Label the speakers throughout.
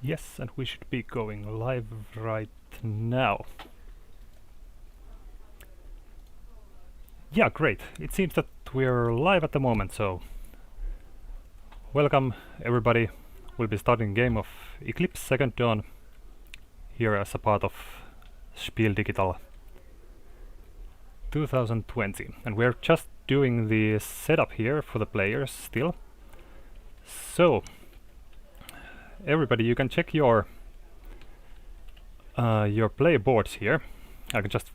Speaker 1: Yes, and we should be going live right now. Yeah, great. It seems that we're live at the moment, so welcome everybody. We'll be starting a game of Eclipse Second Dawn here as a part of Spiel Digital 2020. And we're just doing the setup here for the players still. So, everybody, you can check your play boards here. I can just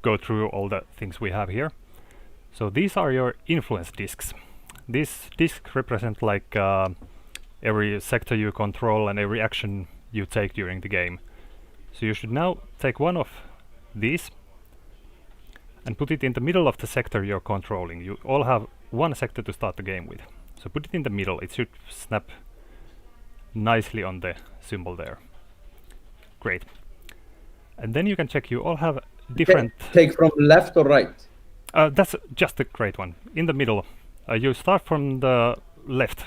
Speaker 1: go through all the things we have here. So these are your influence discs. These discs represent like every sector you control and every action you take during the game. So you should now take one of these and put it in the middle of the sector you're controlling. You all have one sector to start the game with. So put it in the middle. It should snap nicely on the symbol there. Great. And then you can check you all have different...
Speaker 2: Take from left or right?
Speaker 1: That's just a great one. In the middle. You start from the left,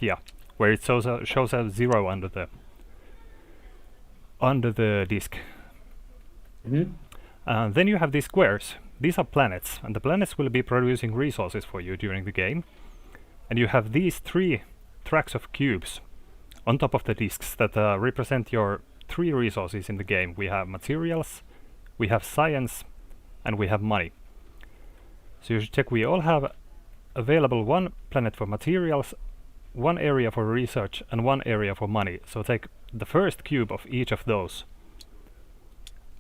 Speaker 1: yeah, where it shows a 0 under the disk. Then you have these squares. These are planets, and the planets will be producing resources for you during the game. And you have these 3 tracks of cubes on top of the disks that represent your 3 resources in the game. We have materials, we have science, and we have money. So you should check we all have available 1 planet for materials, 1 area for research, and 1 area for money. So take the first cube of each of those.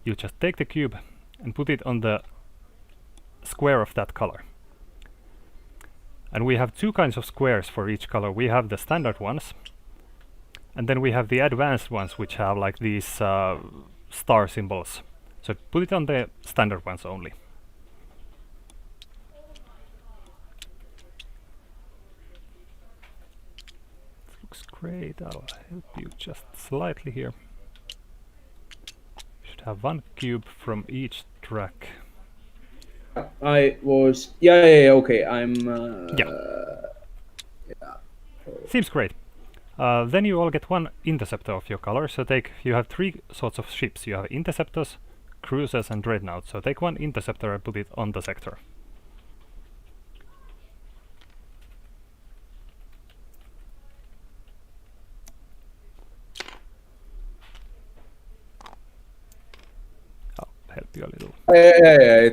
Speaker 1: You just take the cube and put it on the square of that color. And we have 2 kinds of squares for each color. We have the standard ones, and then we have the advanced ones, which have like these star symbols. So put it on the standard ones only. Looks great. I'll help you just slightly here. Should have 1 cube from each track.
Speaker 2: I was... Yeah, okay, I'm...
Speaker 1: Yeah. Seems great. Then you all get 1 interceptor of your color. So you have 3 sorts of ships. You have interceptors, cruisers, and dreadnoughts. So take 1 interceptor and put it on the sector. Help you a little.
Speaker 2: Yeah.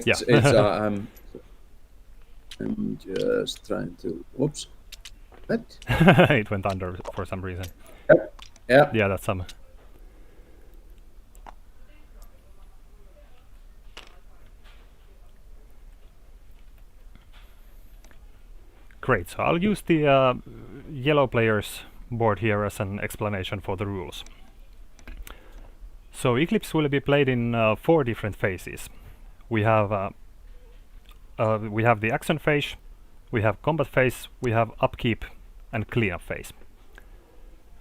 Speaker 2: I'm just trying to... Whoops. What?
Speaker 1: It went under for some reason.
Speaker 2: Yep. Yeah.
Speaker 1: Yeah, that's some. Great, so I'll use the yellow player's board here as an explanation for the rules. So Eclipse will be played in 4 different phases. We have the action phase, we have combat phase, we have upkeep and cleanup phase.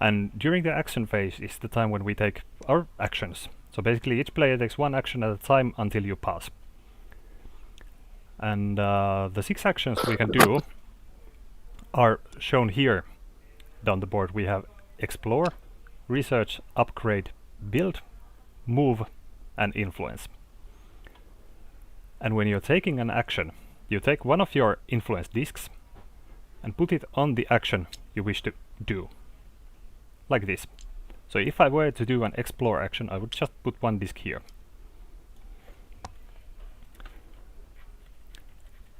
Speaker 1: And during the action phase is the time when we take our actions. So basically each player takes 1 action at a time until you pass. And the 6 actions we can do are shown here down the board. We have explore, research, upgrade, build, move, and influence. And when you're taking an action, you take 1 of your influence discs and put it on the action you wish to do. Like this. So if I were to do an explore action, I would just put 1 disc here.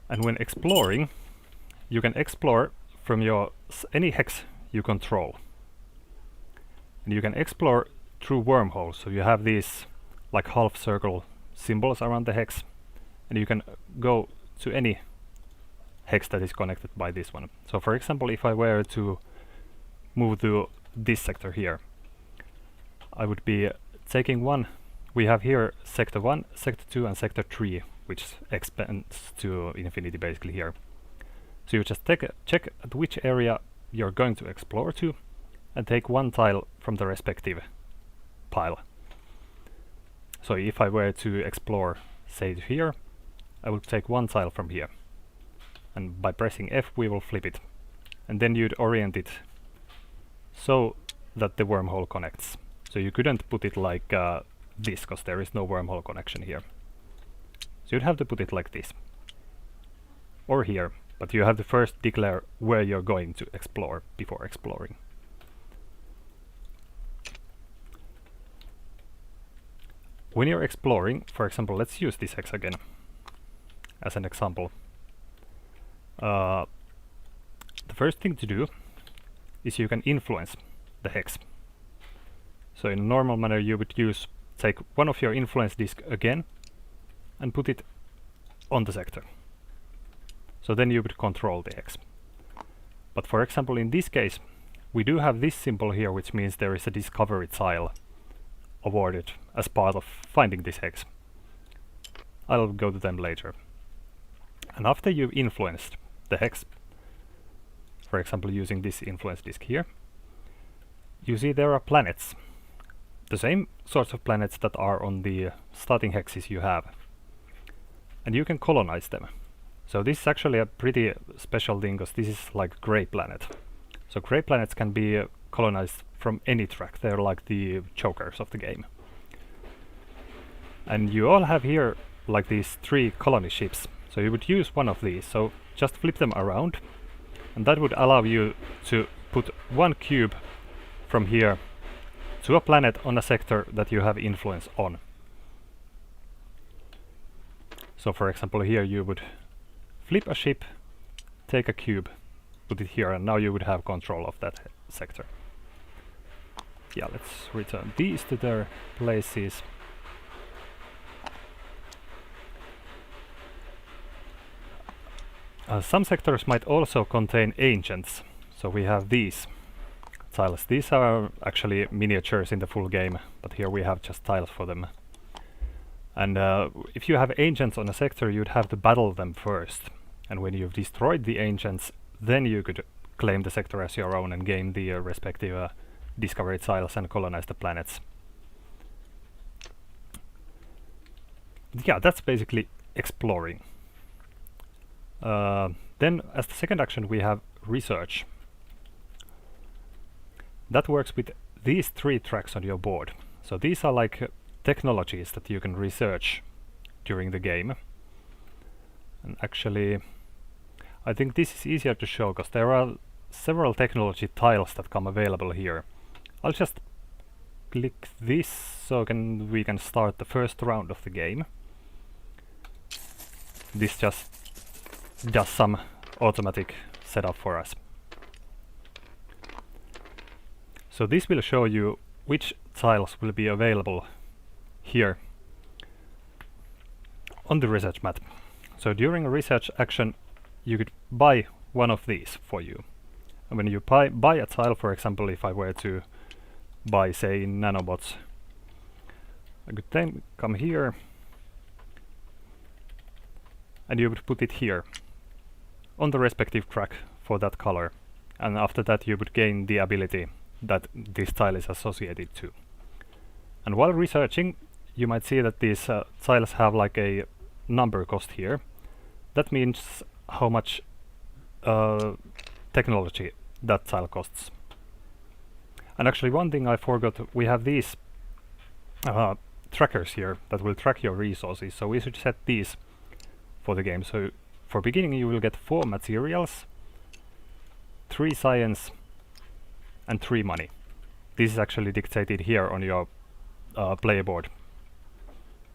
Speaker 1: And when exploring, you can explore from your any hex you control. And you can explore through wormholes. So you have these like half circle symbols around the hex, and you can go to any hex that is connected by this one. So for example, if I were to move to this sector here, I would be taking 1. We have here sector 1, sector 2, and sector 3, which expands to infinity basically here. So you just check at which area you're going to explore to and take 1 tile from the respective pile. So if I were to explore, say here, I will take 1 tile from here. And by pressing F we will flip it. And then you'd orient it so that the wormhole connects. So you couldn't put it like this, because there is no wormhole connection here. So you'd have to put it like this. Or here, but you have to first declare where you're going to explore before exploring. When you're exploring, for example, let's use this hex again as an example. The first thing to do is you can influence the hex. So in a normal manner you would take one of your influence disk again and put it on the sector. So then you would control the hex. But for example, in this case, we do have this symbol here, which means there is a discovery tile awarded as part of finding this hex. I'll go to them later. And after you've influenced the hex, for example using this influence disk here, you see there are planets. The same sorts of planets that are on the starting hexes you have. And you can colonize them. So this is actually a pretty special thing, because this is like gray planet. So gray planets can be colonized from any track. They're like the jokers of the game. And you all have here like these 3 colony ships. So you would use one of these. So just flip them around, and that would allow you to put 1 cube from here to a planet on a sector that you have influence on. So for example here you would flip a ship, take a cube, put it here, and now you would have control of that sector. Yeah, let's return these to their places. Some sectors might also contain ancients. So we have these tiles. These are actually miniatures in the full game, but here we have just tiles for them. And if you have ancients on a sector, you'd have to battle them first. And when you've destroyed the ancients, then you could claim the sector as your own and gain the respective discovery tiles and colonize the planets. Yeah, that's basically exploring. Then as the second action we have research. That works with these 3 tracks on your board. So these are like technologies that you can research during the game. And actually I think this is easier to show because there are several technology tiles that come available here. I'll just click this so we can start the first round of the game. This just does some automatic setup for us. So this will show you which tiles will be available here on the research map. So during a research action you could buy one of these for you. And when you buy a tile, for example, if I were to buy, say, nanobots, I could then come here and you would put it here on the respective track for that color, and after that you would gain the ability that this tile is associated to. And while researching, you might see that these tiles have like a number cost here. That means how much technology that tile costs. And actually one thing I forgot, we have these trackers here that will track your resources, so we should set these for the game. So for beginning you will get 4 materials, 3 science and 3 money. This is actually dictated here on your player board,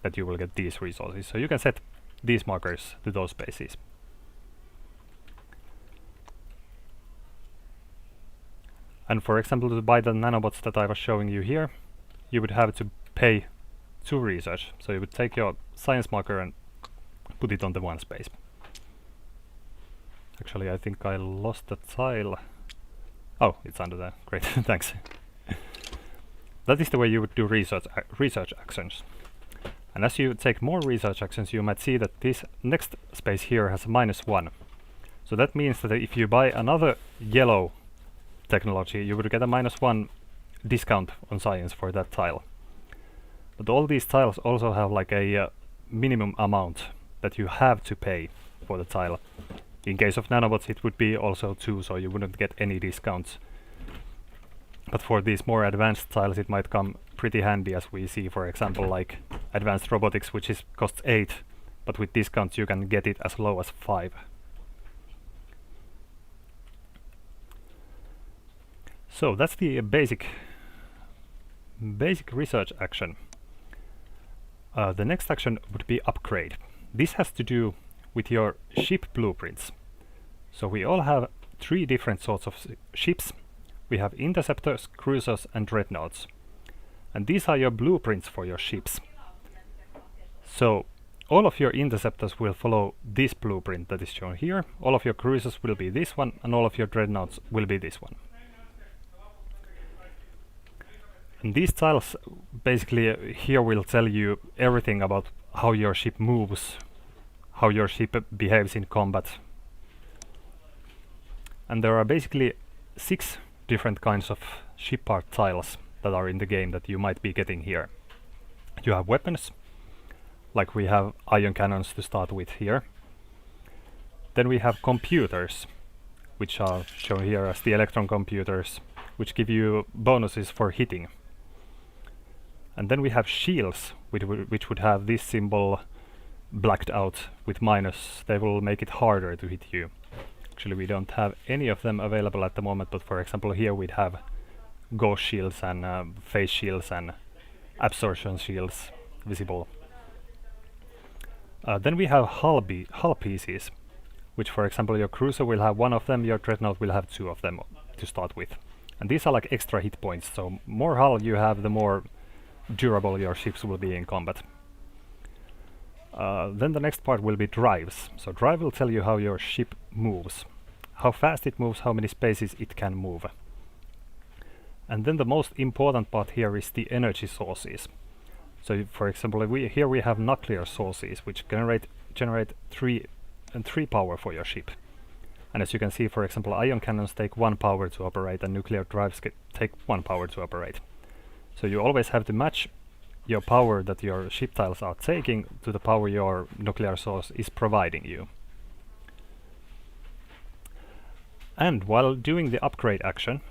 Speaker 1: that you will get these resources. So you can set these markers to those spaces. And for example, to buy the nanobots that I was showing you here, you would have to pay 2 research. So you would take your science marker and put it on the 1 space. Actually, I think I lost the tile. Oh, it's under there. Great, thanks. That is the way you would do research actions. And as you take more research actions, you might see that this next space here has a -1. So that means that if you buy another yellow technology, you would get a -1 discount on science for that tile. But all these tiles also have like a minimum amount that you have to pay for the tile. In case of nanobots it would be also 2, so you wouldn't get any discounts But for these more advanced tiles it might come pretty handy, as we see, for example, like advanced robotics, which costs 8, but with discounts you can get it as low as 5. So that's the basic research action. The next action would be upgrade. This has to do with your ship blueprints. So we all have 3 different sorts of ships. We have interceptors, cruisers and dreadnoughts. And these are your blueprints for your ships. So all of your interceptors will follow this blueprint that is shown here. All of your cruisers will be this one, and all of your dreadnoughts will be this one. And these tiles basically here will tell you everything about how your ship moves, how your ship behaves in combat. And there are basically 6 different kinds of ship part tiles that are in the game that you might be getting here. You have weapons, like we have ion cannons to start with here. Then we have computers, which are shown here as the electron computers, which give you bonuses for hitting. And then we have shields, which would have this symbol blacked out with minus. They will make it harder to hit you. Actually, we don't have any of them available at the moment, but for example here we'd have ghost shields and phase shields and absorption shields visible. Then we have hull pieces, which for example your cruiser will have 1 of them, your dreadnought will have 2 of them to start with. And these are like extra hit points, so more hull you have, the more durable your ships will be in combat. Then the next part will be drives. So drive will tell you how your ship moves, how fast it moves, how many spaces it can move. And then the most important part here is the energy sources. So for example, here we have nuclear sources, which generate 3 power for your ship. And as you can see, for example, ion cannons take 1 power to operate, and nuclear drives take 1 power to operate. So you always have to match your power that your ship tiles are taking to the power your nuclear source is providing you. And while doing the upgrade action,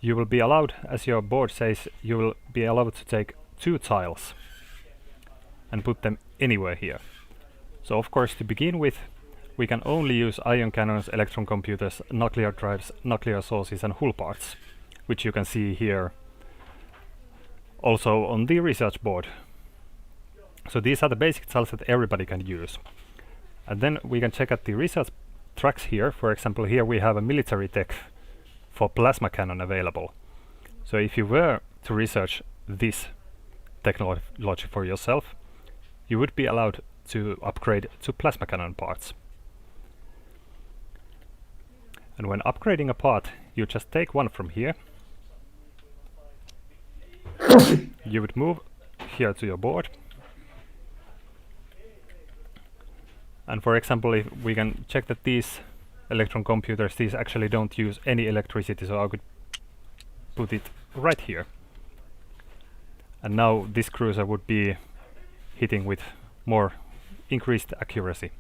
Speaker 1: you will be allowed, as your board says, you will be allowed to take 2 tiles and put them anywhere here. So of course, to begin with, we can only use ion cannons, electron computers, nuclear drives, nuclear sources and hull parts, which you can see here also on the research board. So these are the basic tiles that everybody can use. And then we can check out the research tracks here. For example, here we have a military tech for plasma cannon available. So if you were to research this technology for yourself, you would be allowed to upgrade to plasma cannon parts. And when upgrading a part, you just take 1 from here. You would move here to your board. And for example, if we can check that these electron computers, these actually don't use any electricity, so I could put it right here. And now this cruiser would be hitting with more increased accuracy.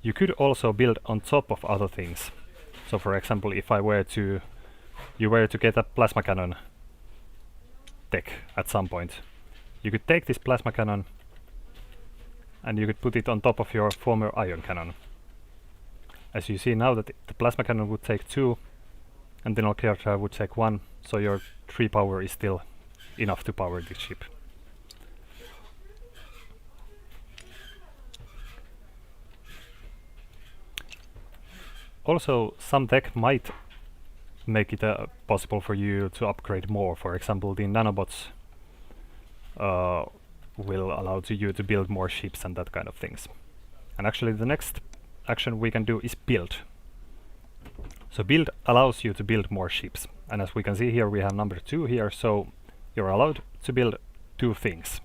Speaker 1: You could also build on top of other things. So for example, if you were to get a plasma cannon tech at some point, you could take this plasma cannon and you could put it on top of your former ion cannon. As you see now, that the plasma cannon would take 2 and the nuclear drive would take 1, so your 3 power is still enough to power this ship. Also, some tech might make it possible for you to upgrade more. For example, the nanobots will allow you to build more ships and that kind of things. And actually the next action we can do is build. So build allows you to build more ships. And as we can see here, we have number 2 here, so you're allowed to build 2 things.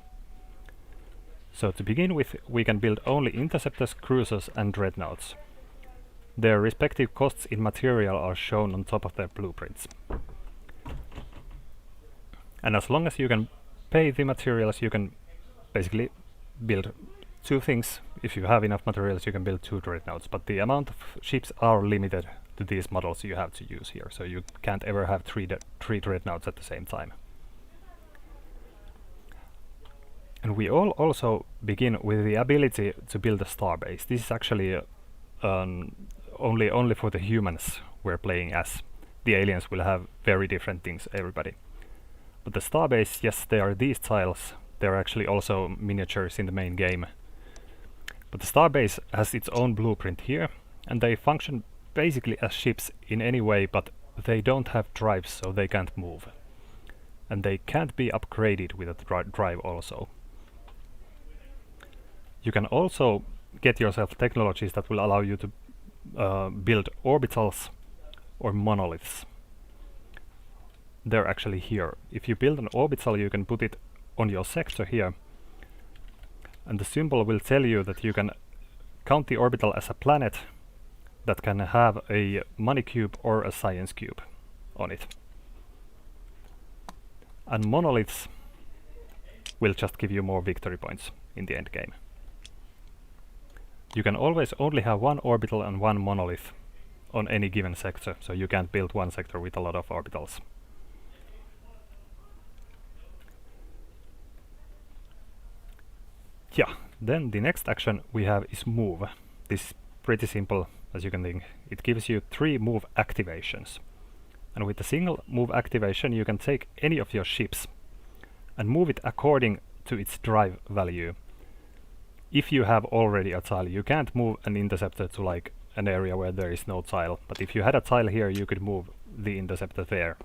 Speaker 1: So to begin with, we can build only interceptors, cruisers and dreadnoughts. Their respective costs in material are shown on top of their blueprints. And as long as you can pay the materials, you can basically build 2 things. If you have enough materials, you can build 2 dreadnoughts, but the amount of ships are limited to these models you have to use here. So you can't ever have three dreadnoughts at the same time. And we all also begin with the ability to build a starbase. This is actually only for the humans we're playing as. The aliens will have very different things, everybody. But the starbase, yes, they are these tiles. They're actually also miniatures in the main game. But the starbase has its own blueprint here, and they function basically as ships in any way, but they don't have drives, so they can't move. And they can't be upgraded with a drive also. You can also get yourself technologies that will allow you to build orbitals or monoliths. They're actually here. If you build an orbital, you can put it on your sector here, and the symbol will tell you that you can count the orbital as a planet that can have a money cube or a science cube on it. And monoliths will just give you more victory points in the end game. You can always only have one orbital and one monolith on any given sector, so you can't build one sector with a lot of orbitals. Yeah, then the next action we have is move. This is pretty simple, as you can think. It gives you 3 move activations. And with a single move activation you can take any of your ships and move it according to its drive value. If you have already a tile, you can't move an interceptor to like an area where there is no tile, but if you had a tile here you could move the interceptor there.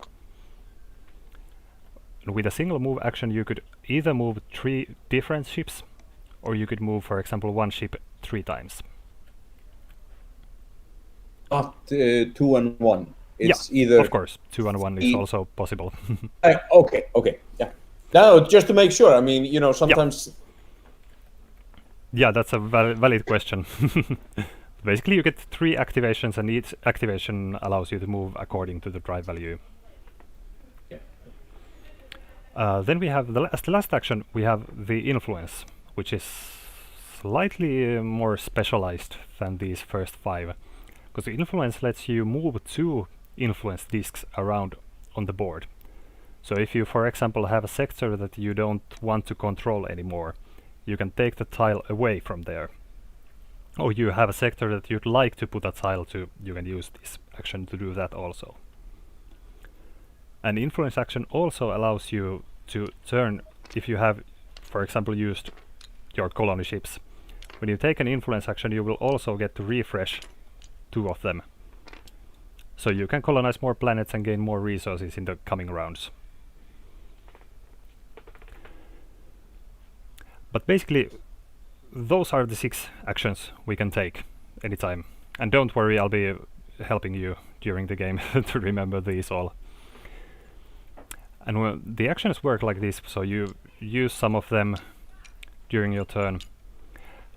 Speaker 1: And with a single move action you could either move 3 different ships, or you could move, for example, one ship 3 times.
Speaker 2: Not 2 and 1. It's
Speaker 1: yeah,
Speaker 2: either.
Speaker 1: Of course, 2 and 1 is also possible.
Speaker 2: Okay, yeah. No, just to make sure. I mean, you know, sometimes.
Speaker 1: Yeah, that's a valid question. Basically, you get 3 activations, and each activation allows you to move according to the drive value. Then we have as the last action, we have the influence, which is slightly more specialized than these first 5, because the influence lets you move 2 influence disks around on the board. So if you, for example, have a sector that you don't want to control anymore, you can take the tile away from there. Or you have a sector that you'd like to put a tile to, you can use this action to do that also. An influence action also allows you to turn, if you have, for example, used your colony ships. When you take an influence action, you will also get to refresh 2 of them. So you can colonize more planets and gain more resources in the coming rounds. But basically, those are the 6 actions we can take anytime. And don't worry, I'll be helping you during the game to remember these all. And the actions work like this, so you use some of them during your turn.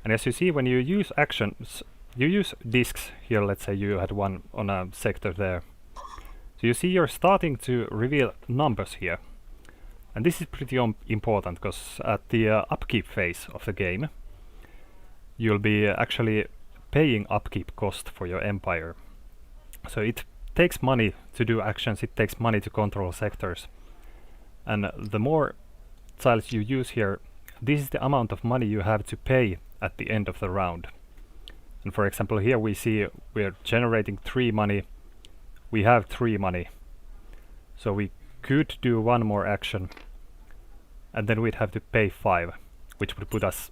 Speaker 1: And as you see, when you use actions, you use disks here. Let's say you had one on a sector there. So you see you're starting to reveal numbers here. And this is pretty important, because at the upkeep phase of the game, you'll be actually paying upkeep cost for your empire. So it takes money to do actions, it takes money to control sectors. And the more tiles you use here, this is the amount of money you have to pay at the end of the round. And for example, here we see we're generating 3 money. We have 3 money. So we could do one more action, and then we'd have to pay 5, which would put us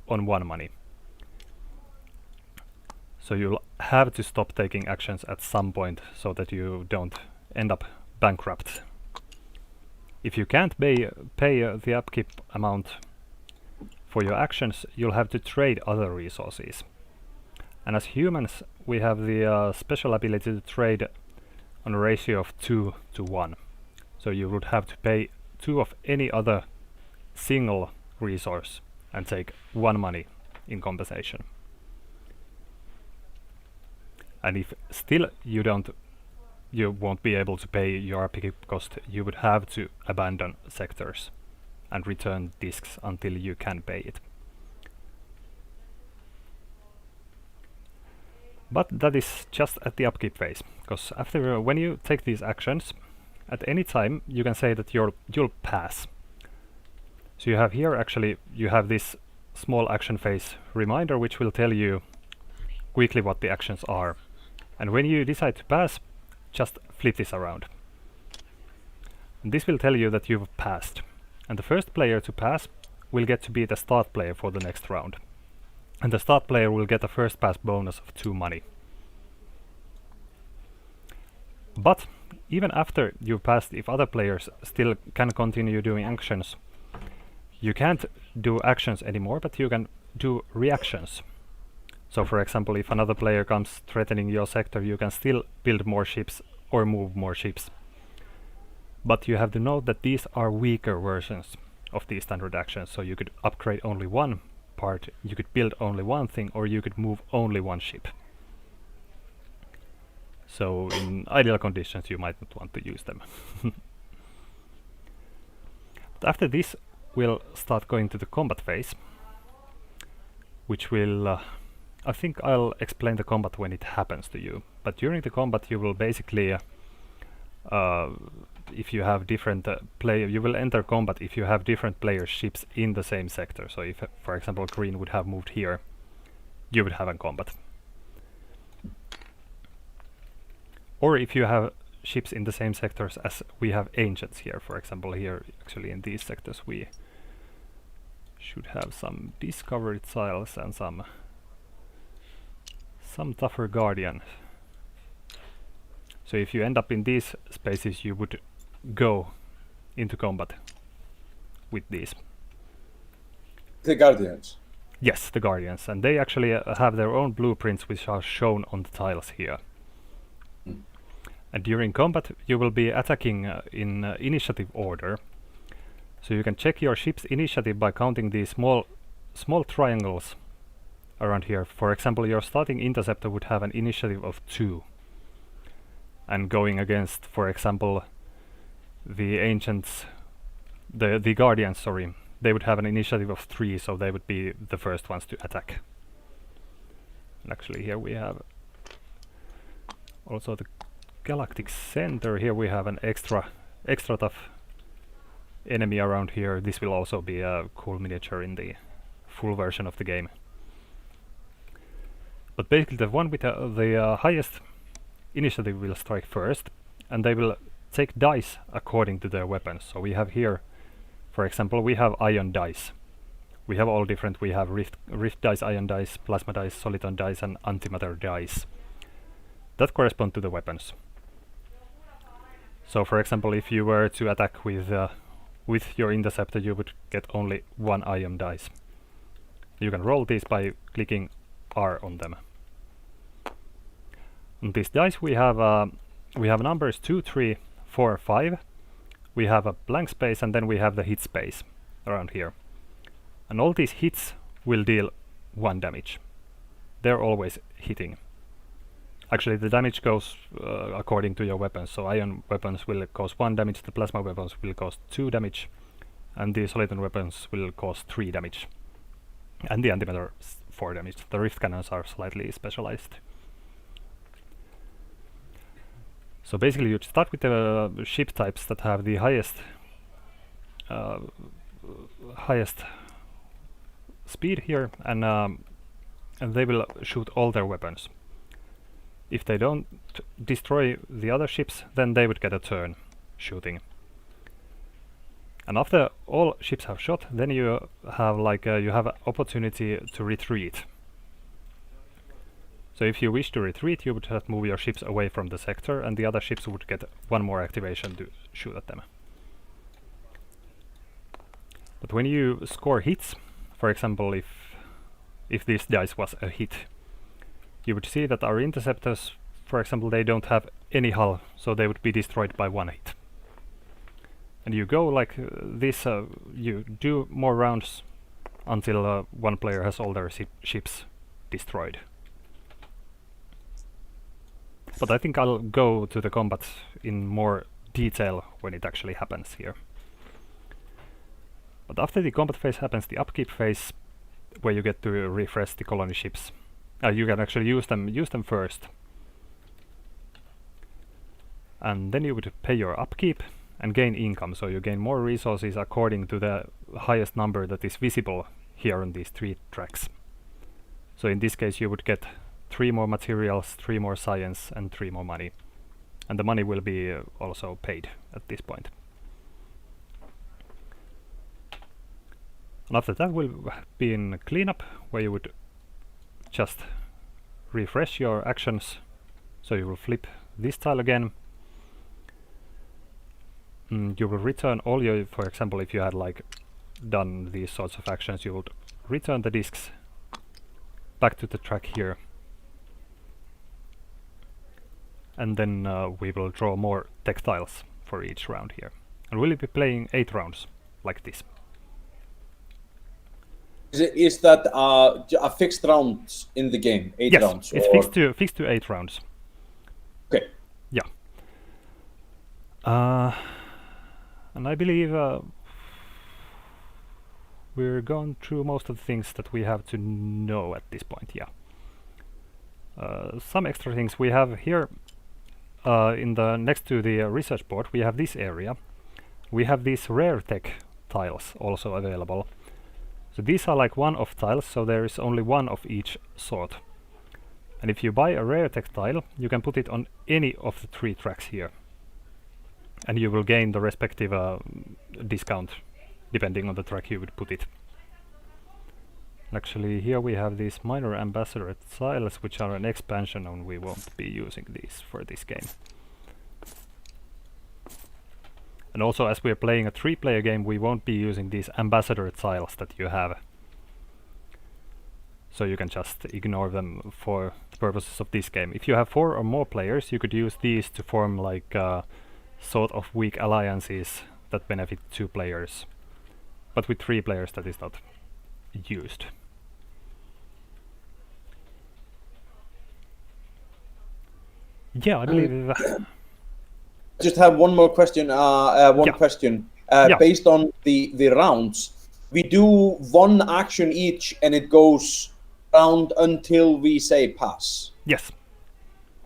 Speaker 1: on 1 money. So you'll have to stop taking actions at some point so that you don't end up bankrupt. If you can't pay the upkeep amount for your actions, you'll have to trade other resources. And as humans, we have the special ability to trade on a ratio of 2 to 1. So you would have to pay 2 of any other single resource and take 1 money in compensation. And if still you won't be able to pay your upkeep cost, you would have to abandon sectors and return disks until you can pay it. But that is just at the upkeep phase, because after when you take these actions, at any time you can say that you'll pass. So you have here actually you have this small action phase reminder which will tell you quickly what the actions are. And when you decide to pass, just flip this around. And this will tell you that you've passed. And the first player to pass will get to be the start player for the next round. And the start player will get a first pass bonus of 2 money. But even after you've passed, if other players still can continue doing actions, you can't do actions anymore, but you can do reactions. So for example, if another player comes threatening your sector, you can still build more ships or move more ships. But you have to note that these are weaker versions of these standard actions, so you could upgrade only one part, you could build only one thing, or you could move only one ship. So in ideal conditions you might not want to use them. But after this we'll start going to the combat phase, which will I think I'll explain the combat when it happens to you. But during the combat you will basically if you have different you will enter combat if you have different players' ships in the same sector. So if for example green would have moved here, you would have a combat. Or if you have ships in the same sectors as we have ancients here, for example here actually in these sectors we should have some discovered tiles and some tougher guardian. So if you end up in these spaces you would go into combat with these.
Speaker 2: The guardians?
Speaker 1: Yes, the guardians, and they actually have their own blueprints which are shown on the tiles here. And during combat you will be attacking in initiative order. So you can check your ship's initiative by counting these small triangles around here. For example, your starting interceptor would have an initiative of 2. And going against, for example, the ancients, the guardians, sorry, they would have an initiative of 3, so they would be the first ones to attack. And actually here we have also the Galactic Center. Here we have an extra tough enemy around here. This will also be a cool miniature in the full version of the game. But basically the one with the highest initiative will strike first, and they will take dice according to their weapons. So we have here, for example, we have ion dice. We have all different, we have rift dice, ion dice, plasma dice, soliton dice and antimatter dice. That correspond to the weapons. So for example, if you were to attack with your interceptor, you would get only 1 ion dice. You can roll these by clicking R on them. On these dice we have numbers 2, 3, 4, 5. We have a blank space and then we have the hit space around here. And all these hits will deal 1 damage. They're always hitting. Actually the damage goes according to your weapons, so ion weapons will cause 1 damage, the plasma weapons will cause 2 damage, and the soliton weapons will cause 3 damage. And the antimatter 4 damage. The rift cannons are slightly specialized. So basically you start with the ship types that have the highest speed here, and they will shoot all their weapons. If they don't destroy the other ships, then they would get a turn shooting. And after all ships have shot, then you have you have an opportunity to retreat. So if you wish to retreat, you would have to move your ships away from the sector, and the other ships would get 1 more activation to shoot at them. But when you score hits, for example, if this dice was a hit, you would see that our interceptors, for example, they don't have any hull, so they would be destroyed by 1 hit. And you go like this, you do more rounds until 1 player has all their ships destroyed. But I think I'll go to the combat in more detail when it actually happens here. But after the combat phase happens the upkeep phase, where you get to refresh the colony ships You can actually use them first. And then you would pay your upkeep and gain income, so you gain more resources according to the highest number that is visible here on these 3 tracks. So in this case you would get 3 more materials, 3 more science, and 3 more money. And the money will be also paid at this point. And after that will be in cleanup, where you would just refresh your actions. So you will flip this tile again. You will return all your, for example, if you had like done these sorts of actions, you would return the discs back to the track here. And then we will draw more textiles for each round here. And we'll be playing 8 rounds like this.
Speaker 2: Is that a fixed rounds in the game? 8 rounds?
Speaker 1: Yes, it's fixed to 8 rounds.
Speaker 2: Okay.
Speaker 1: Yeah. And I believe we're gone through most of the things that we have to know at this point, yeah. Some extra things we have here in the next to the research board, we have this area. We have these rare tech tiles also available. So these are like one-off tiles, so there is only one of each sort. And if you buy a rare tech tile, you can put it on any of the 3 tracks here. And you will gain the respective discount depending on the track you would put it. Actually, here we have these minor ambassador tiles, which are an expansion, and we won't be using these for this game. And also, as we're playing a 3-player game, we won't be using these ambassador tiles that you have. So you can just ignore them for the purposes of this game. If you have 4 or more players, you could use these to form like sort of weak alliances that benefit 2 players. But with 3 players that is not used. Yeah, I believe
Speaker 2: I just have one more question. Question. Based on the rounds, we do 1 action each, and it goes round until we say pass.
Speaker 1: Yes.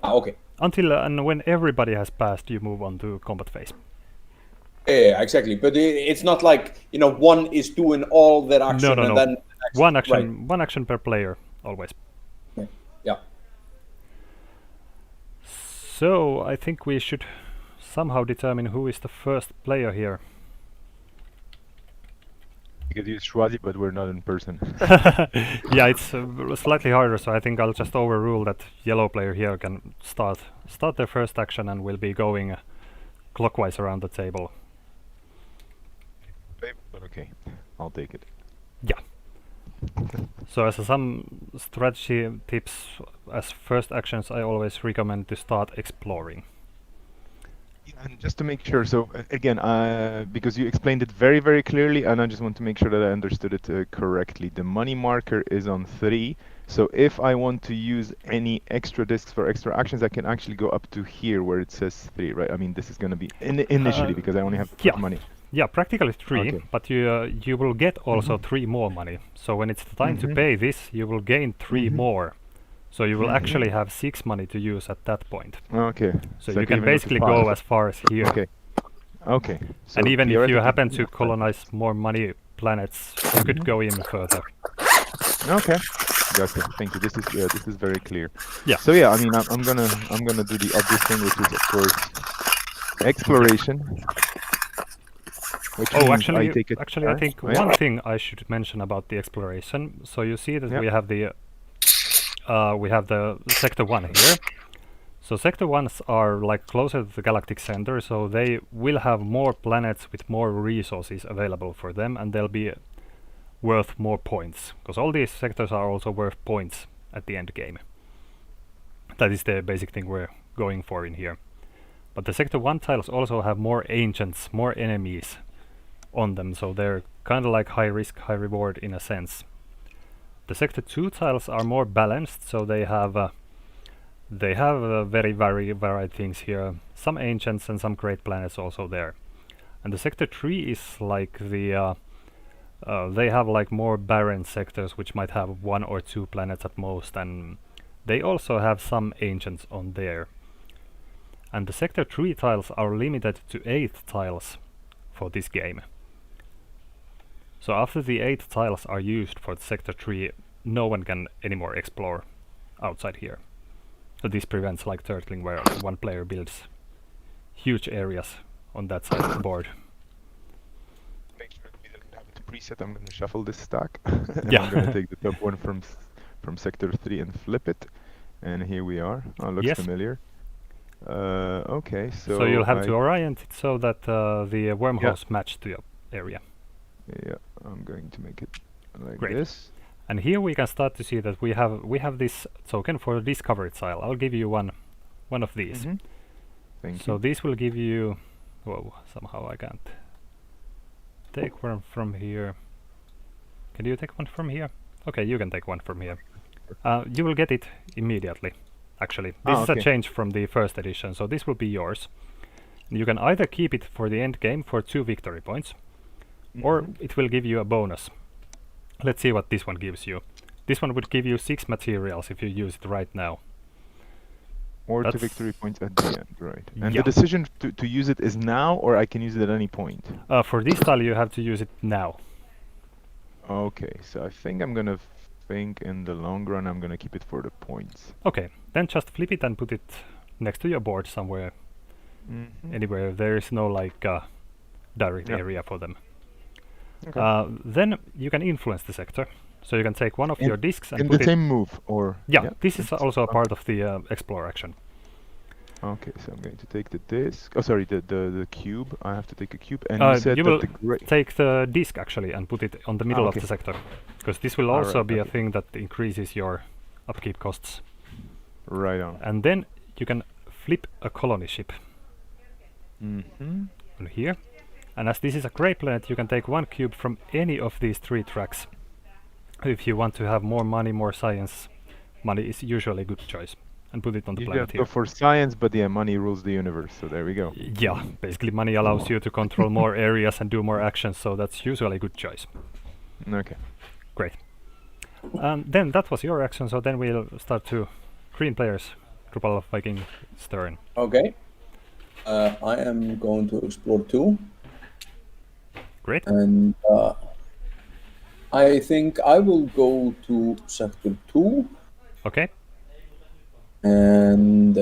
Speaker 2: Okay.
Speaker 1: Until and when everybody has passed, you move on to combat phase.
Speaker 2: Yeah, exactly. But it's not like, you know, one is doing all that action
Speaker 1: No.
Speaker 2: and then the next,
Speaker 1: one action,
Speaker 2: right.
Speaker 1: 1 action per player, always.
Speaker 2: Yeah.
Speaker 1: So I think we should somehow determine who is the first player here.
Speaker 3: You could use Shwazi, but we're not in person.
Speaker 1: Yeah, it's slightly harder, so I think I'll just overrule that yellow player here can start their first action, and we'll be going clockwise around the table.
Speaker 3: But okay, I'll take it.
Speaker 1: Yeah. So as some strategy tips, as first actions, I always recommend to start exploring.
Speaker 3: And just to make sure, so again, because you explained it very, very clearly, and I just want to make sure that I understood it correctly. The money marker is on 3, so if I want to use any extra discs for extra actions, I can actually go up to here where it says 3, right? I mean, this is going to be initially because I only have money.
Speaker 1: Yeah, practically 3,
Speaker 3: okay.
Speaker 1: But you will get also 3 more money. So when it's the time to pay this, you will gain 3 more. So you will actually have 6 money to use at that point.
Speaker 3: Okay.
Speaker 1: So you can basically go as far as here.
Speaker 3: Okay. Okay.
Speaker 1: So and even if you happen to colonize more money planets, you could go even further.
Speaker 3: Okay. Gotcha. Thank you. This is very clear.
Speaker 1: Yeah.
Speaker 3: So yeah, I mean, I'm gonna do the obvious thing, which is of course exploration.
Speaker 1: Actually, I think one thing I should mention about the exploration. So you see that we have the sector 1 here. So sector 1s are like closer to the galactic center, so they will have more planets with more resources available for them, and they'll be worth more points, because all these sectors are also worth points at the end game. That is the basic thing we're going for in here. But the sector 1 tiles also have more ancients, more enemies on them, so they're kind of like high risk, high reward in a sense. The sector 2 tiles are more balanced, so they have very varied things here. Some ancients and some great planets also there. And the sector 3 is like the they have like more barren sectors, which might have 1 or 2 planets at most, and they also have some ancients on there. And the Sector 3 tiles are limited to 8 tiles for this game. So after the 8 tiles are used for the Sector 3, no one can anymore explore outside here. So this prevents like turtling, where one player builds huge areas on that side of the board.
Speaker 3: Make sure we don't have it preset. I'm going to shuffle this stack.
Speaker 1: Yeah.
Speaker 3: I'm going to take the top one from Sector 3 and flip it. And here we are. Oh, looks familiar. Okay, so
Speaker 1: you'll have to orient it so that the wormholes match to your area.
Speaker 3: Yeah, I'm going to make it like this.
Speaker 1: And here we can start to see that we have this token for discovery tile. I'll give you one of these.
Speaker 3: Thank you.
Speaker 1: So this will give you. Whoa! Somehow I can't take one from here. Can you take one from here? Okay, you can take one from here. You will get it immediately. Actually, this is a change from the first edition, so this will be yours. You can either keep it for the end game for 2 victory points, or it will give you a bonus. Let's see what this one gives you. This one would give you 6 materials if you use it right now.
Speaker 3: Or 2 victory points at the end, right? And the decision to use it is now, or I can use it at any point?
Speaker 1: For this tile you have to use it now.
Speaker 3: Okay, so I think I'm gonna think in the long run I'm gonna keep it for the points.
Speaker 1: Okay, then just flip it and put it next to your board somewhere. Anywhere there is no like direct area for them. Okay. Then you can influence the sector. So you can take one of your discs and
Speaker 3: in
Speaker 1: put
Speaker 3: the same move, or
Speaker 1: this is also a part of the explore action.
Speaker 3: Okay, so I'm going to take the disc. Oh, sorry, the cube. I have to take a cube, and you said
Speaker 1: you
Speaker 3: that
Speaker 1: will take the disc actually and put it on the middle of the sector, because this will also be a thing that increases your upkeep costs.
Speaker 3: Right on.
Speaker 1: And then you can flip a colony ship. On here. And as this is a grey planet, you can take 1 cube from any of these 3 tracks. If you want to have more money, more science, money is usually a good choice. And put it on the planet here.
Speaker 3: Go for science, but money rules the universe, so there we go.
Speaker 1: Yeah, basically money allows you to control more areas and do more actions, so that's usually a good choice.
Speaker 3: Okay.
Speaker 1: Great. Then that was your action, so then we'll start to green players. Drupal Viking turn.
Speaker 2: Okay. I am going to explore 2.
Speaker 1: Great.
Speaker 2: And I think I will go to Sector 2.
Speaker 1: Okay.
Speaker 2: And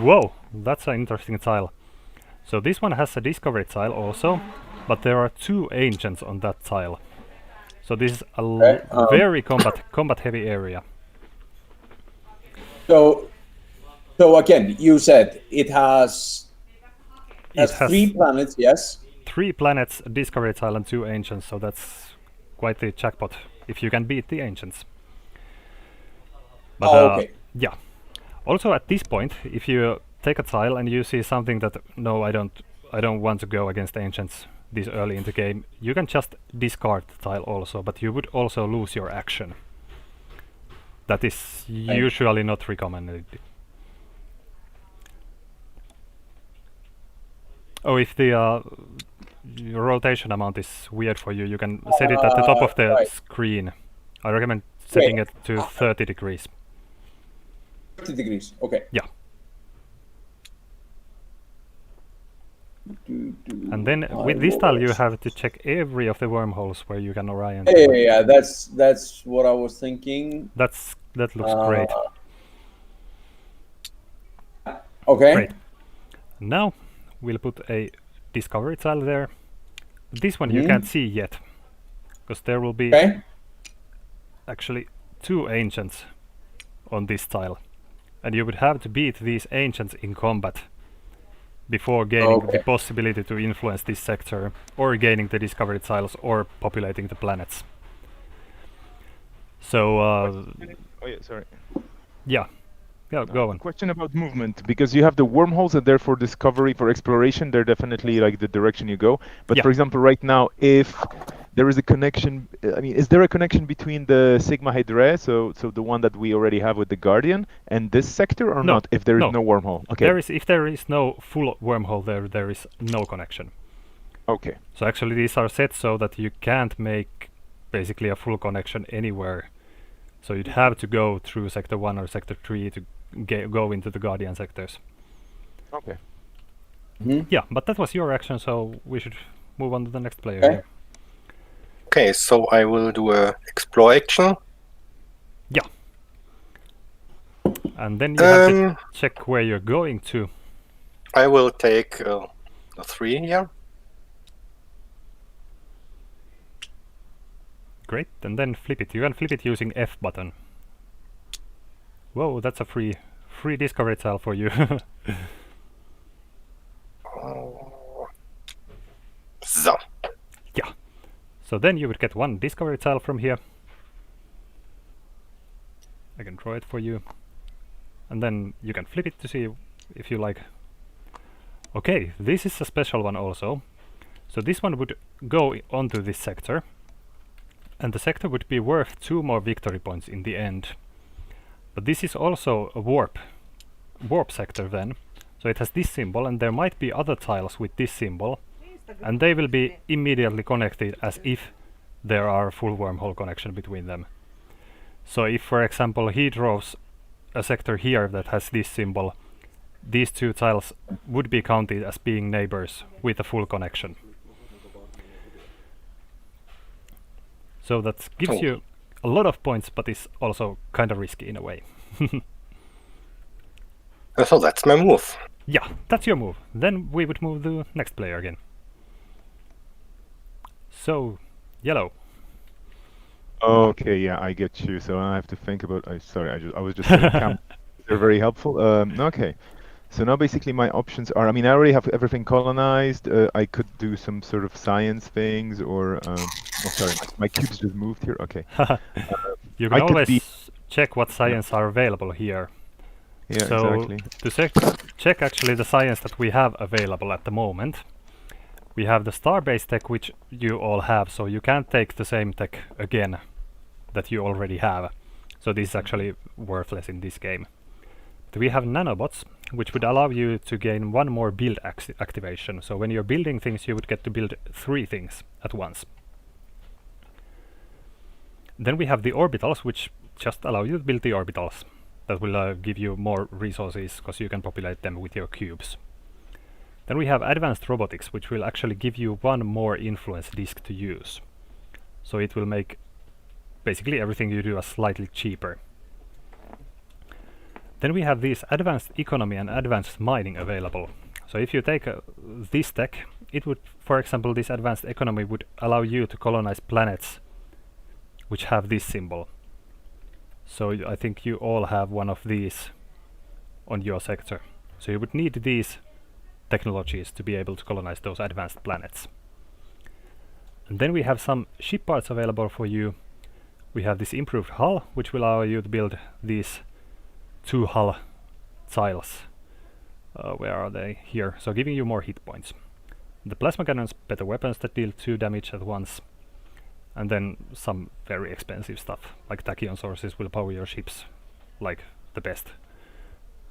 Speaker 1: whoa, that's an interesting tile. So this one has a discovery tile also, but there are 2 ancients on that tile. So this is a very combat heavy area.
Speaker 2: So again, you said it has 3 planets, yes?
Speaker 1: 3 planets, a discovery tile, and 2 ancients. So that's quite the jackpot if you can beat the ancients. But
Speaker 2: okay.
Speaker 1: Yeah. Also at this point, if you take a tile and you see something that no, I don't want to go against ancients this early in the game, you can just discard the tile also, but you would also lose your action. That is usually not recommended. Oh, if the your rotation amount is weird for you, you can set it at the top of the screen. I recommend setting it to 30 degrees.
Speaker 2: 30 degrees, okay.
Speaker 1: Yeah. And then with this tile you have to check every of the wormholes where you can orient.
Speaker 2: Yeah, that's what I was thinking.
Speaker 1: That looks great.
Speaker 2: Okay.
Speaker 1: Great. Now we'll put a discovery tile there. This one you can't see yet, because there will be actually 2 ancients on this tile. And you would have to beat these ancients in combat before gaining the possibility to influence this sector, or gaining the discovery tiles, or populating the planets. So
Speaker 3: sorry.
Speaker 1: Yeah, go on.
Speaker 3: Question about movement, because you have the wormholes and therefore discovery for exploration, they're definitely like the direction you go. But for example, right now, if there is a connection, I mean, is there a connection between the Sigma Hydra, so the one that we already have with the Guardian, and this sector, or not, if there is no wormhole? Okay.
Speaker 1: If there is no full wormhole there is no connection.
Speaker 3: Okay.
Speaker 1: So actually these are set so that you can't make basically a full connection anywhere. So you'd have to go through Sector 1 or Sector 3 to go into the Guardian sectors.
Speaker 3: Okay.
Speaker 1: Yeah, but that was your action, so we should move on to the next player
Speaker 2: Okay.
Speaker 1: here.
Speaker 4: Okay, so I will do a explore action.
Speaker 1: Yeah. And then you have to check where you're going to.
Speaker 4: I will take a 3 here.
Speaker 1: Great, and then flip it. You can flip it using F button. Whoa, that's a free discovery tile for you.
Speaker 4: So.
Speaker 1: Yeah. So then you would get 1 discovery tile from here. I can draw it for you. And then you can flip it to see if you like. Okay, this is a special one also. So this one would go onto this sector. And the sector would be worth 2 more victory points in the end. But this is also a warp sector then. So it has this symbol, and there might be other tiles with this symbol, and they will be immediately connected as if there are full wormhole connection between them. So if, for example, he draws a sector here that has this symbol, these 2 tiles would be counted as being neighbors with a full connection. So that gives you a lot of points, but is also kind of risky in a way.
Speaker 4: So that's my move.
Speaker 1: Yeah, that's your move. Then we would move the next player again. So, yellow.
Speaker 3: Okay, yeah, I get you. So I have to think about. I was just saying they're very helpful. Okay. So now basically my options are, I mean, I already have everything colonized. I could do some sort of science things, or oh, sorry, my cubes just moved here. Okay.
Speaker 1: You can always check what science are available here.
Speaker 3: Yeah,
Speaker 1: so
Speaker 3: exactly.
Speaker 1: To check actually the science that we have available at the moment, we have the star-based tech, which you all have, so you can't take the same tech again that you already have. So this is actually worthless in this game. But we have nanobots, which would allow you to gain 1 more build activation. So when you're building things, you would get to build 3 things at once. Then we have the orbitals, which just allow you to build the orbitals. That will give you more resources, because you can populate them with your cubes. Then we have advanced robotics, which will actually give you 1 more influence disk to use. So it will make basically everything you do slightly cheaper. Then we have these advanced economy and advanced mining available. So if you take this tech, it would, for example, this advanced economy would allow you to colonize planets which have this symbol. So I think you all have one of these on your sector. So you would need these technologies to be able to colonize those advanced planets. And then we have some ship parts available for you. We have this improved hull, which will allow you to build these 2 hull tiles. Where are they? Here. So giving you more hit points. The plasma cannons, better weapons that deal 2 damage at once. And then some very expensive stuff, like tachyon sources will power your ships like the best.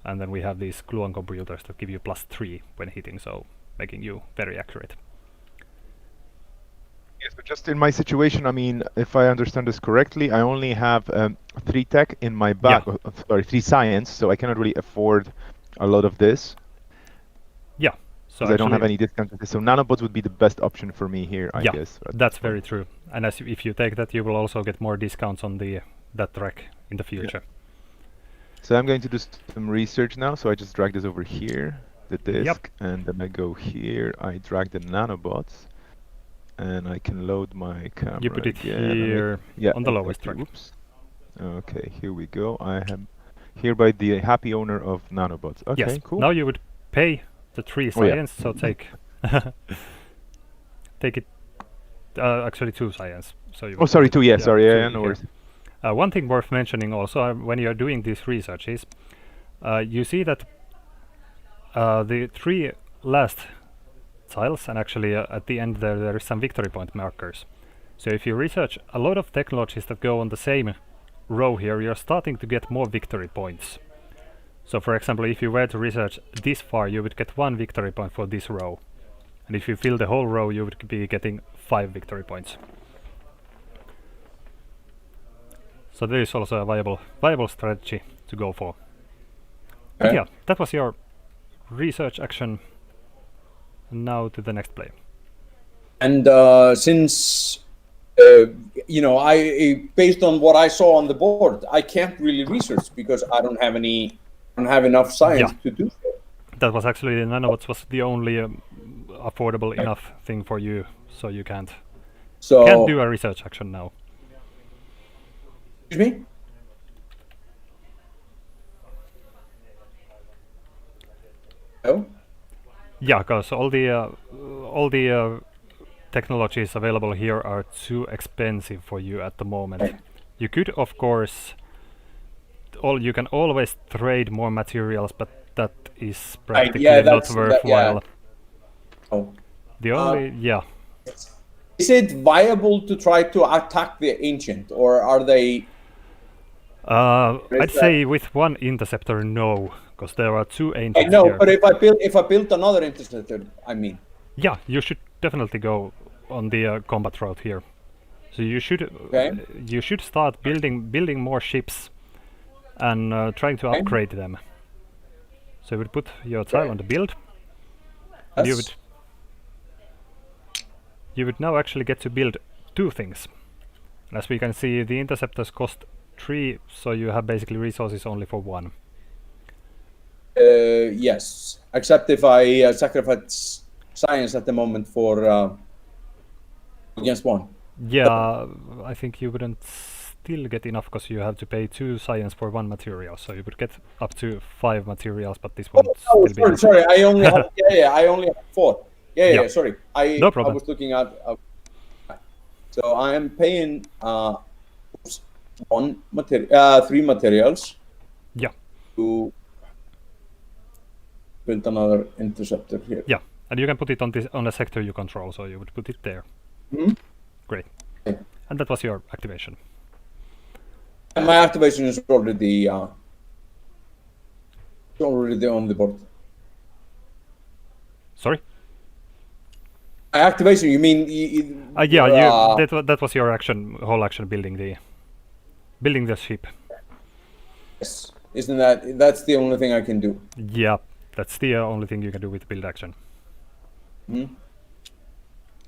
Speaker 1: And then we have these gluon computers that give you +3 when hitting, so making you very accurate.
Speaker 3: Yes, but just in my situation, I mean, if I understand this correctly, I only have 3 tech in my back,
Speaker 1: Yeah.
Speaker 3: sorry, 3 science, so I cannot really afford a lot of this.
Speaker 1: Yeah. So
Speaker 3: I don't have any discounts. So nanobots would be the best option for me here, I guess.
Speaker 1: That's very true. And if you take that, you will also get more discounts on that track in the future.
Speaker 3: Yeah. So I'm going to do some research now. So I just drag this over here, the disk, and then I go here. I drag the nanobots, and I can load my camera.
Speaker 1: You put it
Speaker 3: again.
Speaker 1: here on the lowest track.
Speaker 3: Oops. Okay, here we go. I am hereby the happy owner of nanobots. Okay,
Speaker 1: yes.
Speaker 3: cool.
Speaker 1: Now you would pay the 3 science, so take take it. Actually 2 science. So you.
Speaker 3: Oh, sorry, 2. Yeah, sorry. Yeah,
Speaker 1: 2
Speaker 3: no worries.
Speaker 1: One thing worth mentioning also, when you're doing these researches, you see that the 3 last tiles, and actually at the end there is some victory point markers. So if you research a lot of technologies that go on the same row here, you're starting to get more victory points. So for example, if you were to research this far, you would get 1 victory point for this row. And if you fill the whole row, you would be getting 5 victory points. So there is also a viable strategy to go for. But yeah, that was your research action. And now to the next play.
Speaker 2: And since you know, based on what I saw on the board, I can't really research because I don't have enough science to do so.
Speaker 1: That was actually nanobots was the only affordable enough thing for you, so you can't do a research action now.
Speaker 2: Excuse me? Oh?
Speaker 1: Yeah, because all the technologies available here are too expensive for you at the moment. You could, of course, you can always trade more materials, but that is practically not worthwhile. The only
Speaker 2: Is it viable to try to attack the ancient, or are they?
Speaker 1: I'd say with one interceptor, no, because there are two ancients
Speaker 2: No,
Speaker 1: here.
Speaker 2: but if I built another interceptor, I mean.
Speaker 1: Yeah, you should definitely go on the combat route here. So you should start building more ships and trying to upgrade them. So you would put your tile on the build. And you would now actually get to build two things. And as we can see, the interceptors cost 3, so you have basically resources only for 1.
Speaker 2: Yes, except if I sacrifice science at the moment for against 1.
Speaker 1: Yeah, I think you wouldn't still get enough because you have to pay 2 science for 1 material, so you would get up to 5 materials, but this won't still be enough.
Speaker 2: Sorry, I only have I only have 4. Yeah, sorry.
Speaker 1: No problem.
Speaker 2: I was looking at so I am paying 3 materials.
Speaker 1: Yeah.
Speaker 2: To build another interceptor here.
Speaker 1: Yeah, and you can put it on a sector you control, so you would put it there. Great. And that was your activation.
Speaker 2: And my activation is already on the board.
Speaker 1: Sorry?
Speaker 2: Activation, you mean?
Speaker 1: That was your whole action building the ship.
Speaker 2: Yes, isn't that's the only thing I can do?
Speaker 1: Yeah, that's the only thing you can do with build action.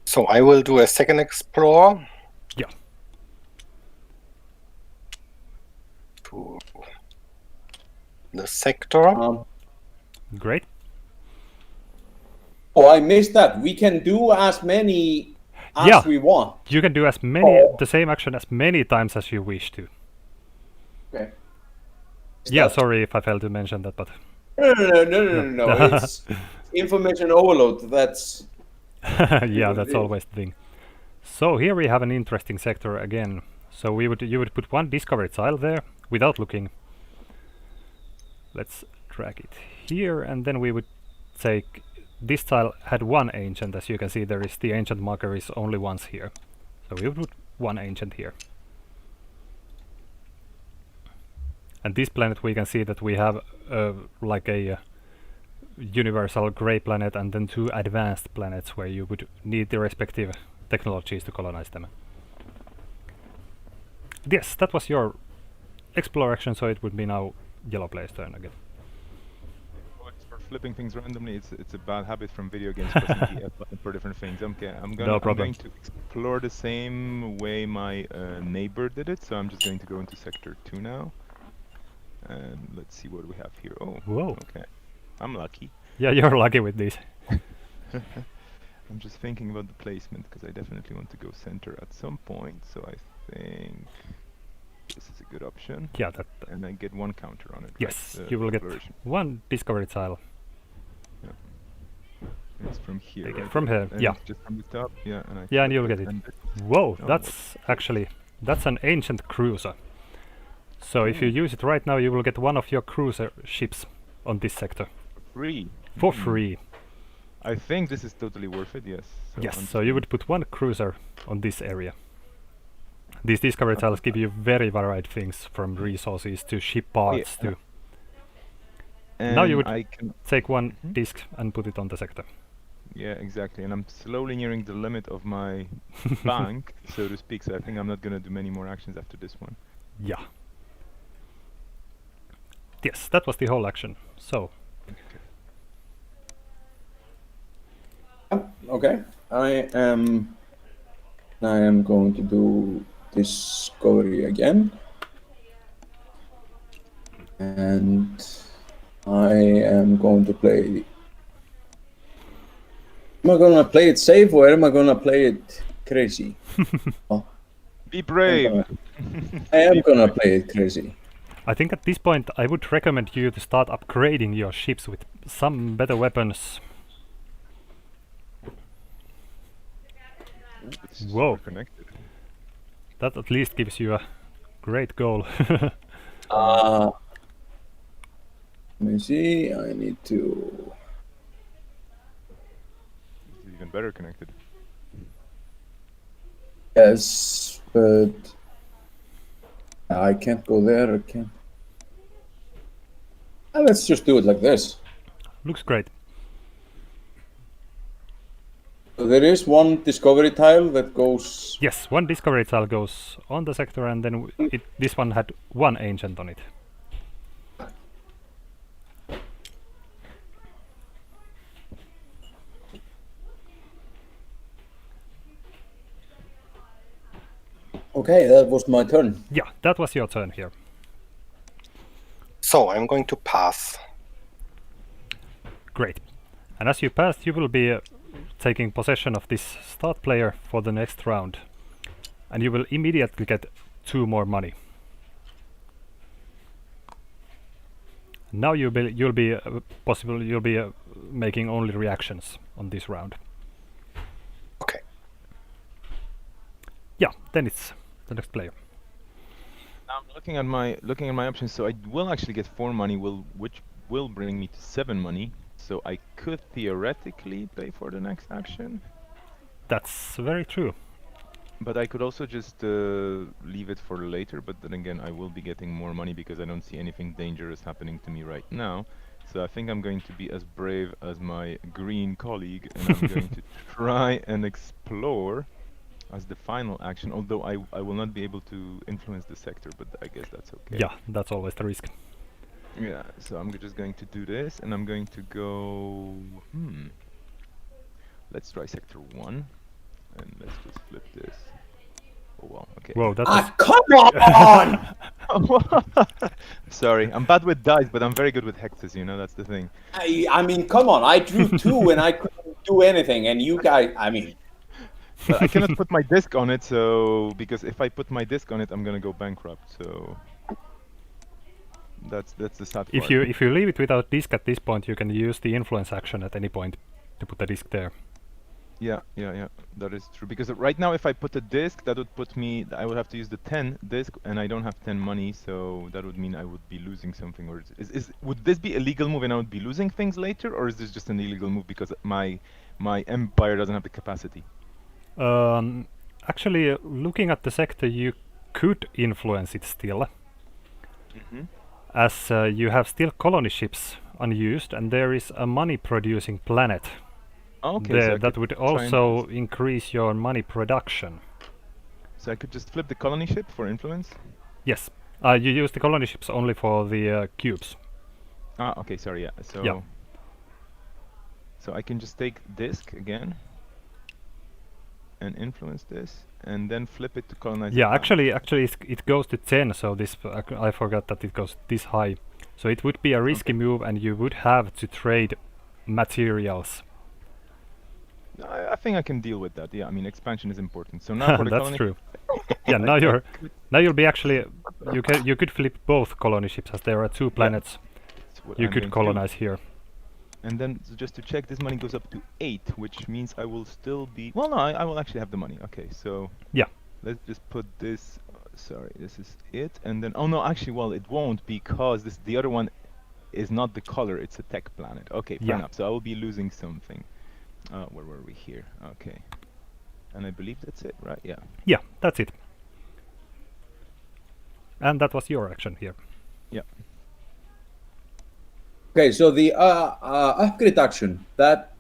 Speaker 4: So I will do a second explore.
Speaker 1: Yeah.
Speaker 4: To the sector.
Speaker 1: Great.
Speaker 2: Oh, I missed that. We can do as many as we want.
Speaker 1: You can do the same action as many times as you wish to.
Speaker 2: Okay.
Speaker 1: Sorry if I failed to mention that, but
Speaker 2: no. It's information overload. That's
Speaker 1: yeah, that's always the thing. So here we have an interesting sector again. So you would put 1 discovery tile there without looking. Let's drag it here, and then we would take this tile had 1 ancient. As you can see, the ancient marker is only once here. So we would put 1 ancient here. And this planet, we can see that we have like a universal gray planet and then 2 advanced planets where you would need the respective technologies to colonize them. Yes, that was your explore action, so it would be now yellow player's turn again.
Speaker 3: For flipping things randomly, it's a bad habit from video games pressing the F button for different things. Okay, I'm going to explore the same way my neighbor did it, so I'm just going to go into sector 2 now. And let's see what we have here. Oh,
Speaker 1: whoa.
Speaker 3: Okay. I'm lucky.
Speaker 1: Yeah, you're lucky with this.
Speaker 3: I'm just thinking about the placement because I definitely want to go center at some point. So I think this is a good option.
Speaker 1: Yeah,
Speaker 3: and I get 1 counter on it.
Speaker 1: Yes, you will get 1 discovery tile.
Speaker 3: Yeah. It's from here. Right?
Speaker 1: From here,
Speaker 3: and
Speaker 1: yeah.
Speaker 3: Just from the top, yeah.
Speaker 1: And you'll get it. Whoa, that's an ancient cruiser. So if you use it right now, you will get 1 of your cruiser ships on this sector.
Speaker 3: Free.
Speaker 1: For free.
Speaker 3: I think this is totally worth it, yes.
Speaker 1: So you would put 1 cruiser on this area. These discovery tiles give you very varied things, from resources to ship parts to...
Speaker 3: And
Speaker 1: now you would take 1 disc and put it on the sector.
Speaker 3: Yeah, exactly. And I'm slowly nearing the limit of my bank, so to speak, so I think I'm not going to do many more actions after this one.
Speaker 1: Yeah. Yes, that was the whole action. So.
Speaker 2: Okay. I am going to do discovery again. And I am going to play. Am I gonna play it safe or am I gonna play it crazy?
Speaker 3: Be brave.
Speaker 2: I am gonna play it crazy.
Speaker 1: I think at this point I would recommend you to start upgrading your ships with some better weapons. Whoa.
Speaker 3: Connected.
Speaker 1: That at least gives you a great goal.
Speaker 2: Let me see. I need to.
Speaker 3: It's even better connected.
Speaker 2: Yes, but I can't go there. I can't. Let's just do it like this.
Speaker 1: Looks great.
Speaker 2: So there is one discovery tile that goes.
Speaker 1: Yes, one discovery tile goes on the sector, and then this one had one ancient on it.
Speaker 2: Okay, that was my turn.
Speaker 1: Yeah, that was your turn here.
Speaker 4: So I'm going to pass.
Speaker 1: Great. And as you pass, you will be taking possession of this start player for the next round. And you will immediately get 2 more money. Now you'll be making only reactions on this round.
Speaker 4: Okay.
Speaker 1: Yeah, then it's the next player.
Speaker 3: Now I'm looking at my options, so I will actually get 4 money, which will bring me to 7 money. So I could theoretically pay for the next action.
Speaker 1: That's very true.
Speaker 3: But I could also just leave it for later, but then again I will be getting more money because I don't see anything dangerous happening to me right now. So I think I'm going to be as brave as my green colleague, and I'm going to try and explore as the final action, although I will not be able to influence the sector, but I guess that's okay.
Speaker 1: Yeah, that's always the risk.
Speaker 3: Yeah, so I'm just going to do this, and I'm going to go... Let's try sector 1, and let's just flip this. Oh well, okay.
Speaker 1: Whoa, that was...
Speaker 2: Come on!
Speaker 3: Sorry, I'm bad with dice, but I'm very good with hexes, you know, that's the thing.
Speaker 2: I mean, come on. I drew 2 and I couldn't do anything, and you guys, I mean...
Speaker 3: But I cannot put my disc on it, so... Because if I put my disc on it, I'm gonna go bankrupt, so... That's the sad part.
Speaker 1: If you leave it without disc at this point, you can use the influence action at any point to put the disc there.
Speaker 3: Yeah, that is true. Because right now, if I put a disc, that would put me... I would have to use the 10 disc, and I don't have 10 money, so that would mean I would be losing something. Or would this be a legal move and I would be losing things later, or is this just an illegal move because my empire doesn't have the capacity?
Speaker 1: Actually, looking at the sector, you could influence it still. As you have still colony ships unused, and there is a money-producing planet
Speaker 3: Okay,
Speaker 1: there
Speaker 3: so
Speaker 1: that would also increase your money production.
Speaker 3: So I could just flip the colony ship for influence?
Speaker 1: Yes. You use the colony ships only for the cubes.
Speaker 3: Ah, okay, sorry, yeah. So,
Speaker 1: yeah.
Speaker 3: So I can just take disc again and influence this, and then flip it to colonize.
Speaker 1: Yeah, actually it goes to 10, so this I forgot that it goes this high. So it would be a risky move, and you would have to trade materials.
Speaker 3: I think I can deal with that. Yeah, I mean expansion is important. So now for the
Speaker 1: that's
Speaker 3: colony.
Speaker 1: true. Yeah, now you'll be actually you could flip both colony ships, as there are 2 planets you could colonize here.
Speaker 3: And then just to check, this money goes up to 8, which means I will still be... Well, no, I will actually have the money. Okay, so...
Speaker 1: Yeah.
Speaker 3: Let's just put this... sorry, this is it. And then... Oh, no, actually, well, it won't, because the other one is not the color. It's a tech planet. Okay, fair enough. So I will be losing something. Where were we here? Okay. And I believe that's it, right? Yeah.
Speaker 1: Yeah, that's it. And that was your action here.
Speaker 3: Yeah.
Speaker 2: Okay, so the upgrade action, that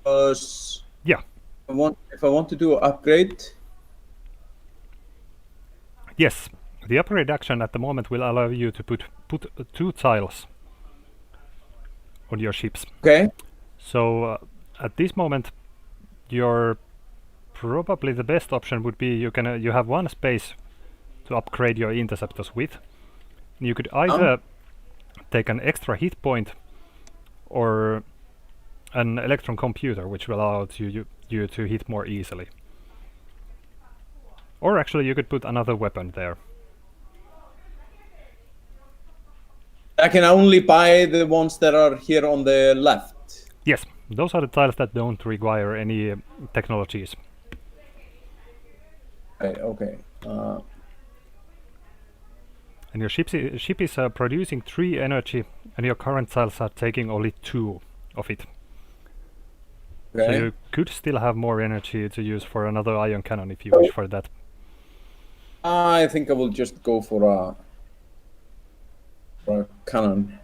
Speaker 2: was...
Speaker 1: Yeah.
Speaker 2: If I want to do an upgrade...
Speaker 1: Yes, The upgrade action at the moment will allow you to put 2 tiles on your ships.
Speaker 2: Okay.
Speaker 1: So at this moment, probably the best option would be you have 1 space to upgrade your interceptors with. You could either take an extra hit point or an electron computer, which will allow you to hit more easily. Or actually, you could put another weapon there.
Speaker 2: I can only buy the ones that are here on the left.
Speaker 1: Yes, those are the tiles that don't require any technologies.
Speaker 2: Okay.
Speaker 1: And your ship is producing 3 energy, and your current tiles are taking only 2 of it.
Speaker 2: Okay.
Speaker 1: So you could still have more energy to use for another ion cannon if you wish for that.
Speaker 2: I think I will just go for a cannon.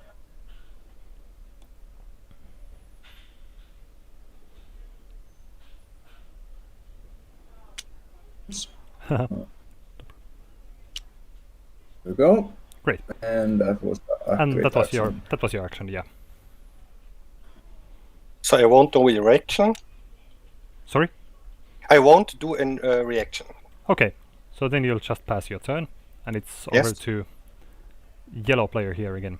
Speaker 2: There we go.
Speaker 1: Great.
Speaker 2: And that was
Speaker 1: that was your action, yeah.
Speaker 4: So I won't do a reaction.
Speaker 1: Sorry?
Speaker 4: I won't do a reaction.
Speaker 1: Okay, so then you'll just pass your turn, and it's
Speaker 4: Yes.
Speaker 1: over to yellow player here again.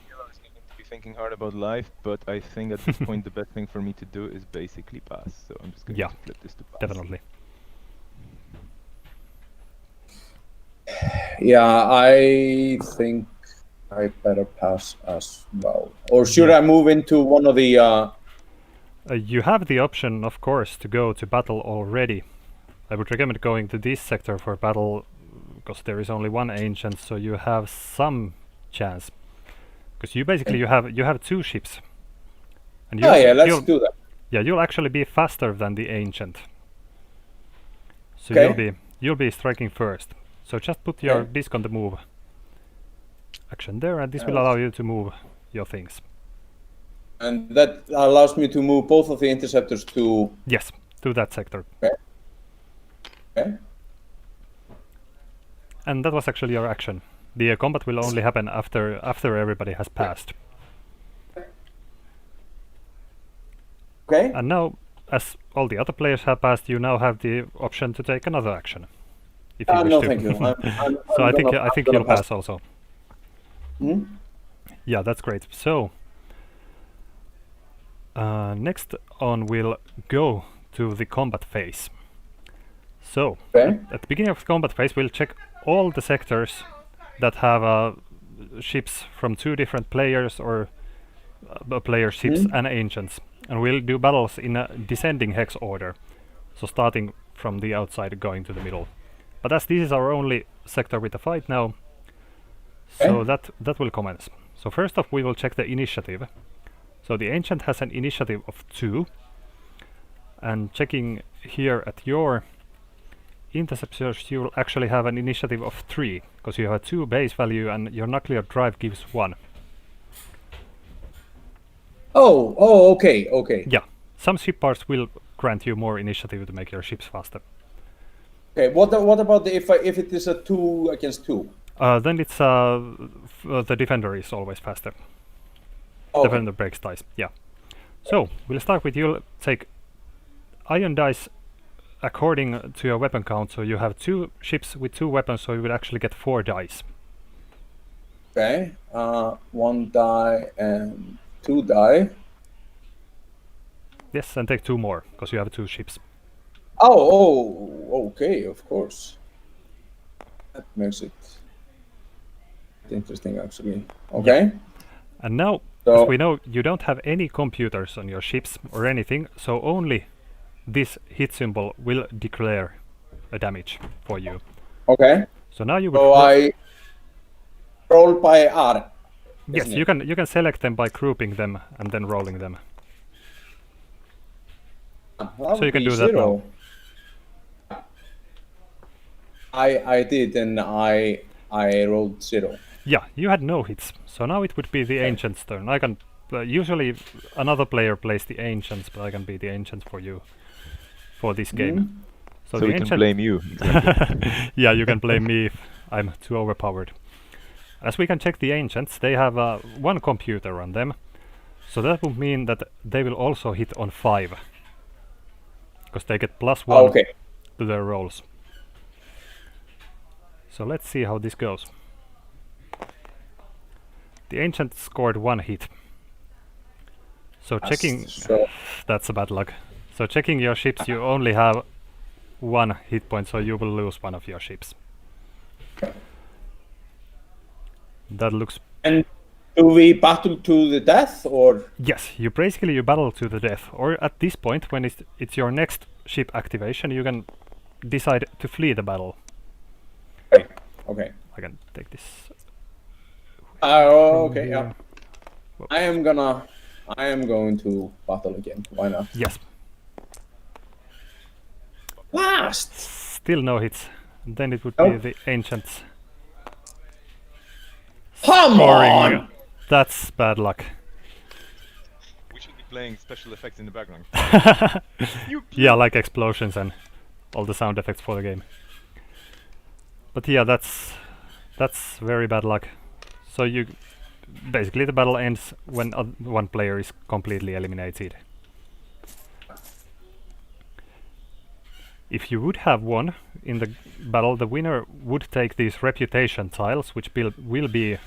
Speaker 3: Yellow is going to be thinking hard about life, but I think at this point the best thing for me to do is basically pass. So I'm just going to flip this to pass.
Speaker 1: Definitely.
Speaker 2: Yeah, I think I better pass as well. Or should I move into one of the...
Speaker 1: You have the option, of course, to go to battle already. I would recommend going to this sector for battle, because there is only 1 ancient, so you have some chance. Because you basically you have 2 ships. And
Speaker 2: let's do that.
Speaker 1: Yeah, you'll actually be faster than the ancient. So you'll be striking first. So just put your disc on the move action there, and this will allow you to move your things.
Speaker 2: And that allows me to move both of the interceptors to...
Speaker 1: Yes, to that sector.
Speaker 2: Okay.
Speaker 1: And that was actually your action. The combat will only happen after everybody has passed.
Speaker 2: Okay.
Speaker 1: And now, as all the other players have passed, you now have the option to take another action. If you wish
Speaker 2: no,
Speaker 1: to.
Speaker 2: thank you.
Speaker 1: So I think you'll pass also.
Speaker 2: Hmm?
Speaker 1: Yeah, that's great. So next on we'll go to the combat phase. So at the beginning of the combat phase, we'll check all the sectors that have ships from 2 different players or player ships and ancients, and we'll do battles in a descending hex order. So starting from the outside, going to the middle. But as this is our only sector with a fight now, so that will commence. So first off, we will check the initiative. So the ancient has an initiative of 2, and checking here at your interceptors, you will actually have an initiative of 3, because you have a 2 base value and your nuclear drive gives 1.
Speaker 2: Oh, okay.
Speaker 1: Yeah, some ship parts will grant you more initiative to make your ships faster.
Speaker 2: Okay, what about if it is a 2 against 2?
Speaker 1: Then it's the defender is always faster.
Speaker 2: Okay.
Speaker 1: Defender breaks dice, yeah. So we'll start with, you'll take iron dice according to your weapon count. So you have 2 ships with 2 weapons, so you will actually get 4 dice.
Speaker 2: Okay, 1 die and 2 die.
Speaker 1: Yes, and take 2 more, because you have 2 ships.
Speaker 2: Oh, okay, of course. That makes it interesting, actually. Okay.
Speaker 1: Yeah. And now,
Speaker 2: so
Speaker 1: as we know, you don't have any computers on your ships or anything, so only this hit symbol will declare a damage for you.
Speaker 2: Okay.
Speaker 1: So now you would
Speaker 2: I roll by R.
Speaker 1: Yes, you can select them by grouping them and then rolling them. So you can do that now.
Speaker 2: I did, and I rolled 0.
Speaker 1: Yeah, you had no hits. So now it would be the ancient's turn. I can usually another player plays the ancients, but I can be the ancient for you for this game.
Speaker 3: So we can blame you.
Speaker 1: Yeah, you can blame me if I'm too overpowered. As we can check the ancients, they have one computer on them, so that would mean that they will also hit on 5, because they get +1 to their rolls. So let's see how this goes. The ancient scored 1 hit. So checking... That's a bad luck. So checking your ships, you only have 1 hit point, so you will lose one of your ships. That looks...
Speaker 2: And do we battle to the death, or...?
Speaker 1: Yes, you battle to the death. Or at this point, when it's your next ship activation, you can decide to flee the battle.
Speaker 2: Okay.
Speaker 1: I can take this.
Speaker 2: Okay, yeah. I am going to battle again. Why not?
Speaker 1: Yes.
Speaker 2: Last!
Speaker 1: Still no hits. Then it would be the ancients.
Speaker 2: Come on!
Speaker 1: That's bad luck.
Speaker 3: We should be playing special effects in the background.
Speaker 1: Yeah, like explosions and all the sound effects for the game. But yeah, that's very bad luck. So you basically the battle ends when one player is completely eliminated. If you would have won in the battle, the winner would take these reputation tiles, which will be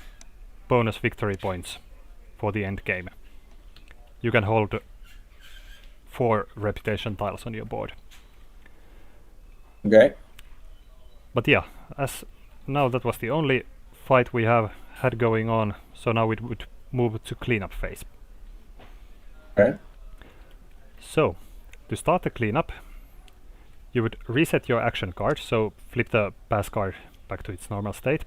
Speaker 1: bonus victory points for the end game. You can hold 4 reputation tiles on your board.
Speaker 2: Okay.
Speaker 1: But yeah, as now that was the only fight we have had going on, so now it would move to cleanup phase.
Speaker 2: Okay.
Speaker 1: So, to start the cleanup, you would reset your action card, so flip the pass card back to its normal state.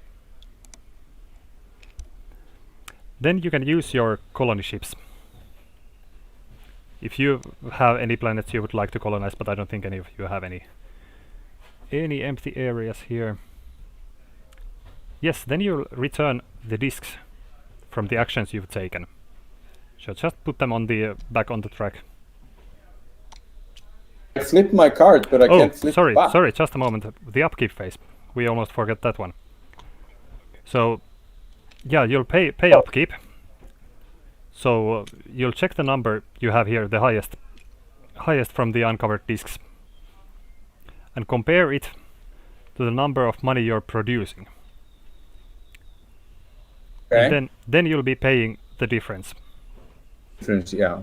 Speaker 1: Then you can use your colony ships. If you have any planets you would like to colonize, but I don't think any of you have any empty areas here. Yes, then you'll return the discs from the actions you've taken. So just put them on the back on the track.
Speaker 2: I flipped my card, but I can't flip it back.
Speaker 1: Sorry, just a moment. The upkeep phase. We almost forgot that one. So, yeah, you'll pay upkeep. So you'll check the number you have here, the highest from the uncovered discs, and compare it to the number of money you're producing.
Speaker 2: Okay.
Speaker 1: And then you'll be paying the difference.
Speaker 2: Yeah.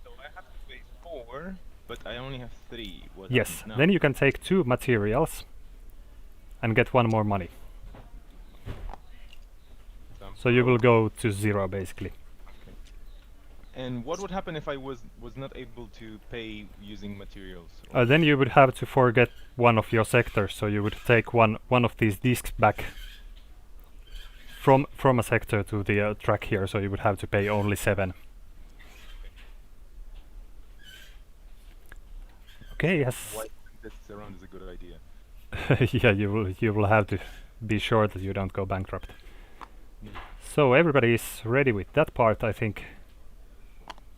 Speaker 3: So I have to pay 4, but I only have 3. What
Speaker 1: Yes,
Speaker 3: happens now?
Speaker 1: then you can take 2 materials and get 1 more money. So you will go to 0 basically.
Speaker 3: And what would happen if I was not able to pay using materials?
Speaker 1: Then you would have to forget one of your sectors, so you would take one of these discs back from a sector to the track here, so you would have to pay only 7. Okay, yes.
Speaker 3: Why this around is a good idea.
Speaker 1: Yeah, you will have to be sure that you don't go bankrupt. So everybody is ready with that part, I think.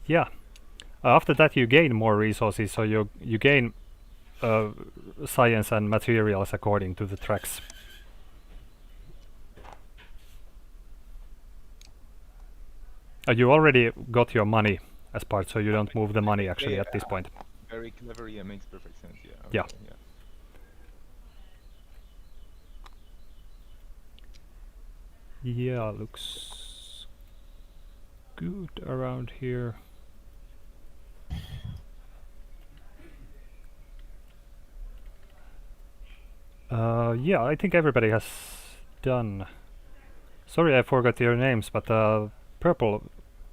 Speaker 1: Yeah. After that you gain more resources, so you gain science and materials according to the tracks. You already got your money as part, so you don't move the money actually at this point.
Speaker 3: Very clever, yeah, makes perfect sense, yeah.
Speaker 1: Yeah.
Speaker 3: Okay,
Speaker 1: Yeah, looks good around here. Yeah, I think everybody has done. Sorry I forgot your names, but Purple,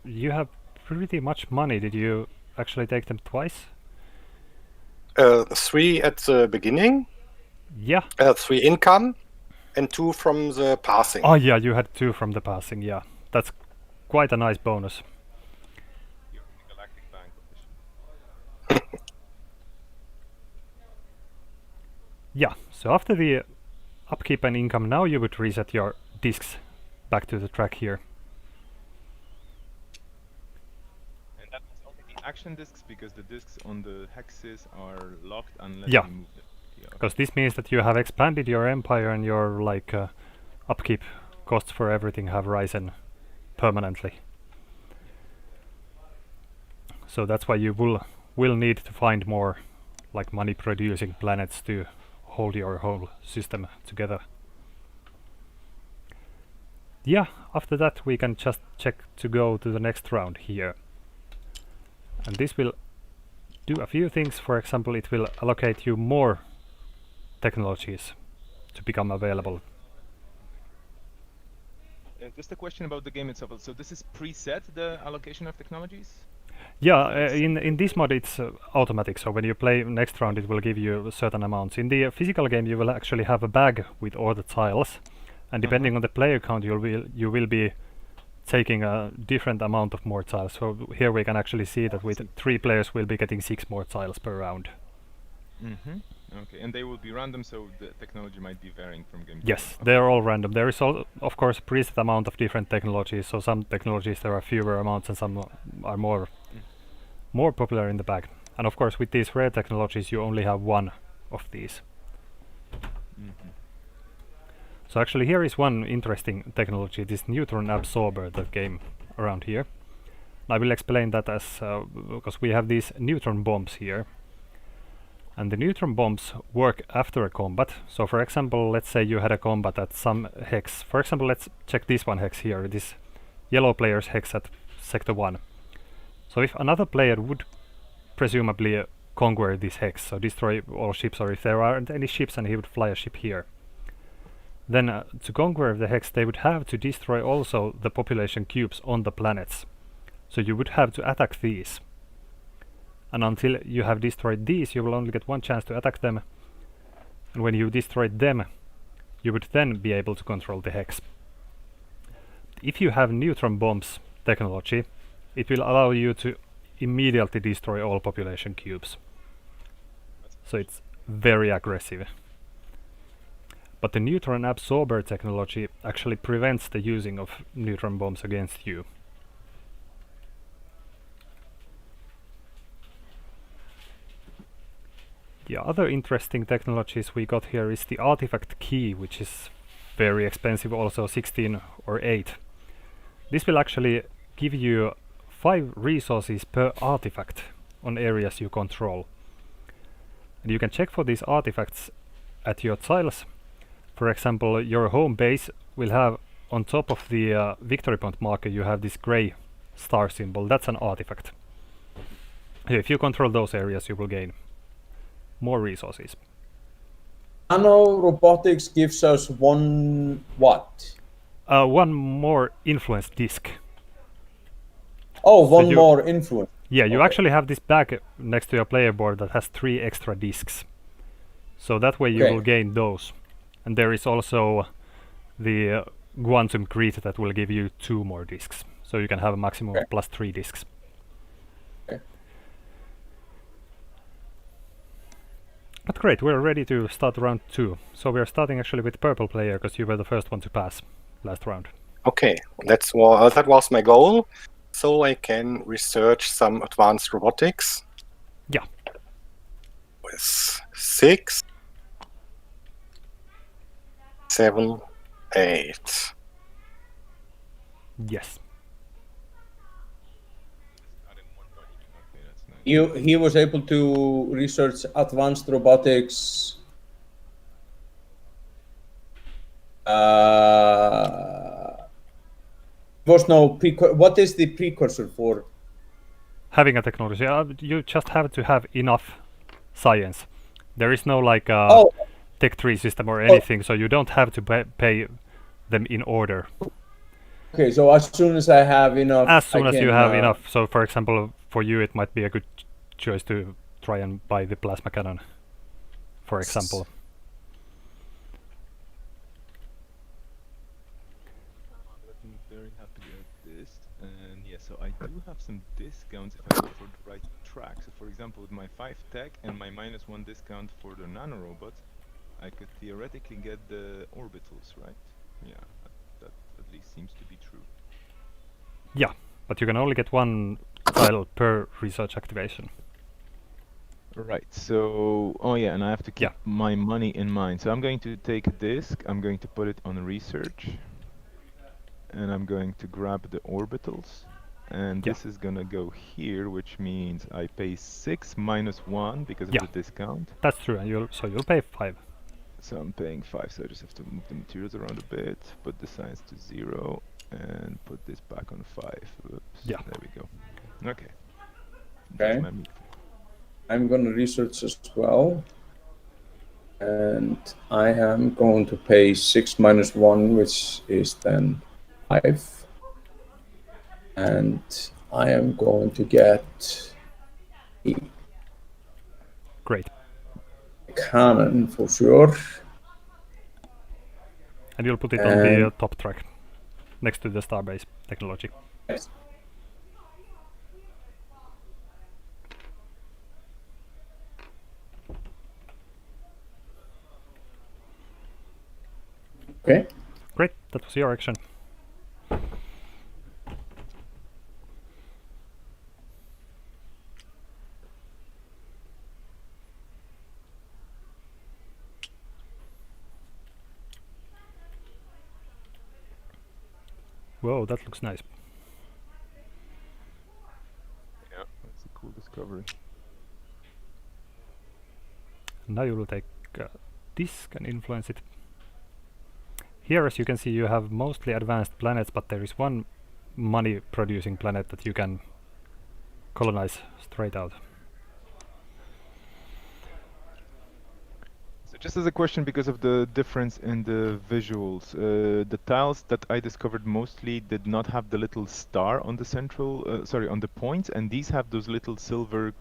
Speaker 1: you have pretty much money. Did you actually take them twice?
Speaker 4: 3 at the beginning.
Speaker 1: Yeah.
Speaker 4: 3 income, and 2 from the passing.
Speaker 1: Oh yeah, you had 2 from the passing, yeah. That's quite a nice bonus.
Speaker 3: You're in the Galactic Bank position.
Speaker 1: Yeah, so after the upkeep and income, now you would reset your discs back to the track here.
Speaker 3: And that was only the action discs, because the discs on the hexes are locked unless
Speaker 1: Yeah.
Speaker 3: you move them.
Speaker 1: Because this means that you have expanded your empire and your upkeep costs for everything have risen permanently. So that's why you will need to find more money producing planets to hold your whole system together. Yeah, after that we can just check to go to the next round here. And this will do a few things. For example, it will allocate you more technologies to become available.
Speaker 3: Just a question about the game itself. So this is preset, the allocation of technologies?
Speaker 1: Yeah, in this mod it's automatic, so when you play next round it will give you certain amounts. In the physical game you will actually have a bag with all the tiles, and depending on the player count you will be taking a different amount of more tiles. So here we can actually see that with 3 players we'll be getting 6 more tiles per round.
Speaker 3: Okay, and they will be random, so the technology might be varying from game to game.
Speaker 1: Yes, they're all random. There is of course a preset amount of different technologies, so some technologies there are fewer amounts and some are more popular in the bag. And of course with these rare technologies you only have one of these. So actually here is one interesting technology, this neutron absorber that came around here. I will explain that as because we have these neutron bombs here. And the neutron bombs work after a combat. So for example, let's say you had a combat at some hex. For example, let's check this one hex here, this yellow player's hex at sector 1. So if another player would presumably conquer this hex, so destroy all ships, or if there aren't any ships and he would fly a ship here, then to conquer the hex they would have to destroy also the population cubes on the planets. So you would have to attack these. And until you have destroyed these, you will only get one chance to attack them. And when you destroyed them, you would then be able to control the hex. If you have neutron bombs technology, it will allow you to immediately destroy all population cubes. So it's very aggressive. But the neutron absorber technology actually prevents the using of neutron bombs against you. The other interesting technologies we got here is the artifact key, which is very expensive, also 16 or 8. This will actually give you 5 resources per artifact on areas you control. And you can check for these artifacts at your tiles. For example, your home base will have on top of the victory point marker you have this grey star symbol. That's an artifact. If you control those areas you will gain more resources.
Speaker 2: Nano robotics gives us one what?
Speaker 1: One more influence disc.
Speaker 2: Oh, so one more influence.
Speaker 1: Yeah, you actually have this bag next to your player board that has 3 extra discs. So that way you will gain those. And there is also the quantum grid that will give you 2 more discs. So you can have a maximum of plus 3 discs. But great, we're ready to start round 2. So we're starting actually with purple player because you were the first one to pass last round.
Speaker 4: Okay, that was my goal. So I can research some advanced robotics.
Speaker 1: Yeah.
Speaker 4: With 6, 7, 8.
Speaker 1: Yes.
Speaker 2: He was able to research advanced robotics. Was no what is the precursor for
Speaker 1: having a technology? You just have to have enough science. There is no tech tree system or anything, so you don't have to pay them in order.
Speaker 2: Okay, so as soon as I have enough,
Speaker 1: as soon as you have enough. So for example, for you it might be a good choice to try and buy the plasma cannon, for example.
Speaker 3: I'm very happy at this, and yeah, so I do have some discounts if I go for the right track. So for example, with my 5 tech and my -1 discount for the nanorobot, I could theoretically get the orbitals, right? Yeah, that at least seems to be true.
Speaker 1: Yeah, but you can only get 1 tile per research activation.
Speaker 3: Right, so, oh yeah, and I have to keep my money in mind. So I'm going to take a disk, I'm going to put it on research, and I'm going to grab the orbitals, and this is gonna go here, which means I pay 6 minus 1 because of the discount.
Speaker 1: That's true, and you'll pay 5.
Speaker 3: So I'm paying 5, so I just have to move the materials around a bit, put the science to 0, and put this back on 5. Oops, there we go. Okay.
Speaker 2: Okay. I'm going to research as well. And I am going to pay 6 minus 1, which is then 5. And I am going to get a
Speaker 1: Great.
Speaker 2: cannon for sure.
Speaker 1: And you'll put it on the top track, next to the Starbase technology.
Speaker 2: Yes. Okay.
Speaker 1: Great, that was your action. Whoa, that looks nice.
Speaker 3: Yeah, that's a cool discovery.
Speaker 1: Now you will take this and influence it. Here, as you can see, you have mostly advanced planets, but there is one money-producing planet that you can colonize straight out.
Speaker 3: So just as a question, because of the difference in the visuals, the tiles that I discovered mostly did not have the little star on the central, on the points, and these have those little silver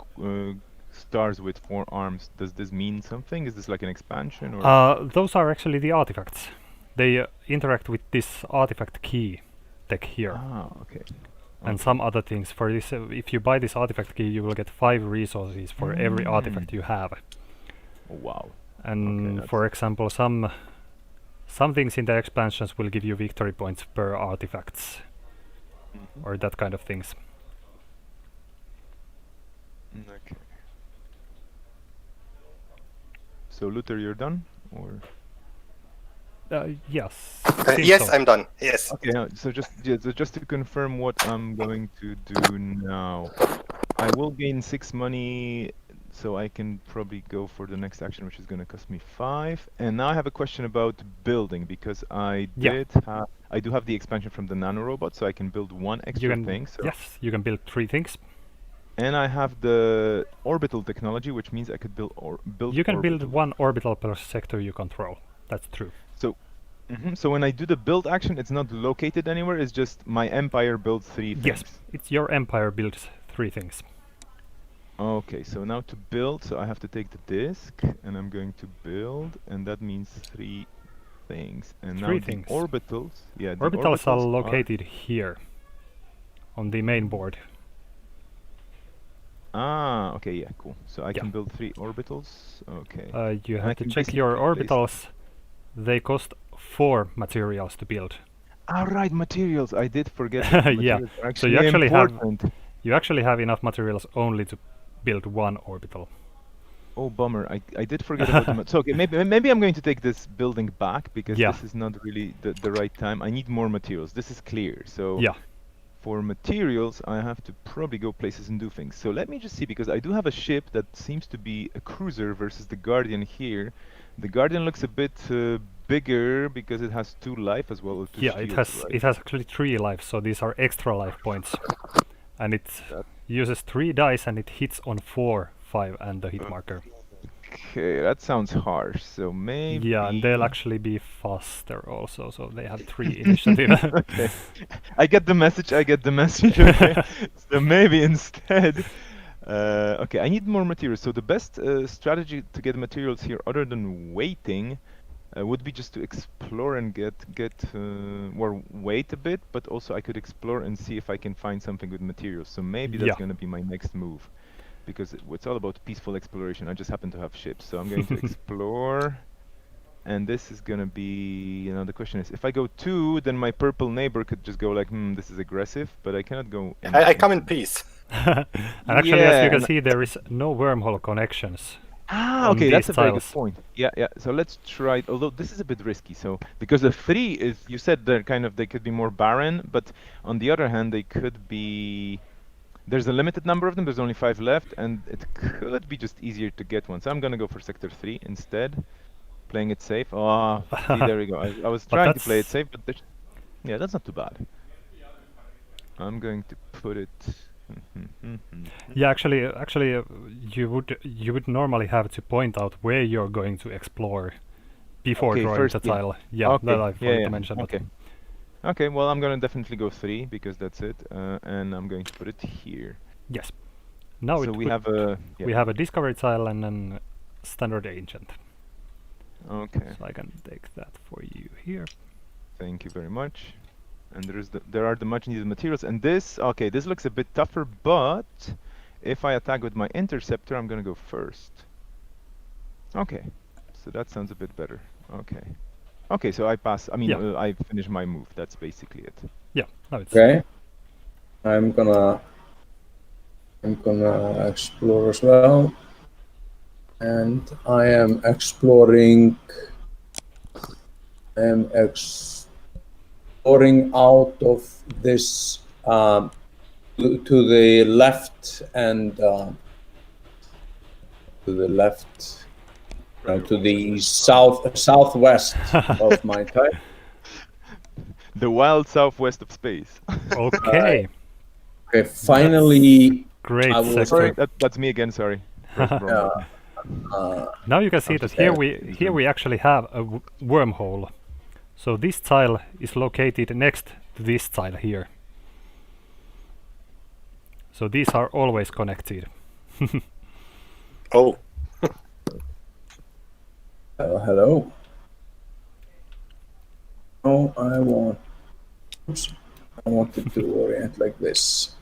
Speaker 3: stars with 4 arms. Does this mean something? Is this like an expansion? Or?
Speaker 1: Those are actually the artifacts. They interact with this artifact key deck here.
Speaker 3: Ah, okay.
Speaker 1: And some other things. For this, if you buy this artifact key, you will get 5 resources for every artifact you have.
Speaker 3: Oh, wow.
Speaker 1: And for example, some things in the expansions will give you victory points per artifacts, or that kind of things.
Speaker 3: Okay. So Luther, you're done, or?
Speaker 1: Yes.
Speaker 4: Yes, I'm done. Yes.
Speaker 3: Okay. So just to confirm what I'm going to do now, I will gain 6 money, so I can probably go for the next action, which is going to cost me 5. And now I have a question about building, because I do have the expansion from the nanorobot, so I can build 1 extra thing. So
Speaker 1: yes, you can build 3 things.
Speaker 3: And I have the orbital technology, which means I could build
Speaker 1: You can build 1 orbital per sector you control. That's true.
Speaker 3: So, so when I do the build action, it's not located anywhere. It's just my empire builds 3 things.
Speaker 1: Yes, it's your empire builds 3 things.
Speaker 3: Okay, so now to build, so I have to take the disk, and I'm going to build, and that means 3 things. And
Speaker 1: 3
Speaker 3: now
Speaker 1: things.
Speaker 3: The orbitals, the
Speaker 1: orbitals are located here, on the main board.
Speaker 3: Ah, okay, yeah, cool. So I can build 3 orbitals. Okay.
Speaker 1: You have to check your orbitals. They cost 4 materials to build.
Speaker 3: Ah, right, materials. I did forget. That
Speaker 1: yeah. So you actually have enough materials only to build 1 orbital.
Speaker 3: Oh, bummer. I did forget about the so okay, maybe I'm going to take this building back, because this is not really the right time. I need more materials. This is clear. So for materials, I have to probably go places and do things. So let me just see, because I do have a ship that seems to be a cruiser versus the Guardian here. The Guardian looks a bit bigger because it has 2 life as well.
Speaker 1: Yeah,
Speaker 3: shields,
Speaker 1: it has actually 3 life, so these are extra life points. And it uses 3 dice and it hits on 4, 5 and the hit marker.
Speaker 3: Okay, that sounds harsh. So maybe...
Speaker 1: Yeah, and they'll actually be faster also, so they have 3 initiative.
Speaker 3: Okay. I get the message, okay. So maybe instead... okay, I need more materials. So the best strategy to get materials here, other than waiting, would be just to explore and wait a bit, but also I could explore and see if I can find something with materials. So maybe that's going to be my next move, because it's all about peaceful exploration. I just happen to have ships, so I'm going to explore. And this is going to be, the question is, if I go 2, then my purple neighbor could just go like, this is aggressive, but I cannot go...
Speaker 4: I come in peace.
Speaker 1: And actually, as you can
Speaker 3: and
Speaker 1: see, there is no wormhole connections on
Speaker 3: okay,
Speaker 1: these
Speaker 3: that's a very good
Speaker 1: tiles.
Speaker 3: point. Yeah, yeah. So let's try. Although this is a bit risky. So because the 3 is, you said they're they could be more barren, but on the other hand, they could be. There's a limited number of them. There's only 5 left, and it could be just easier to get one. So I'm gonna go for sector 3 instead, playing it safe. Oh, see, there we go. I was
Speaker 1: But
Speaker 3: trying to play it
Speaker 1: that's
Speaker 3: safe, but yeah, that's not too bad. I'm going to put it.
Speaker 1: yeah. Actually, you would normally have to point out where you're going to explore before
Speaker 3: Okay,
Speaker 1: drawing
Speaker 3: first,
Speaker 1: the
Speaker 3: yeah.
Speaker 1: tile. Yeah,
Speaker 3: Okay,
Speaker 1: that I
Speaker 3: yeah,
Speaker 1: forgot
Speaker 3: yeah.
Speaker 1: to mention.
Speaker 3: Okay. Okay, well, I'm gonna definitely go 3 because that's it, and I'm going to put it here.
Speaker 1: Yes. Now
Speaker 3: So we have a
Speaker 1: we have a discovery tile and then standard ancient.
Speaker 3: Okay.
Speaker 1: So I can take that for you here.
Speaker 3: Thank you very much. And there are the much needed materials, and this this looks a bit tougher, but if I attack with my interceptor, I'm gonna go first. Okay, so that sounds a bit better. Okay. Okay, so I pass. I mean,
Speaker 1: Yeah.
Speaker 3: I finish my move. That's basically it.
Speaker 1: Yeah. Now it's
Speaker 2: Okay. I'm gonna explore as well, and I am exploring. Out of this to the left and to the left, to the southwest of my type.
Speaker 3: The wild southwest of space.
Speaker 1: okay.
Speaker 2: Okay, finally.
Speaker 1: Great
Speaker 2: I will
Speaker 1: sector.
Speaker 3: Sorry, that's me again. Sorry.
Speaker 1: Now you can see that here we actually have a wormhole. So this tile is located next to this tile here. So these are always connected.
Speaker 4: Oh.
Speaker 2: Hello. Oh, I wanted to orient like this.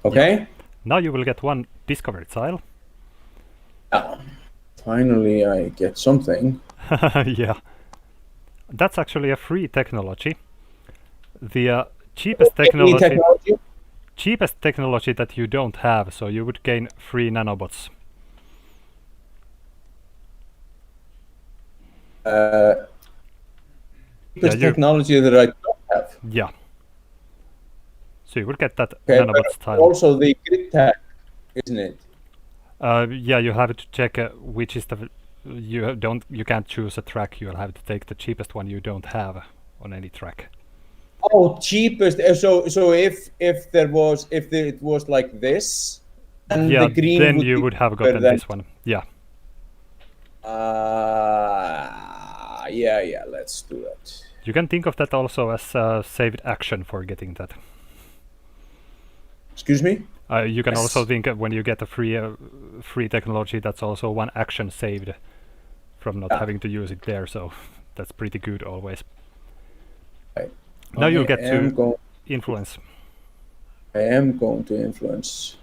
Speaker 2: Okay.
Speaker 1: Now you will get one discovery tile.
Speaker 2: Finally, I get something.
Speaker 1: Yeah. That's actually a free technology. The cheapest technology that you don't have, so you would gain free nanobots.
Speaker 2: Cheapest technology that I don't have.
Speaker 1: Yeah. So you would get that nanobots tile.
Speaker 2: Also the grid tag, isn't it?
Speaker 1: Yeah, you have to check which is the you can't choose a track. You'll have to take the cheapest one you don't have on any track.
Speaker 2: Oh, cheapest. So if it was like this, and
Speaker 1: yeah,
Speaker 2: the green
Speaker 1: then you would have gotten this one. Yeah.
Speaker 2: Yeah. Let's do that.
Speaker 1: You can think of that also as a saved action for getting that.
Speaker 2: Excuse me?
Speaker 1: You can also think when you get a free technology, that's also one action saved from not having to use it there. So that's pretty good always.
Speaker 2: Right.
Speaker 1: Now you'll get to influence.
Speaker 2: I am going to influence.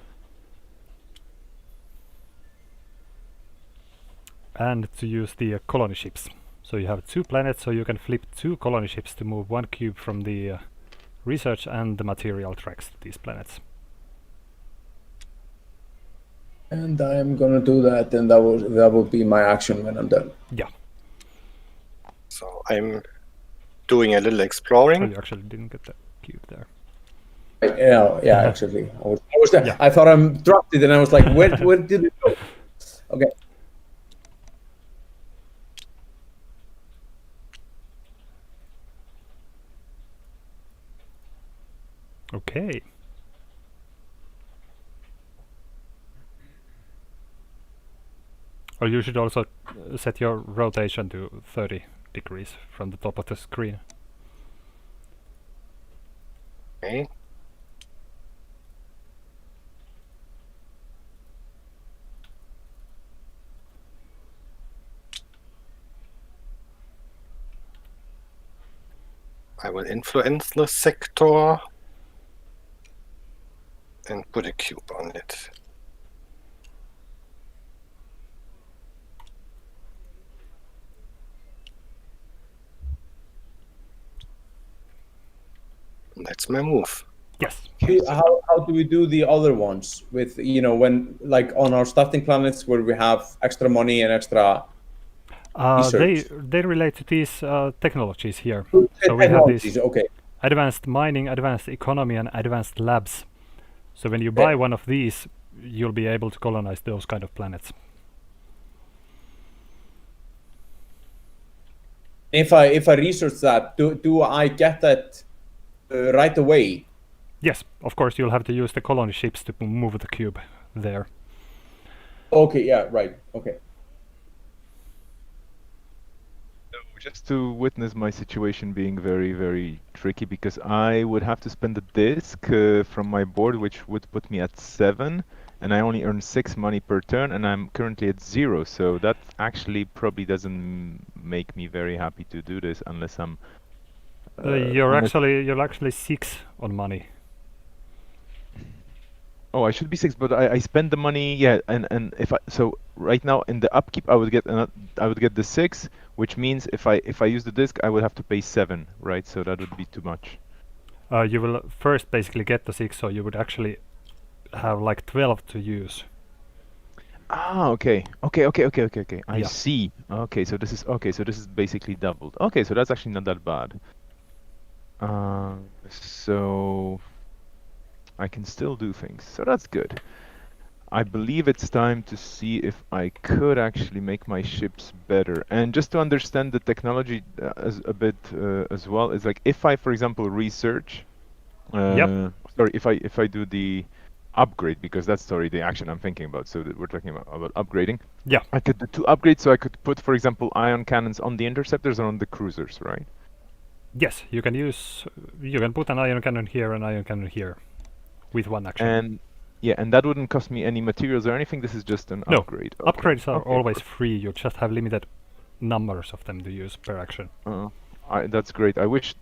Speaker 1: And to use the colony ships. So you have 2 planets, so you can flip 2 colony ships to move 1 cube from the research and the material tracks to these planets.
Speaker 2: And I am gonna do that, and that will be my action when I'm done.
Speaker 1: Yeah.
Speaker 4: So I'm doing a little exploring.
Speaker 1: So you actually didn't get the cube there.
Speaker 2: Yeah. Actually, I was there. Yeah. I thought I dropped it, and I was like, where did it go? Okay.
Speaker 1: Okay. Or you should also set your rotation to 30 degrees from the top of the screen.
Speaker 4: Okay. I will influence the sector and put a cube on it. That's my move.
Speaker 1: Yes.
Speaker 2: How do we do the other ones with, when like on our starting planets where we have extra money and extra research?
Speaker 1: They relate to these technologies here. So we have these
Speaker 2: Okay.
Speaker 1: advanced mining, advanced economy, and advanced labs. So when you buy one of these, you'll be able to colonize those kind of planets.
Speaker 2: If I research that, do I get that right away?
Speaker 1: Yes, of course you'll have to use the colony ships to move the cube there.
Speaker 2: Okay, yeah, right. Okay.
Speaker 3: Just to witness my situation being very, very tricky, because I would have to spend a disk from my board, which would put me at 7, and I only earn 6 money per turn, and I'm currently at 0. So that actually probably doesn't make me very happy to do this unless I'm.
Speaker 1: You're actually 6 on money.
Speaker 3: Oh, I should be 6, but I spend the money, yeah, and so right now in the upkeep I would get the 6, which means if I use the disc I would have to pay 7, right? So that would be too much.
Speaker 1: You will first basically get the 6, so you would actually have like 12 to use.
Speaker 3: Ah, okay. I see. Okay, so this is basically doubled. Okay, so that's actually not that bad. So I can still do things, so that's good. I believe it's time to see if I could actually make my ships better. And just to understand the technology as a bit as well, is like if I, for example, research. Sorry, if I do the upgrade, because that's the action I'm thinking about. So that we're talking about upgrading.
Speaker 1: Yeah.
Speaker 3: I could do 2 upgrades, so I could put, for example, ion cannons on the interceptors or on the cruisers, right?
Speaker 1: Yes, you can put an ion cannon here and ion cannon here with one action.
Speaker 3: And yeah, and that wouldn't cost me any materials or anything. This is just an upgrade.
Speaker 1: No, upgrades are always free. You just have limited numbers of them to use per action.
Speaker 3: That's great. I wish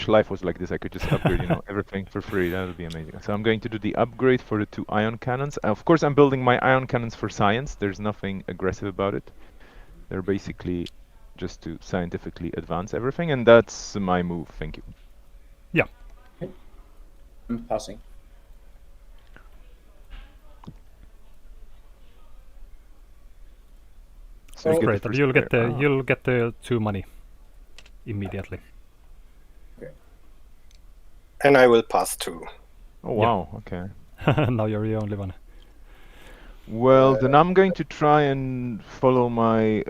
Speaker 3: life was like this. I could just upgrade, everything for free. That would be amazing. So I'm going to do the upgrade for the 2 ion cannons. Of course, I'm building my ion cannons for science. There's nothing aggressive about it. They're basically just to scientifically advance everything, and that's my move. Thank you.
Speaker 1: Yeah.
Speaker 2: I'm passing.
Speaker 3: So
Speaker 1: great. You'll get the 2 money immediately.
Speaker 2: Okay.
Speaker 4: And I will pass too.
Speaker 3: Oh wow. Okay.
Speaker 1: Now you're the only one.
Speaker 3: Well, then I'm going to try and follow my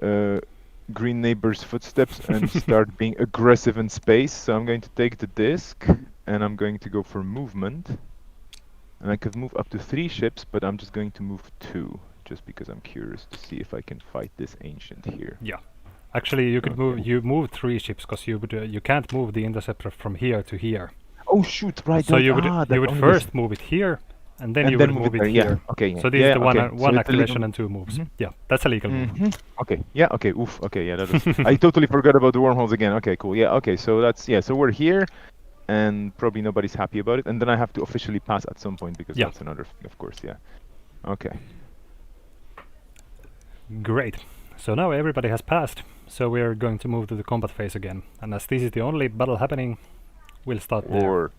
Speaker 3: green neighbor's footsteps and start being aggressive in space. So I'm going to take the disc and I'm going to go for movement. And I could move up to 3 ships, but I'm just going to move 2, just because I'm curious to see if I can fight this ancient here.
Speaker 1: Yeah. Actually, you could move 3 ships, because you can't move the interceptor from here to here.
Speaker 3: Oh shoot! Right.
Speaker 1: So you would first move it here, and then you would move it here.
Speaker 3: Yeah. Okay. Yeah.
Speaker 1: So this is the one
Speaker 3: so
Speaker 1: activation and 2 moves. Yeah, that's a legal move.
Speaker 3: Okay. Yeah. Okay. Oof. Okay. Yeah. That is. I totally forgot about the wormholes again. Okay. Cool. Yeah. Okay. So that's So we're here, and probably nobody's happy about it. And then I have to officially pass at some point, because that's another thing, of course. Yeah. Okay.
Speaker 1: Great. So now everybody has passed. So we're going to move to the combat phase again. And as this is the only battle happening, we'll start there.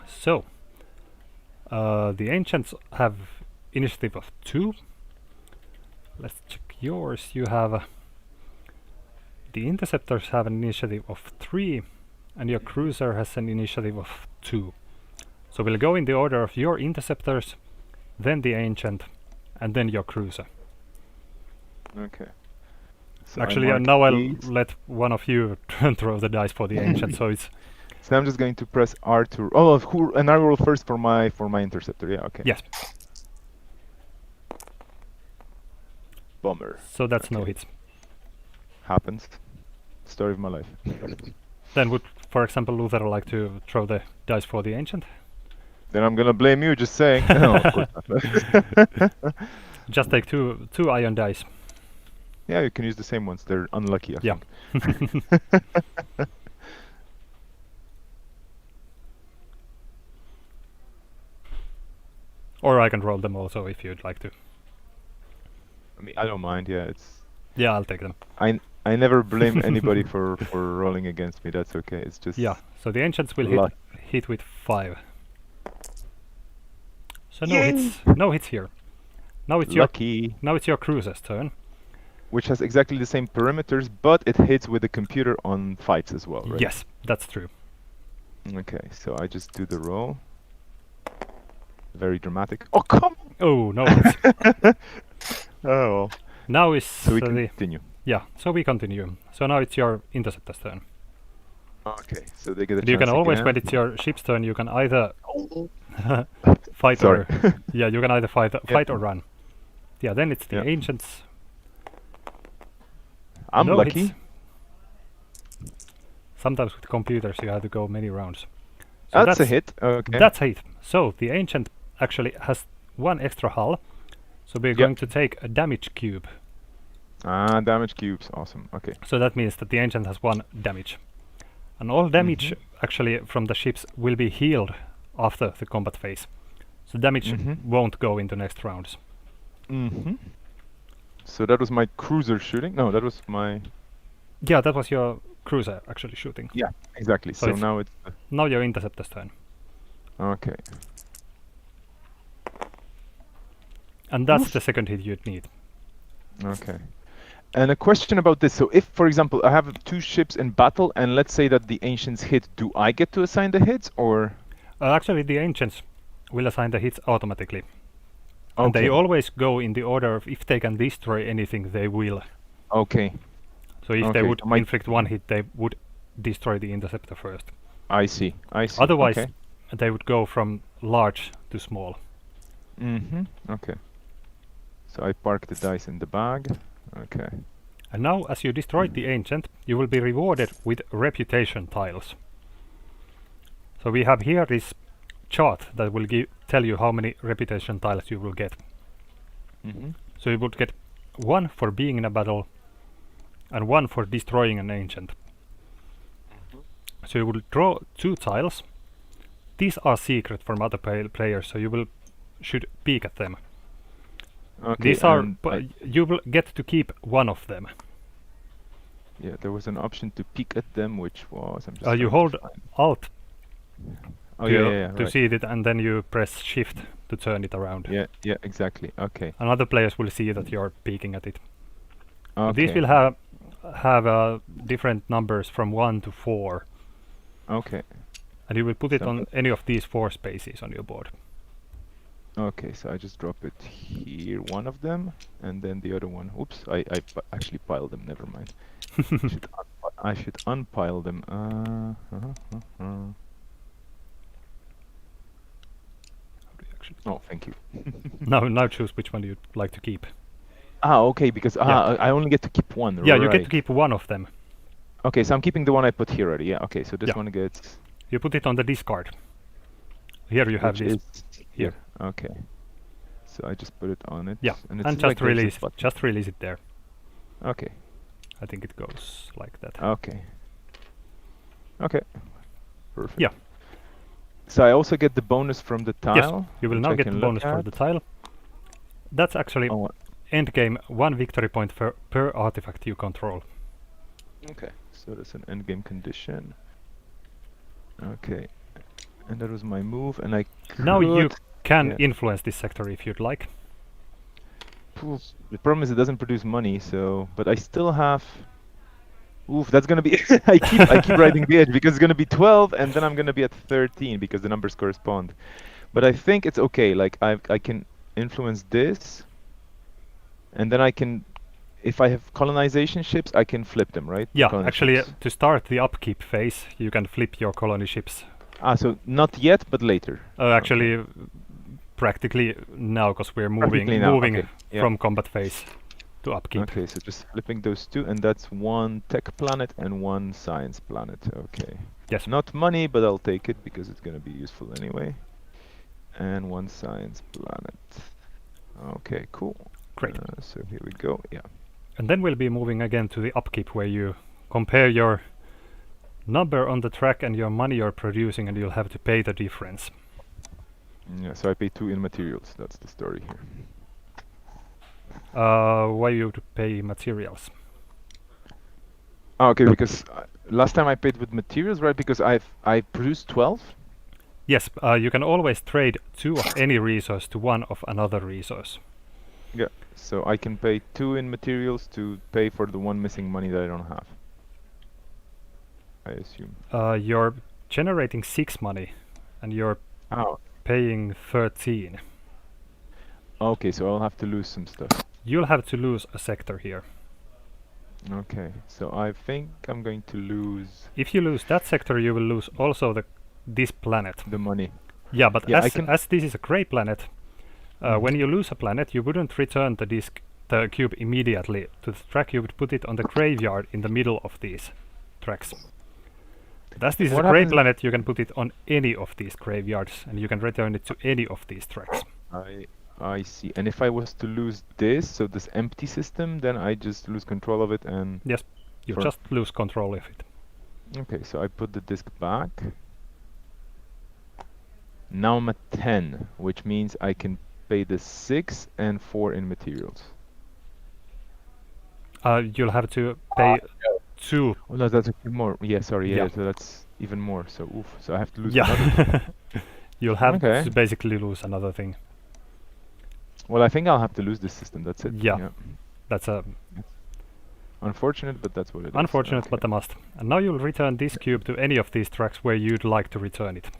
Speaker 1: So, the ancients have initiative of 2. Let's check yours. You have the interceptors have an initiative of 3, and your cruiser has an initiative of 2. So we'll go in the order of your interceptors, then the ancient, and then your cruiser.
Speaker 3: Okay. So
Speaker 1: actually, now I'll let one of you throw the dice for the ancient. So it's.
Speaker 3: So I'm just going to press R to. Oh, and I roll first for my interceptor. Yeah. Okay.
Speaker 1: Yes.
Speaker 3: Bummer.
Speaker 1: So that's no hits.
Speaker 3: Happens. Story of my life.
Speaker 1: Then would, for example, Luther like to throw the dice for the ancient?
Speaker 3: Then I'm gonna blame you. Just saying. No, of course not.
Speaker 1: Just take two iron dice.
Speaker 3: Yeah, you can use the same ones. They're unlucky, I think.
Speaker 1: Or I can roll them also if you'd like to.
Speaker 3: I mean, I don't mind. Yeah, it's.
Speaker 1: Yeah, I'll take them.
Speaker 3: I never blame anybody for rolling against me. That's okay. It's just.
Speaker 1: Yeah. So the ancients will hit with 5. So
Speaker 3: Yay!
Speaker 1: no hits here. Now it's
Speaker 3: Lucky.
Speaker 1: your cruiser's turn.
Speaker 3: Which has exactly the same perimeters, but it hits with the computer on fights as well, right?
Speaker 1: Yes, that's true.
Speaker 3: Okay, so I just do the roll. Very dramatic. Oh, come!
Speaker 1: Oh, no hits.
Speaker 3: Oh.
Speaker 1: Now is
Speaker 3: So we continue.
Speaker 1: Yeah, so we continue. So now it's your interceptor's turn.
Speaker 3: Okay, so they get a chance
Speaker 1: You can always,
Speaker 3: again.
Speaker 1: when it's your ship's turn, you can either fight
Speaker 3: Sorry.
Speaker 1: or yeah, you can either fight or run. Yeah, then it's the ancients.
Speaker 3: I'm
Speaker 1: no
Speaker 3: lucky.
Speaker 1: hits. Sometimes with computers you have to go many rounds. So
Speaker 3: That's a hit. Okay.
Speaker 1: That's a hit. So the ancient actually has 1 extra hull. So we're going to take a damage cube.
Speaker 3: Ah, damage cubes. Awesome. Okay.
Speaker 1: So that means that the ancient has 1 damage. And all damage actually from the ships will be healed after the combat phase. So damage won't go into next rounds.
Speaker 3: So that was my cruiser shooting? No, that was my...
Speaker 1: Yeah, that was your cruiser actually shooting.
Speaker 3: Yeah, exactly. So now it's...
Speaker 1: Now your interceptor's turn.
Speaker 3: Okay.
Speaker 1: And that's the second hit you'd need.
Speaker 3: Okay. And a question about this. So if, for example, I have 2 ships in battle, and let's say that the ancients hit, do I get to assign the hits, or...?
Speaker 1: Actually, the ancients will assign the hits automatically.
Speaker 3: Okay.
Speaker 1: And they always go in the order of if they can destroy anything, they will.
Speaker 3: Okay.
Speaker 1: So if they would inflict 1 hit, they would destroy the interceptor first.
Speaker 3: I see.
Speaker 1: Otherwise, they would go from large to small.
Speaker 3: Okay. So I park the dice in the bag. Okay.
Speaker 1: And now, as you destroyed the ancient, you will be rewarded with reputation tiles. So we have here this chart that will tell you how many reputation tiles you will get. So you would get 1 for being in a battle and 1 for destroying an ancient. So you will draw 2 tiles. These are secret from other players, so you should peek at them.
Speaker 3: Okay.
Speaker 1: These are you will get to keep 1 of them.
Speaker 3: Yeah, there was an option to peek at them, which was... I'm just
Speaker 1: you hold Alt
Speaker 3: to
Speaker 1: see it, and then you press Shift to turn it around.
Speaker 3: Yeah, exactly. Okay.
Speaker 1: And other players will see that you're peeking at it.
Speaker 3: Okay.
Speaker 1: These will have different numbers from 1 to 4.
Speaker 3: Okay.
Speaker 1: And you will put it on any of these 4 spaces on your board.
Speaker 3: Okay, so I just drop it here, 1 of them, and then the other one. Oops, I actually piled them. Never mind. I should unpile them. Oh, thank you.
Speaker 1: Now choose which one you'd like to keep.
Speaker 3: Okay, because I only get to keep 1.
Speaker 1: Yeah,
Speaker 3: right.
Speaker 1: you get to keep 1 of them.
Speaker 3: Okay, so I'm keeping the one I put here already. Yeah. Okay, so this one gets.
Speaker 1: You put it on the discard. Here you have this.
Speaker 3: Here. Okay. So I just put it on it.
Speaker 1: Yeah,
Speaker 3: and
Speaker 1: just
Speaker 3: like
Speaker 1: release it. Just release it there.
Speaker 3: Okay.
Speaker 1: I think it goes like that.
Speaker 3: Okay. Okay. Perfect.
Speaker 1: Yeah.
Speaker 3: So I also get the bonus from the tile.
Speaker 1: Yes, you will now get the bonus for the tile. That's actually end game 1 victory point per artifact you control.
Speaker 3: Okay, so that's an end game condition. Okay. And that was my move, and I could...
Speaker 1: Now you can influence this sector if you'd like.
Speaker 3: The problem is it doesn't produce money, so... But I still have... Oof, that's gonna be... I keep writing the edge, because it's gonna be 12, and then I'm gonna be at 13, because the numbers correspond. But I think it's okay, like, I can influence this, and then I can... If I have colonization ships, I can flip them, right?
Speaker 1: Yeah, actually, to start the upkeep phase, you can flip your colony ships.
Speaker 3: So not yet, but later.
Speaker 1: Actually, practically now, because we're moving from combat phase to upkeep.
Speaker 3: Okay, so just flipping those 2, and that's 1 tech planet and 1 science planet. Okay.
Speaker 1: Yes.
Speaker 3: Not money, but I'll take it because it's going to be useful anyway. And 1 science planet. Okay, cool.
Speaker 1: Great.
Speaker 3: So here we go. Yeah.
Speaker 1: And then we'll be moving again to the upkeep, where you compare your number on the track and your money you're producing, and you'll have to pay the difference.
Speaker 3: Yeah, so I pay 2 in materials. That's the story here.
Speaker 1: Why you to pay materials?
Speaker 3: Okay, because last time I paid with materials, right? Because I produced 12,
Speaker 1: Yes, you can always trade 2 of any resource to 1 of another resource.
Speaker 3: Yeah, so I can pay 2 in materials to pay for the 1 missing money that I don't have, I assume.
Speaker 1: You're generating 6 money, and you're paying 13.
Speaker 3: Okay, so I'll have to lose some stuff.
Speaker 1: You'll have to lose a sector here.
Speaker 3: Okay, so I think I'm going to lose...
Speaker 1: If you lose that sector, you will lose also this planet.
Speaker 3: The money.
Speaker 1: Yeah, but
Speaker 3: Yeah,
Speaker 1: as this is a grey planet, when you lose a planet, you wouldn't return the cube immediately to the track. You would put it on the graveyard in the middle of these tracks. But as this is a grey planet, you can put it on any of these graveyards, and you can return it to any of these tracks.
Speaker 3: I see. And if I was to lose this, so this empty system, then I just lose control of it and...
Speaker 1: Yes, you just lose control of it.
Speaker 3: Okay, so I put the disc back. Now I'm at 10, which means I can pay the 6 and 4 in materials.
Speaker 1: You'll have to pay 2.
Speaker 3: Oh no, that's more. Yeah, sorry,
Speaker 1: Yeah.
Speaker 3: so that's even more. So oof. So I have to lose
Speaker 1: Yeah.
Speaker 3: another.
Speaker 1: You'll have to basically lose another thing.
Speaker 3: Well, I think I'll have to lose this system. That's it.
Speaker 1: Yeah. That's
Speaker 3: unfortunate, but that's what it is.
Speaker 1: Unfortunate, but a must. And now you'll return this cube to any of these tracks where you'd like to return it.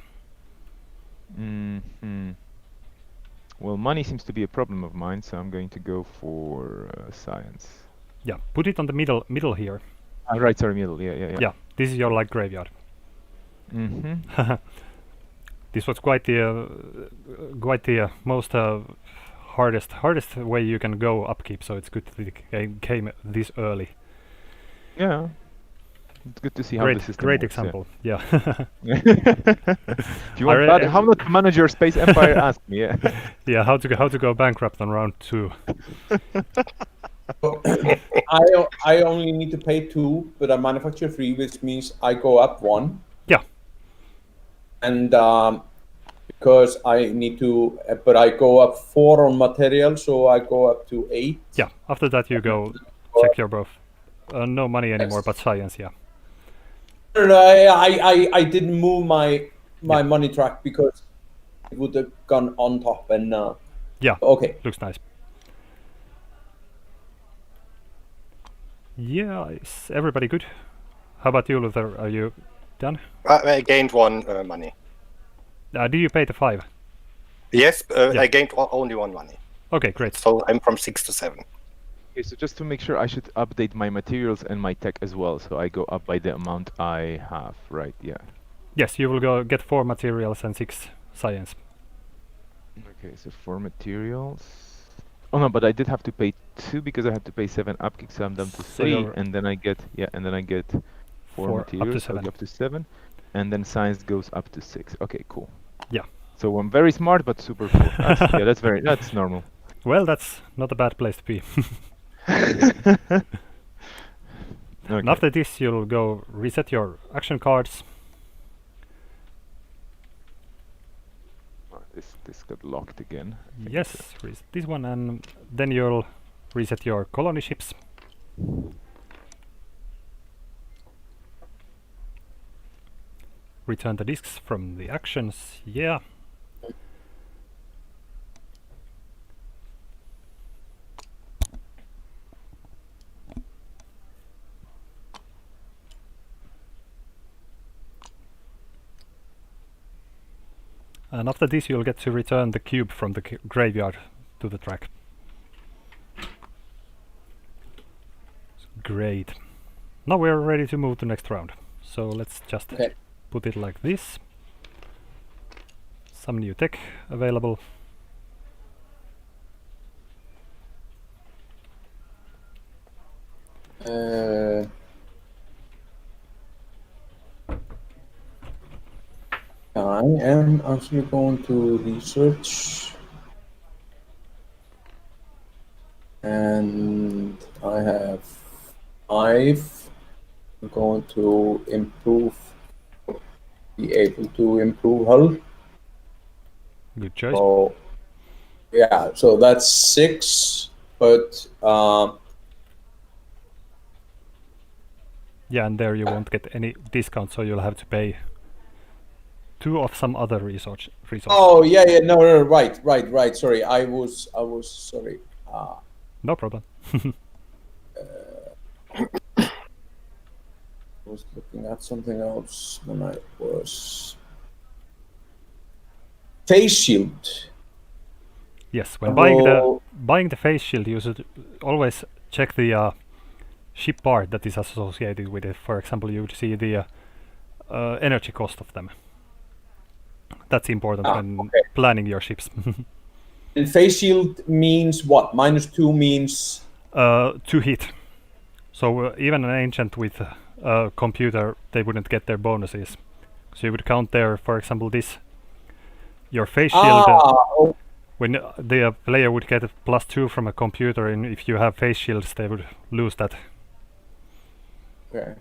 Speaker 3: Well, money seems to be a problem of mine, so I'm going to go for science.
Speaker 1: Yeah, put it on the middle here.
Speaker 3: Right, sorry, middle. Yeah.
Speaker 1: Yeah, this is your graveyard. This was quite the most hardest way you can go upkeep. So it's good that it came this early.
Speaker 3: Yeah, it's good to see how the system
Speaker 1: Great
Speaker 3: works,
Speaker 1: example. Yeah.
Speaker 3: If you want how not to manage your space empire, ask me. Yeah.
Speaker 1: Yeah, how to go bankrupt on round 2.
Speaker 2: I only need to pay 2, but I manufacture 3, which means I go up 1.
Speaker 1: Yeah.
Speaker 2: And because I need to, but I go up 4 on material, so I go up to 8.
Speaker 1: Yeah. After that, you go check your buff. No money anymore, but science. Yeah.
Speaker 2: I didn't move my money track because it would have gone on top and.
Speaker 1: Yeah.
Speaker 2: Okay.
Speaker 1: Looks nice. Yeah, is everybody good? How about you, Luther? Are you done?
Speaker 4: I gained 1 money.
Speaker 1: Do you pay the 5?
Speaker 4: Yes, I gained only 1 money.
Speaker 1: Okay, great.
Speaker 4: So I'm from 6 to 7.
Speaker 3: Okay, so just to make sure, I should update my materials and my tech as well, so I go up by the amount I have, right? Yeah.
Speaker 1: Yes, you will go get 4 materials and 6 science.
Speaker 3: Okay, so 4 materials. Oh no, but I did have to pay 2 because I had to pay 7 upkeep, so I'm down to 3, and then I get 4 materials, so I go up to 7, and then science goes up to 6. Okay, cool.
Speaker 1: Yeah.
Speaker 3: So I'm very smart, but super cool. That's normal.
Speaker 1: Well, that's not a bad place to be.
Speaker 3: Okay.
Speaker 1: And after this, you'll go reset your action cards.
Speaker 3: This got locked again.
Speaker 1: Yes, reset this one, and then you'll reset your colony ships. Return the discs from the actions. Yeah. And after this, you'll get to return the cube from the graveyard to the track. Great. Now we're ready to move to next round. So let's just put it like this. Some new tech available.
Speaker 2: I am actually going to research, and I have 5. I'm going to be able to improve hull.
Speaker 1: Good choice.
Speaker 2: So, yeah, so that's 6, but
Speaker 1: yeah, and there you won't get any discount, so you'll have to pay 2 of some other resource.
Speaker 2: Oh yeah, no, right. Sorry, I was sorry.
Speaker 1: No problem.
Speaker 2: I was looking at something else when I was face shield.
Speaker 1: Yes, when buying the face shield, you should always check the ship part that is associated with it. For example, you would see the energy cost of them. That's important when planning your ships.
Speaker 2: And face shield means what? -2 means
Speaker 1: 2 hit. So even an ancient with a computer, they wouldn't get their bonuses. So you would count there, for example, your face shield. When the player would get a +2 from a computer, and if you have face shields, they would lose that.
Speaker 2: Okay.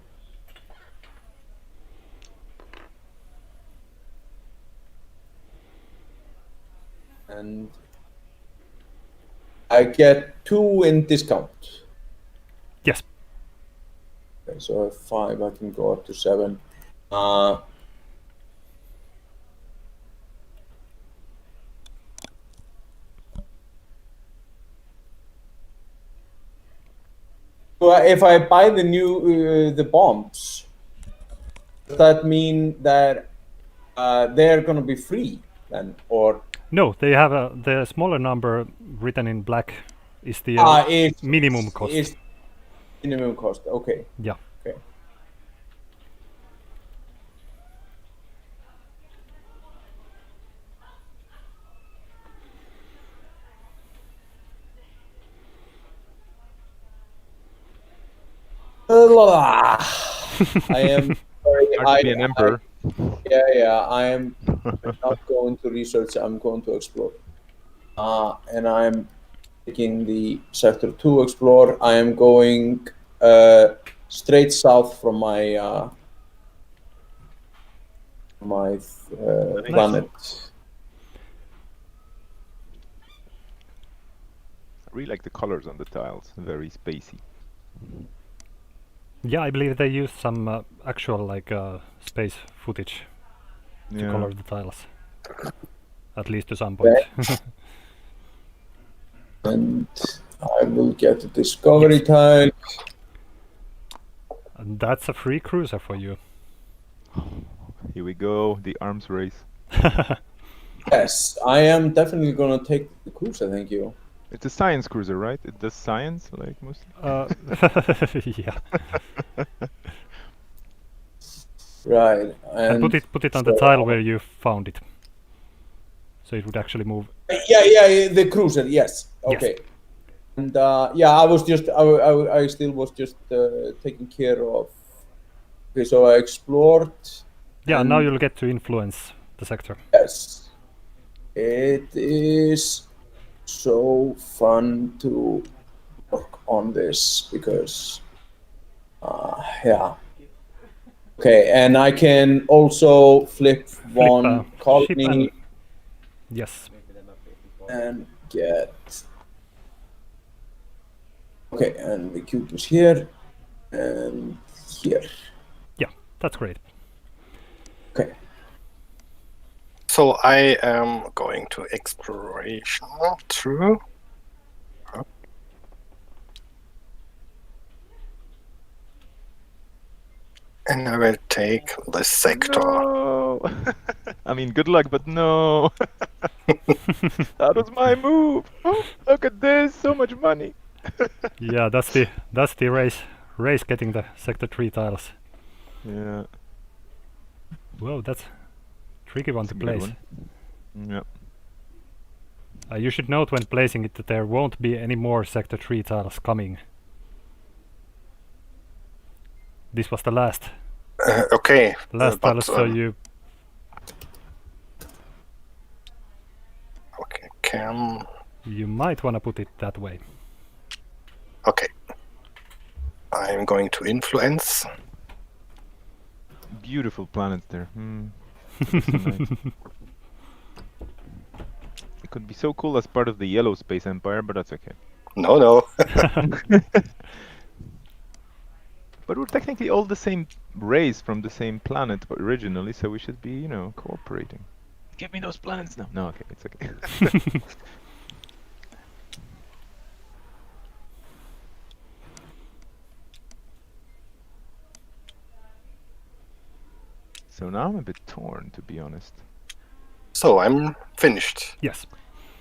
Speaker 2: And I get 2 in discount.
Speaker 1: Yes.
Speaker 2: Okay, so at 5, I can go up to 7. Well, if I buy the new the bombs, does that mean that they're going to be free then, or?
Speaker 1: No, they have the smaller number written in black is the minimum cost.
Speaker 2: Is minimum cost. Okay.
Speaker 1: Yeah.
Speaker 2: Okay. I am sorry.
Speaker 3: Hard to be an emperor.
Speaker 2: I am not going to research. I'm going to explore. And I'm taking the sector 2 explore. I am going straight south from my planet.
Speaker 3: I really like the colors on the tiles. Very spacey.
Speaker 1: Yeah, I believe they use some actual space footage to color the tiles. At least to some point.
Speaker 2: And I will get a discovery tile.
Speaker 1: And that's a free cruiser for you.
Speaker 3: Here we go, the arms race.
Speaker 2: Yes, I am definitely gonna take the cruiser, thank you.
Speaker 3: It's a science cruiser, right? It does science, like most.
Speaker 1: Yeah.
Speaker 2: Right,
Speaker 1: and put it on the tile where you found it, so it would actually move.
Speaker 2: Yeah, the cruiser. Yes. Okay. Yes. And I was just I still was just taking care of. Okay, so I explored.
Speaker 1: Yeah, now you'll get to influence the sector.
Speaker 2: Yes. It is so fun to work on this because, yeah. Okay, and I can also flip one colony.
Speaker 1: Yes.
Speaker 2: And get. Okay, and the cube is here and here.
Speaker 1: Yeah, that's great.
Speaker 2: Okay.
Speaker 4: So I am going to exploration through. And I will take the sector.
Speaker 3: No! I mean, good luck, but no. That was my move. Oh, look at this, so much money.
Speaker 1: Yeah, that's the race getting the sector 3 tiles.
Speaker 3: Yeah.
Speaker 1: Whoa, that's tricky one to place.
Speaker 3: Yep.
Speaker 1: You should note when placing it that there won't be any more sector 3 tiles coming. This was the last.
Speaker 4: Okay.
Speaker 1: Last tile, so you.
Speaker 4: Okay, can.
Speaker 1: You might want to put it that way.
Speaker 4: Okay. I'm going to influence.
Speaker 3: Beautiful planets there. So nice. It could be so cool as part of the Yellow Space Empire, but that's okay.
Speaker 4: No.
Speaker 3: But we're technically all the same race from the same planet originally, so we should be, you know, cooperating. Give me those planets now. No, okay, it's okay. So now I'm a bit torn, to be honest.
Speaker 4: So I'm finished.
Speaker 1: Yes.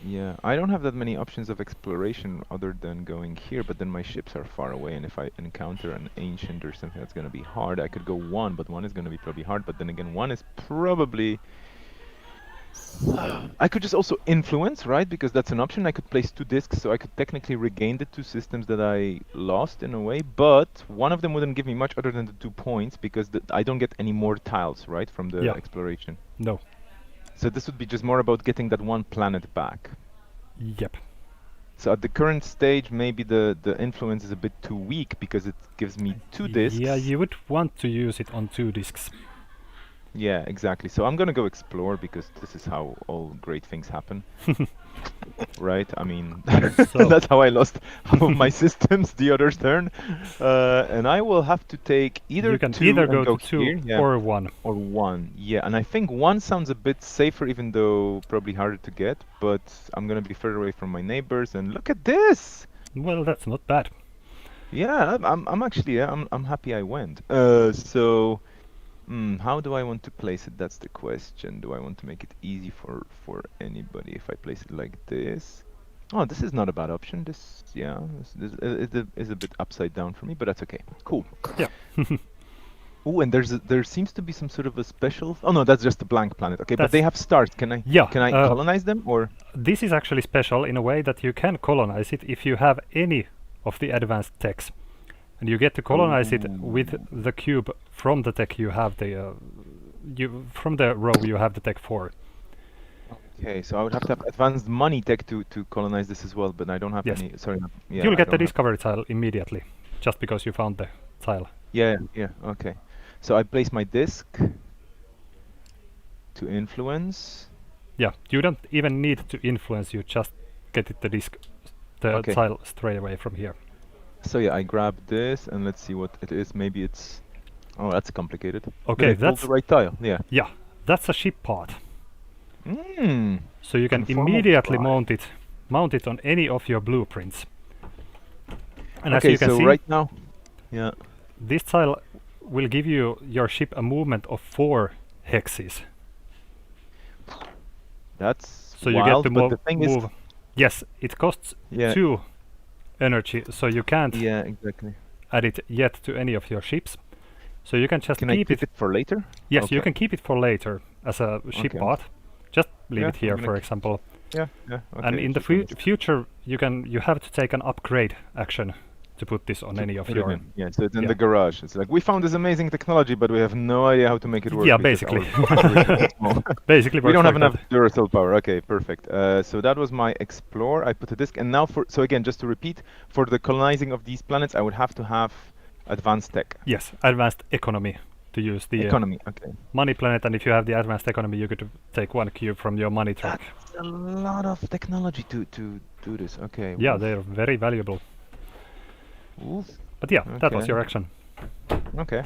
Speaker 3: Yeah, I don't have that many options of exploration other than going here, but then my ships are far away, and if I encounter an ancient or something that's going to be hard, I could go one, but one is going to be probably hard, but then again, one is probably... I could just also influence, right? Because that's an option. I could place 2 discs, so I could technically regain the 2 systems that I lost in a way, but one of them wouldn't give me much other than the 2 points, because I don't get any more tiles, right, from the exploration.
Speaker 1: No.
Speaker 3: So this would be just more about getting that 1 planet back.
Speaker 1: Yep.
Speaker 3: So at the current stage, maybe the influence is a bit too weak because it gives me 2 discs.
Speaker 1: Yeah, you would want to use it on 2 discs.
Speaker 3: Yeah, exactly. So I'm gonna go explore because this is how all great things happen. Right? I mean, that's how I lost half of my systems the other turn. And I will have to take either
Speaker 1: you can
Speaker 3: 2
Speaker 1: either
Speaker 3: and
Speaker 1: go to 2
Speaker 3: here, yeah,
Speaker 1: or 1.
Speaker 3: or 1. Yeah, and I think 1 sounds a bit safer, even though probably harder to get. But I'm gonna be further away from my neighbors. And look at this!
Speaker 1: Well, that's not bad.
Speaker 3: Yeah, I'm actually I'm happy I went. So. How do I want to place it? That's the question. Do I want to make it easy for anybody if I place it like this? Oh, this is not a bad option. This is a bit upside down for me, but that's okay. Cool.
Speaker 1: Yeah.
Speaker 3: Oh, and there seems to be some sort of a special... Oh no, that's just a blank planet. Okay, but
Speaker 1: That's
Speaker 3: they have stars. Can I colonize them, or...?
Speaker 1: This is actually special in a way that you can colonize it if you have any of the advanced techs. And you get to colonize it with the cube from the tech you have from the row you have the tech for.
Speaker 3: Okay, so I would have to have advanced money tech to colonize this as well, but I don't have any. Sorry. Yeah,
Speaker 1: you'll get the discovery tile immediately, just because you found the tile.
Speaker 3: Yeah. Okay. So I place my disc to influence.
Speaker 1: Yeah, you don't even need to influence. You just get it the tile straight away from here.
Speaker 3: So yeah, I grab this and let's see what it is. Maybe it's... Oh, that's complicated.
Speaker 1: Okay, that's
Speaker 3: the right tile. Yeah.
Speaker 1: Yeah, that's a ship part. So you can
Speaker 3: Conformal
Speaker 1: immediately
Speaker 3: fly.
Speaker 1: mount it on any of your blueprints. And
Speaker 3: okay,
Speaker 1: as you can
Speaker 3: so
Speaker 1: see,
Speaker 3: right now, yeah,
Speaker 1: this tile will give your ship a movement of 4 hexes.
Speaker 3: That's
Speaker 1: so
Speaker 3: wild,
Speaker 1: you get to
Speaker 3: but the thing
Speaker 1: move.
Speaker 3: is,
Speaker 1: Yes, it costs 2 energy, so you can't add it yet to any of your ships. So you can just keep
Speaker 3: it for later?
Speaker 1: Yes, you can keep it for later as a ship part. Just leave it here, for example.
Speaker 3: Okay,
Speaker 1: and in the future, you have to take an upgrade action to put this on any of your...
Speaker 3: Yeah, so it's in the garage. It's like, we found this amazing technology, but we have no idea how to make it work.
Speaker 1: Yeah, basically. Basically,
Speaker 3: we don't have enough Duracell power. Okay, perfect. So that was my explore. I put a disc, and now so again, just to repeat, for the colonizing of these planets, I would have to have advanced tech.
Speaker 1: Yes, advanced economy to use the
Speaker 3: economy. Okay.
Speaker 1: Money planet, and if you have the advanced economy, you could take 1 cube from your money track.
Speaker 3: That's a lot of technology to do this. Okay.
Speaker 1: Yeah, they're very valuable.
Speaker 3: Oof.
Speaker 1: But yeah, that was your action.
Speaker 3: Okay.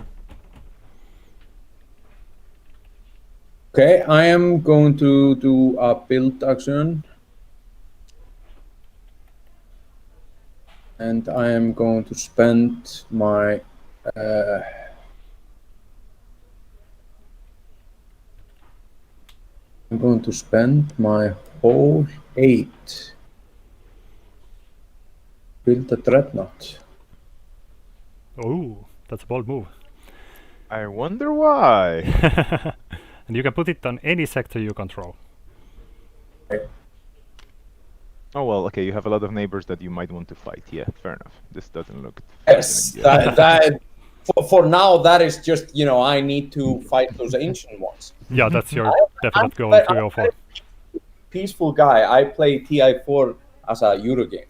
Speaker 2: Okay, I am going to do a build action. And I am going to spend my I'm going to spend my whole 8. Build a dreadnought.
Speaker 1: Oh, that's a bold move.
Speaker 3: I wonder why.
Speaker 1: And you can put it on any sector you control.
Speaker 2: Okay.
Speaker 3: Oh well, okay. You have a lot of neighbors that you might want to fight. Yeah, fair enough. This doesn't look.
Speaker 2: Yes, that for now that is just, you know, I need to fight those ancient ones.
Speaker 1: Yeah, that's your definite goal in 304.
Speaker 2: Peaceful guy. I play TI4 as a Euro game.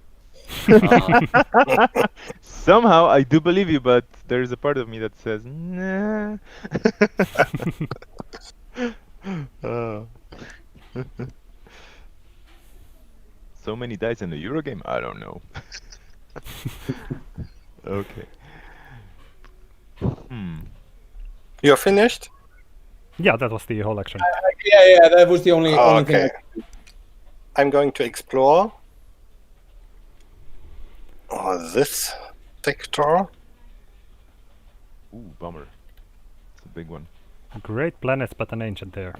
Speaker 3: Somehow I do believe you, but there's a part of me that says nah. So many dice in a Euro game? I don't know. Okay.
Speaker 4: You're finished?
Speaker 1: Yeah, that was the whole action.
Speaker 2: Yeah, that was the only thing.
Speaker 4: I'm going to explore this sector.
Speaker 3: Ooh, bummer. It's a big one.
Speaker 1: Great planets, but an ancient there.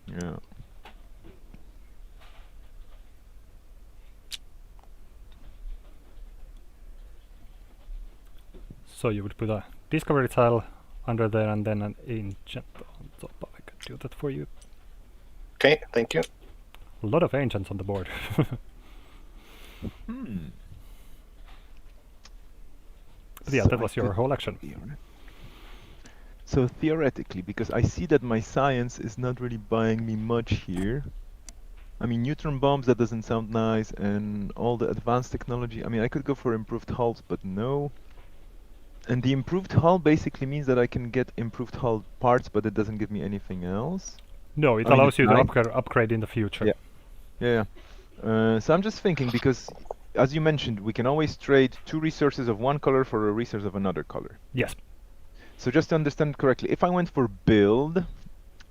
Speaker 3: Yeah.
Speaker 1: So you would put a discovery tile under there and then an ancient on top. I can do that for you.
Speaker 4: Okay, thank you.
Speaker 1: A lot of ancients on the board. But yeah,
Speaker 3: So
Speaker 1: that was your whole action.
Speaker 3: So theoretically, because I see that my science is not really buying me much here. I mean, neutron bombs, that doesn't sound nice, and all the advanced technology. I mean, I could go for improved hulls, but no. And the improved hull basically means that I can get improved hull parts, but it doesn't give me anything else.
Speaker 1: No, it
Speaker 3: I mean,
Speaker 1: allows you to
Speaker 3: nice.
Speaker 1: upgrade in the future.
Speaker 3: Yeah. Yeah. So I'm just thinking, because as you mentioned, we can always trade 2 resources of one color for a resource of another color.
Speaker 1: Yes.
Speaker 3: So just to understand correctly, if I went for build,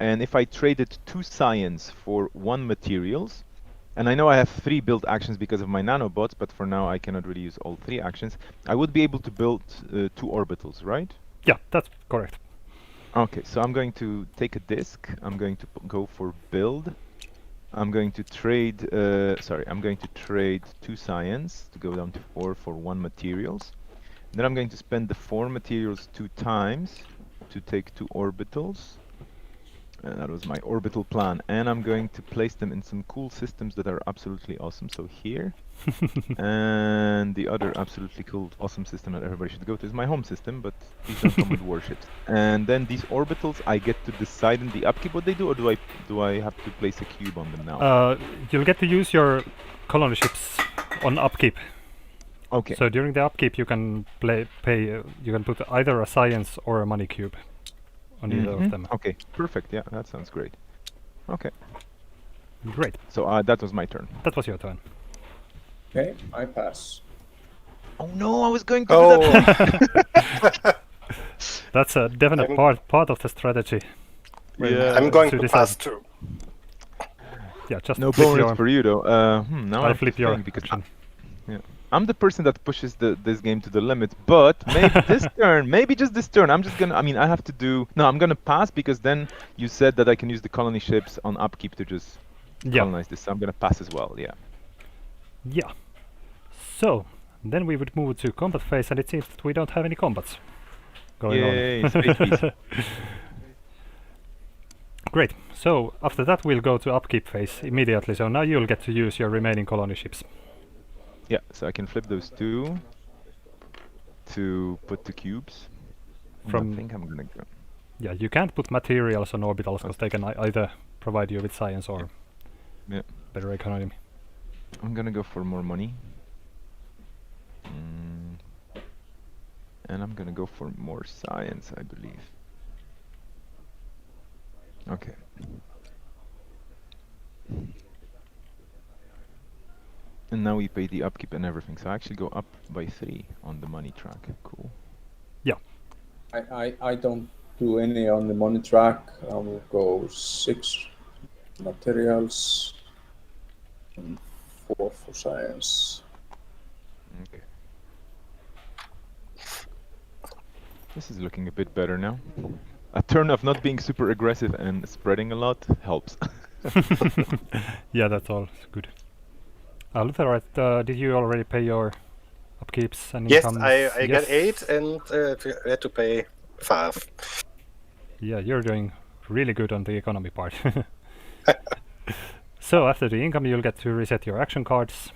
Speaker 3: and if I traded 2 science for 1 materials, and I know I have 3 build actions because of my nanobots, but for now I cannot really use all 3 actions, I would be able to build 2 orbitals, right?
Speaker 1: Yeah, that's correct.
Speaker 3: Okay, so I'm going to take a disk, I'm going to go for build, I'm going to trade, I'm going to trade 2 science to go down to 4 for 1 materials. Then I'm going to spend the 4 materials 2 times to take 2 orbitals. And that was my orbital plan. And I'm going to place them in some cool systems that are absolutely awesome. So here. And the other absolutely cool, awesome system that everybody should go to is my home system, but these don't come with warships. And then these orbitals, I get to decide in the upkeep what they do, or do I have to place a cube on them now?
Speaker 1: You'll get to use your colony ships on upkeep.
Speaker 3: Okay.
Speaker 1: So during the upkeep, you can you can put either a science or a money cube on either of them.
Speaker 3: Okay, perfect. Yeah, that sounds great. Okay.
Speaker 1: Great.
Speaker 3: So that was my turn.
Speaker 1: That was your turn.
Speaker 2: Okay, I pass.
Speaker 3: Oh no, I was going to do that.
Speaker 1: That's a definite part of the strategy.
Speaker 3: Yeah.
Speaker 4: I'm going to pass too.
Speaker 1: Yeah, just
Speaker 3: no
Speaker 1: flip
Speaker 3: bonus for you though. Now
Speaker 1: I'll flip your
Speaker 3: because
Speaker 1: action.
Speaker 3: I'm the person that pushes this game to the limit, but maybe this turn, maybe just this turn, I'm gonna pass because then you said that I can use the colony ships on upkeep to just colonize this, so I'm gonna pass as well, yeah.
Speaker 1: Yeah. So, then we would move to combat phase, and it seems that we don't have any combats going on.
Speaker 3: Space beast.
Speaker 1: Great. So, after that we'll go to upkeep phase immediately, so now you'll get to use your remaining colony ships.
Speaker 3: Yeah, so I can flip those 2 to put the cubes. I think I'm gonna go.
Speaker 1: Yeah, you can't put materials on orbitals because they can either provide you with science or better economy.
Speaker 3: I'm gonna go for more money. And I'm gonna go for more science, I believe. Okay. And now we pay the upkeep and everything, so I actually go up by 3 on the money track. Cool.
Speaker 1: Yeah.
Speaker 2: I don't do any on the money track. I will go 6 materials and 4 for science.
Speaker 3: Okay. This is looking a bit better now. A turn of not being super aggressive and spreading a lot helps.
Speaker 1: Yeah, that's all good. Luther, did you already pay your upkeeps and
Speaker 4: yes,
Speaker 1: incomes?
Speaker 4: I got 8 and I had to pay 5.
Speaker 1: Yeah, you're doing really good on the economy part. So after the income, you'll get to reset your action cards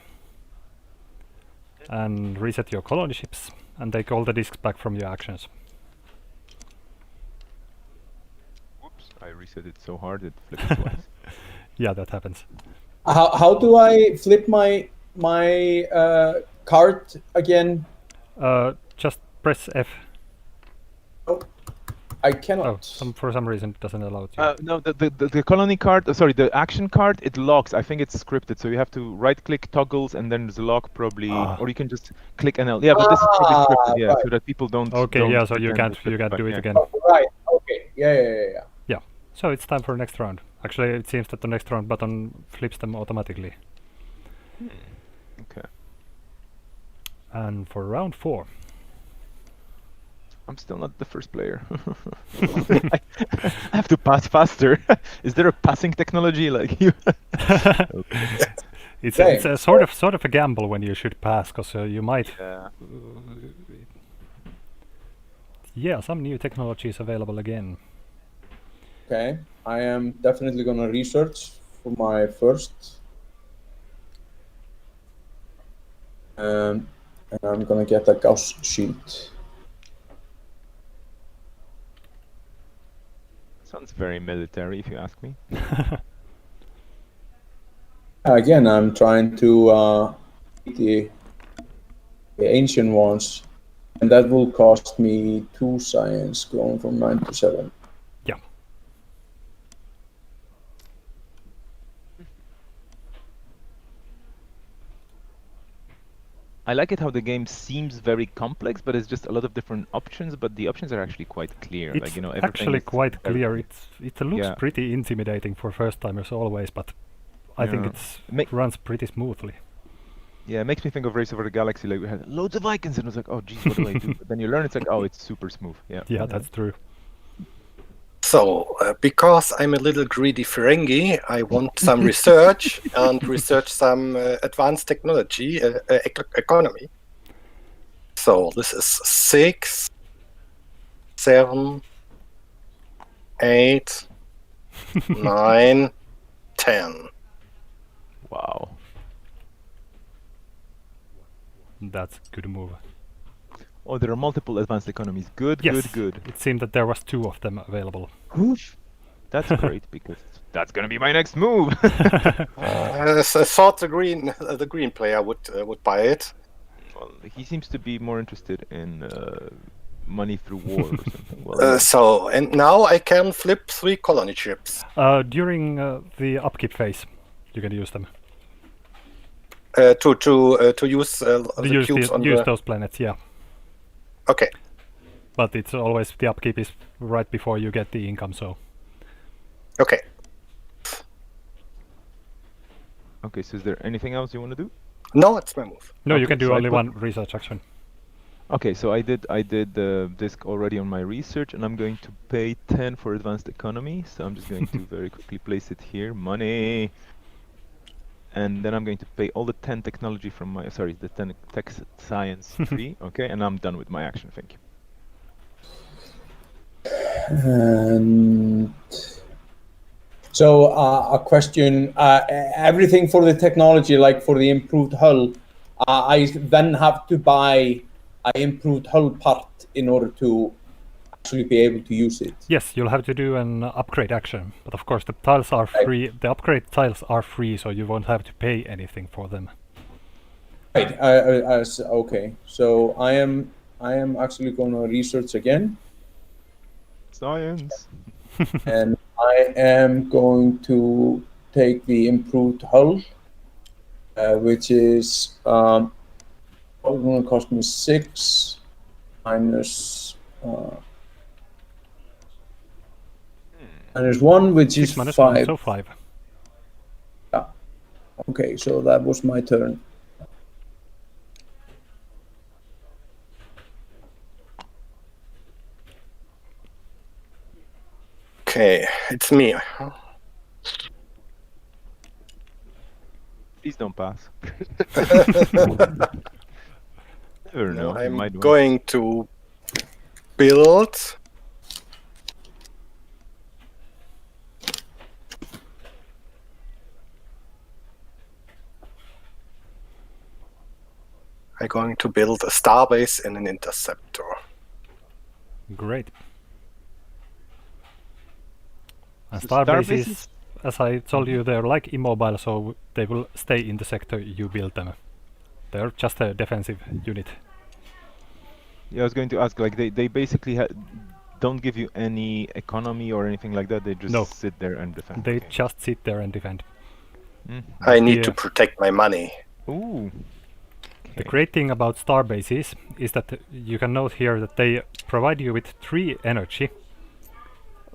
Speaker 1: and reset your colony ships and take all the discs back from your actions.
Speaker 3: Whoops, I reset it so hard it flipped it twice.
Speaker 1: Yeah, that happens.
Speaker 2: How do I flip my card again?
Speaker 1: Just press F.
Speaker 2: Oh, I cannot.
Speaker 1: Oh, for some reason it doesn't allow you.
Speaker 3: No, the colony card, the action card, it locks. I think it's scripted, so you have to right-click toggles and then there's a lock probably, or you can just click NL. Yeah, but this is probably scripted, yeah, right. So that people don't.
Speaker 1: Okay,
Speaker 3: don't
Speaker 1: yeah, so you can't do it again.
Speaker 2: Right. Yeah.
Speaker 1: Yeah. So it's time for next round. Actually, it seems that the next round button flips them automatically.
Speaker 3: Okay.
Speaker 1: And for round 4.
Speaker 3: I'm still not the first player. I have to pass faster. Is there a passing technology like you?
Speaker 1: It's a sort of a gamble when you should pass, because you might. Yeah, some new technology is available again.
Speaker 2: Okay, I am definitely gonna research for my first. And I'm gonna get a Gauss sheet.
Speaker 3: Sounds very military, if you ask me.
Speaker 2: Again, I'm trying to the ancient ones, and that will cost me 2 science, going from 9 to 7.
Speaker 1: Yeah.
Speaker 3: I like it how the game seems very complex, but it's just a lot of different options. But the options are actually quite clear.
Speaker 1: It's
Speaker 3: like, everything
Speaker 1: actually
Speaker 3: is
Speaker 1: quite
Speaker 3: very
Speaker 1: clear. It looks pretty intimidating for first timers always, but I think it runs pretty smoothly.
Speaker 3: Yeah, it makes me think of Race Over the Galaxy. Like, we had loads of icons, and it was like, oh, geez, what do I do? But then you learn, it's like, oh, it's super smooth.
Speaker 1: Yeah, that's true.
Speaker 4: So, because I'm a little greedy Ferengi, I want some research and research some advanced technology, economy. So this is 6, 7, 8, 9, 10.
Speaker 3: Wow.
Speaker 1: That's a good move.
Speaker 3: Oh, there are multiple advanced economies. Good.
Speaker 1: It seemed that there was 2 of them available.
Speaker 3: Oof. That's great, because that's gonna be my next move.
Speaker 4: I thought the green player would buy it.
Speaker 3: Well, he seems to be more interested in money through war or something. Well,
Speaker 4: So, and now I can flip 3 colony ships.
Speaker 1: During the upkeep phase, you can use them.
Speaker 4: To use the cubes on
Speaker 1: use those planets, yeah.
Speaker 4: Okay.
Speaker 1: But it's always, the upkeep is right before you get the income, so.
Speaker 4: Okay.
Speaker 3: Okay, so is there anything else you want to do?
Speaker 4: No, it's my move.
Speaker 1: No,
Speaker 3: Okay,
Speaker 1: you can do
Speaker 3: so
Speaker 1: only one research action.
Speaker 3: Okay, so I did the disc already on my research, and I'm going to pay 10 for advanced economy. So I'm just going to very quickly place it here, money, and then I'm going to pay all the 10 technology from my the 10 tech science 3. Okay, and I'm done with my action. Thank you.
Speaker 2: And so a question, everything for the technology, like for the improved hull, I then have to buy an improved hull part in order to actually be able to use it.
Speaker 1: Yes, you'll have to do an upgrade action, but of course the tiles are free. The upgrade tiles are free, so you won't have to pay anything for them.
Speaker 2: Right. Okay. So I am actually going to research again.
Speaker 3: Science.
Speaker 2: And I am going to take the improved hull, which is going to cost me 6 minus minus 1, which is 5.
Speaker 1: 1, so 5.
Speaker 2: Yeah. Okay, so that was my turn.
Speaker 4: Okay, it's me.
Speaker 3: Please don't pass. Never know.
Speaker 4: I'm going to build. I'm going to build a starbase and an interceptor.
Speaker 1: Great. And
Speaker 3: So
Speaker 1: starbases, as I told you, they're like immobile, so they will stay in the sector you build them. They're just a defensive unit.
Speaker 3: Yeah, I was going to ask, like, they basically don't give you any economy or anything like that. They just sit there and defend.
Speaker 1: They just sit there and defend.
Speaker 4: I need to protect my money.
Speaker 3: Ooh.
Speaker 1: The great thing about starbases is that you can note here that they provide you with 3 energy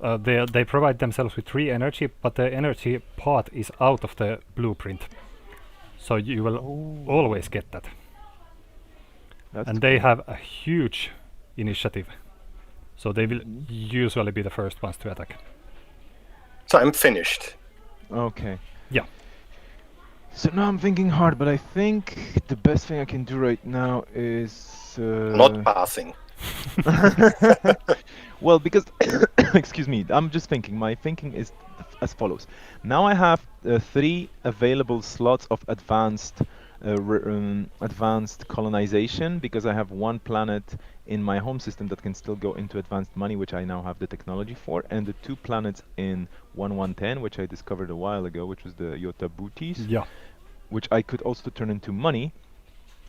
Speaker 1: They provide themselves with 3 energy, but the energy part is out of the blueprint. So you will always get that. And they have a huge initiative. So they will usually be the first ones to attack.
Speaker 4: So I'm finished.
Speaker 3: Okay.
Speaker 1: Yeah.
Speaker 3: So now I'm thinking hard, but I think the best thing I can do right now is...
Speaker 4: Not passing.
Speaker 3: Well, because... excuse me, I'm just thinking. My thinking is as follows. Now I have 3 available slots of advanced colonization, because I have 1 planet in my home system that can still go into advanced money, which I now have the technology for, and the 2 planets in 1110, which I discovered a while ago, which was the Lautapelit,
Speaker 1: Yeah.
Speaker 3: which I could also turn into money.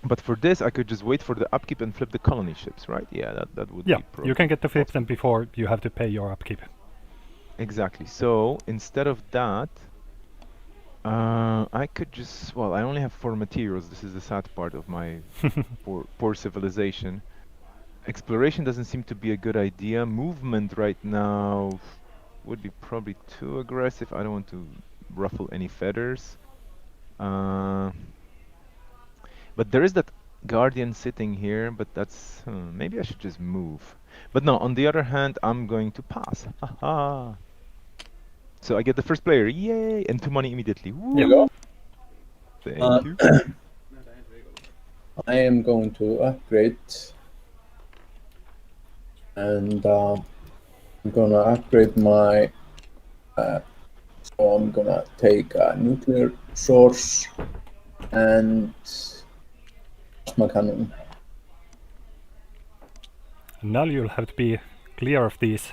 Speaker 3: But for this, I could just wait for the upkeep and flip the colony ships, right? Yeah, that would be probably
Speaker 1: you can get to flip them before you have to pay your upkeep.
Speaker 3: Exactly. So instead of that, I could just... Well, I only have 4 materials. This is the sad part of my poor civilization. Exploration doesn't seem to be a good idea. Movement right now would be probably too aggressive. I don't want to ruffle any feathers. But there is that guardian sitting here, but that's... maybe I should just move. But no, on the other hand, I'm going to pass. Haha. So I get the first player, yay! And 2 money immediately. Woo!
Speaker 2: There you go.
Speaker 3: Thank you.
Speaker 2: I am going to upgrade. And I'm gonna upgrade my... so I'm gonna take a nuclear source and plasma cannon.
Speaker 1: Now you'll have to be clear of these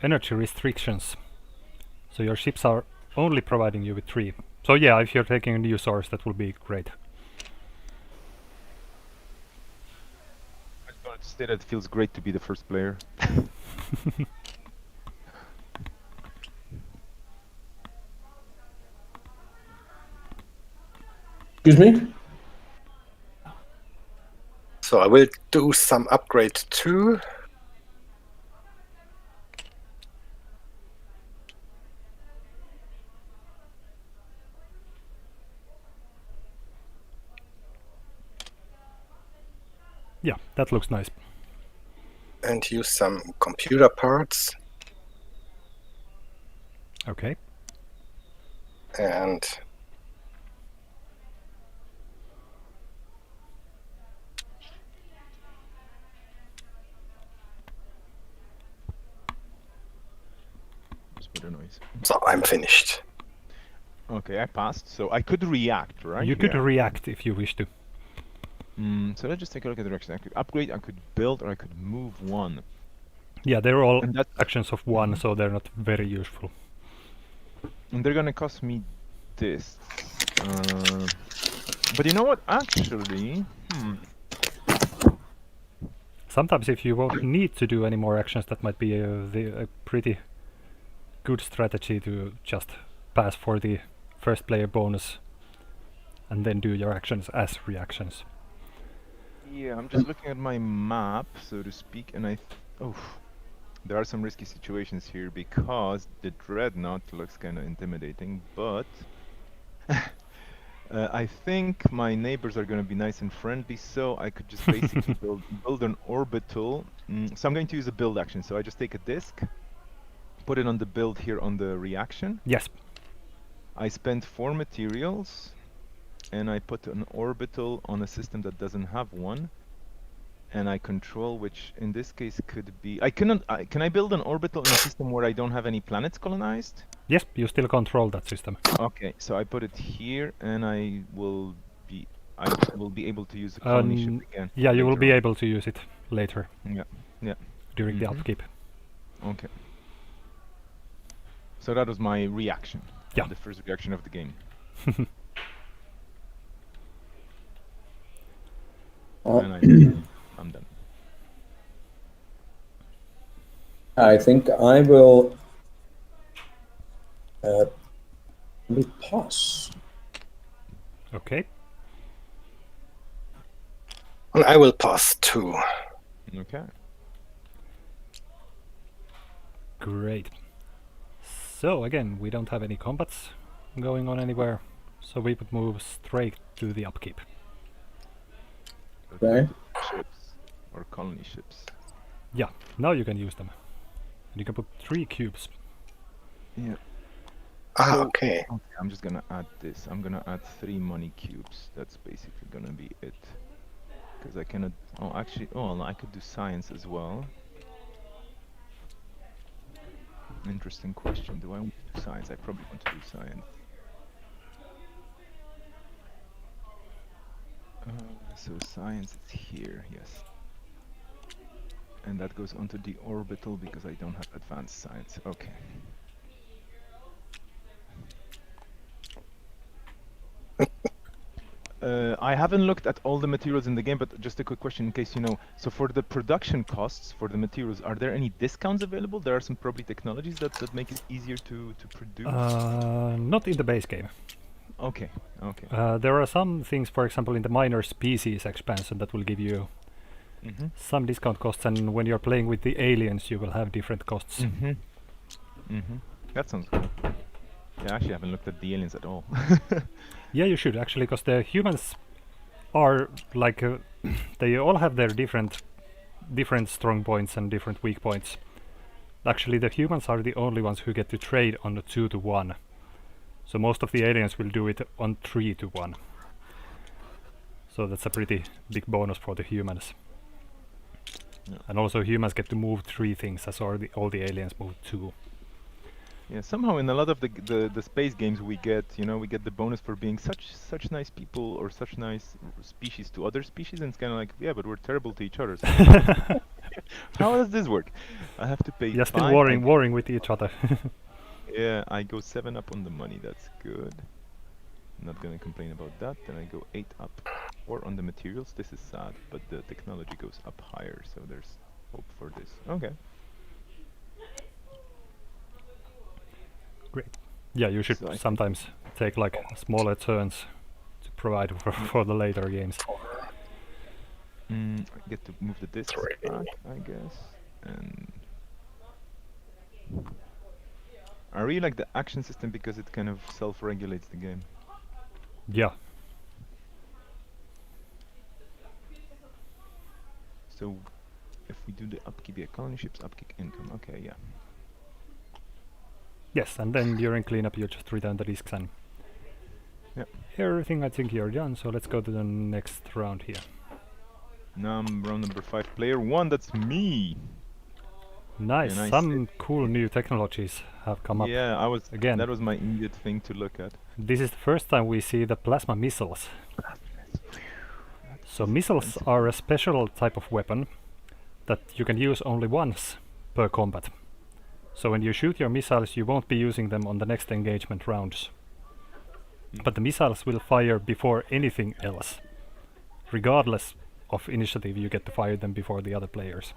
Speaker 1: energy restrictions. So your ships are only providing you with 3. So yeah, if you're taking a new source, that will be great.
Speaker 3: I just wanted to say that it feels great to be the first player.
Speaker 2: Excuse me?
Speaker 4: So I will do some upgrade too.
Speaker 1: Yeah, that looks nice.
Speaker 4: And use some computer parts.
Speaker 1: Okay.
Speaker 4: And
Speaker 3: Just with a noise.
Speaker 4: so I'm finished.
Speaker 3: Okay, I passed, so I could react, right?
Speaker 1: You could
Speaker 3: Yeah.
Speaker 1: react if you wish to.
Speaker 3: So let's just take a look at the direction. I could upgrade, I could build, or I could move 1.
Speaker 1: Yeah, they're all
Speaker 3: And that-
Speaker 1: actions of 1, so they're not very useful.
Speaker 3: And they're gonna cost me this. But you know what? Actually,
Speaker 1: Sometimes if you won't need to do any more actions, that might be a pretty good strategy to just pass for the first player bonus and then do your actions as reactions.
Speaker 3: Yeah, I'm just looking at my map, so to speak, and there are some risky situations here because the dreadnought looks kind of intimidating, but I think my neighbors are going to be nice and friendly, so I could just basically build an orbital. So I'm going to use a build action, so I just take a disk, put it on the build here on the reaction.
Speaker 1: Yes.
Speaker 3: I spend 4 materials, and I put an orbital on a system that doesn't have one, and I control, which in this case could be... can I build an orbital in a system where I don't have any planets colonized?
Speaker 1: Yes, you still control that system.
Speaker 3: Okay, so I put it here, and I will be able to use the colony ship again.
Speaker 1: Yeah, you will
Speaker 3: later
Speaker 1: be
Speaker 3: on.
Speaker 1: able to use it later.
Speaker 3: Yeah.
Speaker 1: During the upkeep.
Speaker 3: Okay. So that was my reaction.
Speaker 1: Yeah.
Speaker 3: The first reaction of the game. And I'm done.
Speaker 2: I think I will pause.
Speaker 1: Okay.
Speaker 4: And I will pass too.
Speaker 3: Okay.
Speaker 1: Great. So again, we don't have any combats going on anywhere, so we would move straight to the upkeep.
Speaker 2: Okay.
Speaker 3: Ships or colony ships.
Speaker 1: Yeah, now you can use them. And you can put 3 cubes.
Speaker 3: Yeah.
Speaker 4: Okay.
Speaker 3: I'm just gonna add this. I'm gonna add 3 money cubes. That's basically gonna be it. Because I cannot. Oh, actually, I could do science as well. Interesting question. Do I want to do science? I probably want to do science. So science is here, yes. And that goes onto the orbital because I don't have advanced science. Okay. I haven't looked at all the materials in the game, but just a quick question in case you know. So for the production costs for the materials, are there any discounts available? There are some probably technologies that make it easier to produce?
Speaker 1: Not in the base game.
Speaker 3: Okay, okay.
Speaker 1: There are some things, for example, in the minor species expansion that will give you some discount costs, and when you're playing with the aliens, you will have different costs.
Speaker 3: That sounds good. Yeah, actually, I haven't looked at the aliens at all.
Speaker 1: Yeah, you should actually, because the humans are like they all have their different strong points and different weak points. Actually, the humans are the only ones who get to trade on the 2-to-1. So most of the aliens will do it on 3-to-1. So that's a pretty big bonus for the humans.
Speaker 3: Yeah.
Speaker 1: And also humans get to move 3 things, as all the aliens move 2.
Speaker 3: Yeah, somehow in a lot of the space games we get the bonus for being such nice people or such nice species to other species, and it's kind of like, yeah, but we're terrible to each other. So how does this work? I have to pay.
Speaker 1: Yeah, still warring with each other.
Speaker 3: Yeah, I go 7 up on the money. That's good. I'm not gonna complain about that. Then I go 8 up. Or on the materials. This is sad, but the technology goes up higher, so there's hope for this. Okay.
Speaker 1: Great. Yeah, you should sometimes take like smaller turns to provide for the later games.
Speaker 3: I get to move the discs back, I guess. And I really like the action system because it kind of self-regulates the game.
Speaker 1: Yeah.
Speaker 3: So if we do the upkeep, yeah, colony ships, upkeep income. Okay, yeah.
Speaker 1: Yes, and then during cleanup you just return the discs and everything. I think you're done, so let's go to the next round here.
Speaker 3: Now I'm round number 5, player 1, that's me!
Speaker 1: Nice, some cool new technologies have come up.
Speaker 3: Yeah,
Speaker 1: again.
Speaker 3: That was my immediate thing to look at.
Speaker 1: This is the first time we see the plasma missiles. So missiles are a special type of weapon that you can use only once per combat. So when you shoot your missiles, you won't be using them on the next engagement rounds. But the missiles will fire before anything else. Regardless of initiative, you get to fire them before the other players.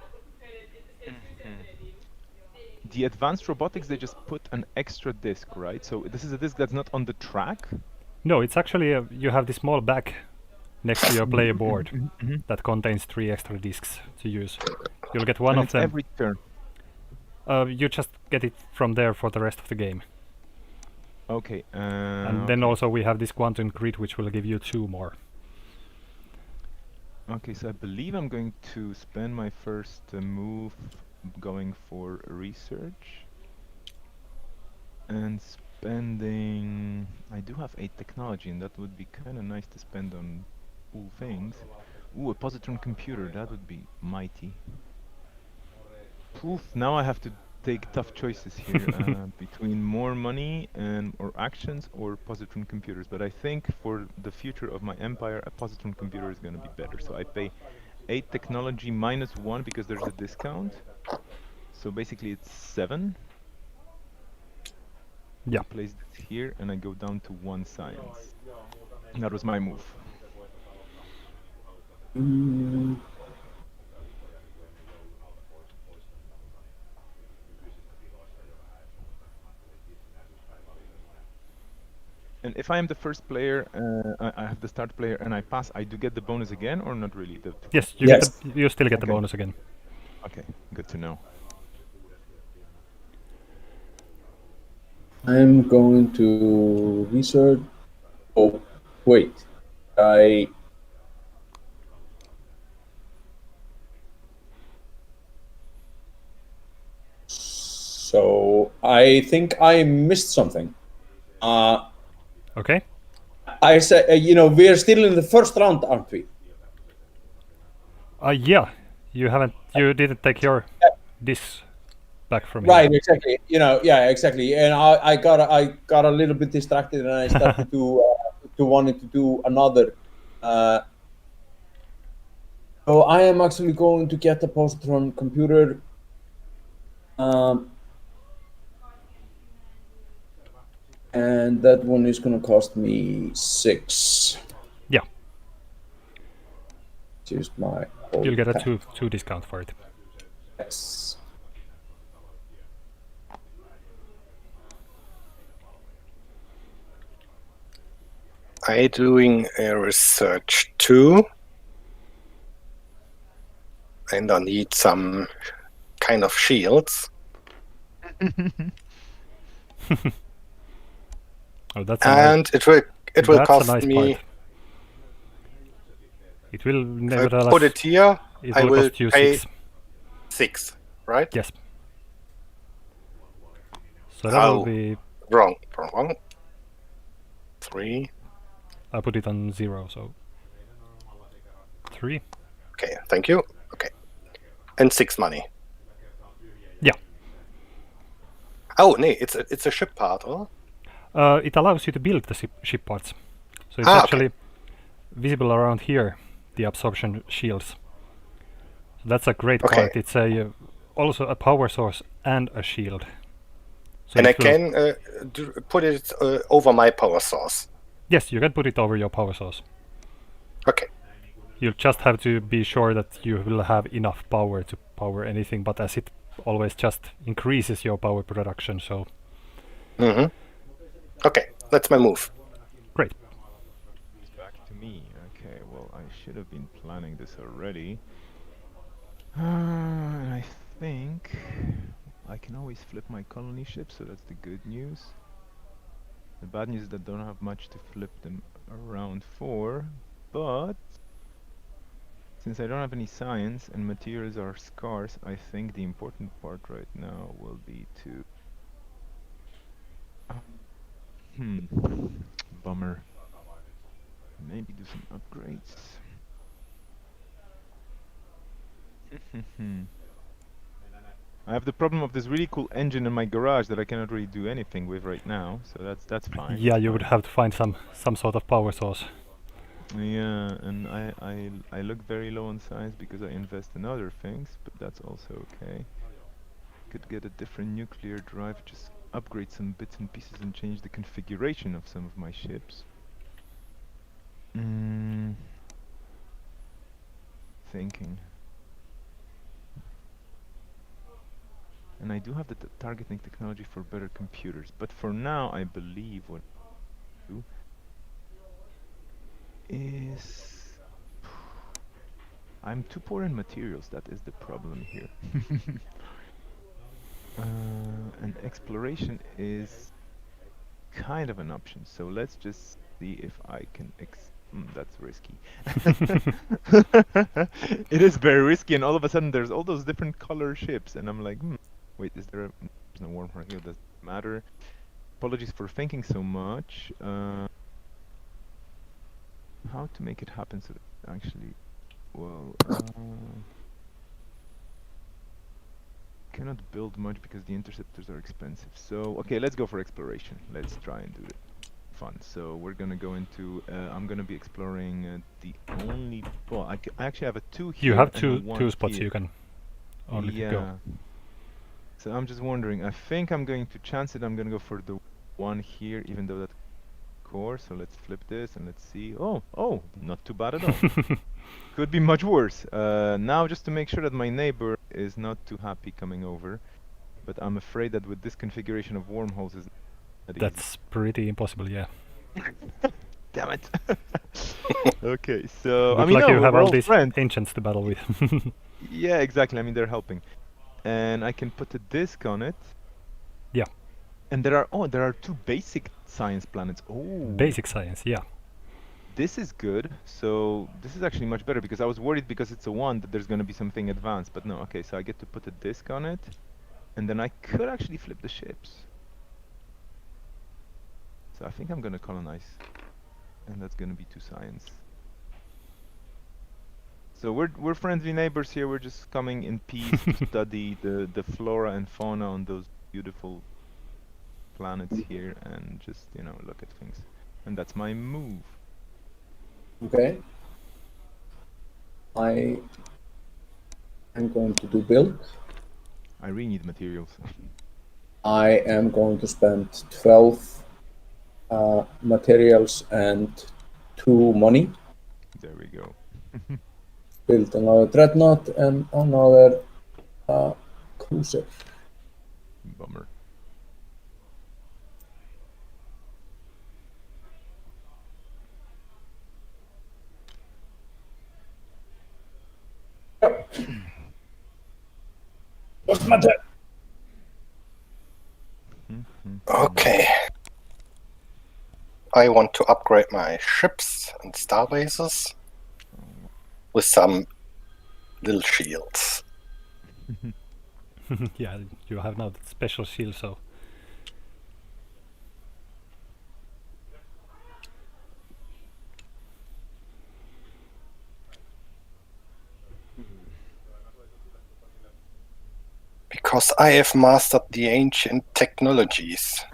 Speaker 3: The advanced robotics, they just put an extra disc, right? So this is a disc that's not on the track?
Speaker 1: No, it's actually you have this small bag next to your player board that contains 3 extra discs to use. You'll get one of them
Speaker 3: every turn.
Speaker 1: You just get it from there for the rest of the game.
Speaker 3: Okay.
Speaker 1: And then also we have this quantum grid, which will give you 2 more.
Speaker 3: Okay, so I believe I'm going to spend my first move going for research. And spending... I do have 8 technology, and that would be kind of nice to spend on cool things. Ooh, a positron computer, that would be mighty. Oof, now I have to take tough choices here between more money or actions or positron computers. But I think for the future of my empire, a positron computer is going to be better. So I pay 8 technology minus 1 because there's a discount. So basically it's 7.
Speaker 1: Yeah.
Speaker 3: I place it here and I go down to 1 science. That was my move. And if I am the first player, I have the start player, and I pass, I do get the bonus again, or not really?
Speaker 1: Yes, you still get the bonus again.
Speaker 3: Okay, good to know.
Speaker 2: I'm going to research. Oh, wait. So I think I missed something.
Speaker 1: Okay.
Speaker 2: I said, we're still in the first round, aren't we?
Speaker 1: Yeah. You didn't take your this back from
Speaker 2: Right,
Speaker 1: here.
Speaker 2: exactly. Yeah, exactly. And I got a little bit distracted, and I started to wanting to do another. So I am actually going to get the positron computer. And that one is going to cost me 6.
Speaker 1: Yeah.
Speaker 2: Just my.
Speaker 1: You'll get a two discount for it.
Speaker 2: Yes.
Speaker 4: I'm doing a research too, and I need some kind of shields.
Speaker 1: Oh, that's
Speaker 4: and it will cost
Speaker 1: nice
Speaker 4: me.
Speaker 1: Part. It will
Speaker 4: nevertheless. If I put it here. I will
Speaker 1: cost you
Speaker 4: pay 6, right?
Speaker 1: Yes. So that will be
Speaker 4: wrong. 3.
Speaker 1: I put it on 0, so 3.
Speaker 4: Okay, thank you. Okay, and 6 money.
Speaker 1: Yeah.
Speaker 4: Oh, no, it's a ship part, or?
Speaker 1: It allows you to build the ship parts, so it's actually visible around here. The absorption shields. So that's a great part. It's also a power source and a shield. So
Speaker 4: and I can put it over my power source.
Speaker 1: Yes, you can put it over your power source.
Speaker 4: Okay.
Speaker 1: You'll just have to be sure that you will have enough power to power anything, but as it always just increases your power production, so...
Speaker 3: Okay, that's my move.
Speaker 1: Great.
Speaker 3: It's back to me. Okay, well, I should have been planning this already. And I think I can always flip my colony ship, so that's the good news. The bad news is that I don't have much to flip them around for, but since I don't have any science and materials are scarce, I think the important part right now will be to... Bummer. Maybe do some upgrades. I have the problem of this really cool engine in my garage that I cannot really do anything with right now, so that's fine.
Speaker 1: Yeah, you would have to find some sort of power source.
Speaker 3: Yeah, and I look very low on science because I invest in other things, but that's also okay. Could get a different nuclear drive, just upgrade some bits and pieces and change the configuration of some of my ships. Thinking. And I do have the targeting technology for better computers, but for now I believe what I do is... I'm too poor in materials, that is the problem here. And exploration is kind of an option, so let's just see if I can that's risky. It is very risky, and all of a sudden there's all those different color ships, and I'm like, wait, is there there's no wormhole here, doesn't matter. Apologies for thinking so much. How to make it happen so that actually, well, cannot build much because the interceptors are expensive. So, okay, let's go for exploration. Let's try and do it fun. So we're gonna go into, I'm gonna be exploring the only, well, I actually have a 2 here.
Speaker 1: You have two spots
Speaker 3: here.
Speaker 1: You can only go.
Speaker 3: So I'm just wondering, I think I'm going to chance it. I'm gonna go for the 1 here, even though that's core. So let's flip this and let's see. Oh, not too bad at all. Could be much worse. Now just to make sure that my neighbor is not too happy coming over, but I'm afraid that with this configuration of wormholes is
Speaker 1: that's pretty impossible, yeah.
Speaker 3: Damn it. Okay, so
Speaker 1: I mean, like you have all these ancients to battle with.
Speaker 3: Yeah, exactly. I mean, they're helping, and I can put a disc on it.
Speaker 1: Yeah.
Speaker 3: And there are 2 basic science planets. Oh.
Speaker 1: Basic science, yeah.
Speaker 3: This is good. So this is actually much better because I was worried because it's a 1 that there's going to be something advanced. But no, okay, so I get to put a disc on it. And then I could actually flip the ships. So I think I'm going to colonize. And that's going to be 2 science. So we're friendly neighbors here. We're just coming in peace to study the flora and fauna on those beautiful planets here and just, you know, look at things. And that's my move.
Speaker 2: Okay. I am going to do build.
Speaker 3: I really need materials.
Speaker 2: I am going to spend 12 materials and 2 money.
Speaker 3: There we go.
Speaker 2: Build another dreadnought and another cruiser.
Speaker 3: Bummer.
Speaker 2: Yep. What's my turn?
Speaker 4: Okay. I want to upgrade my ships and star bases with some little shields.
Speaker 1: Yeah, you have now the special shield, so...
Speaker 4: Because I have mastered the ancient technologies.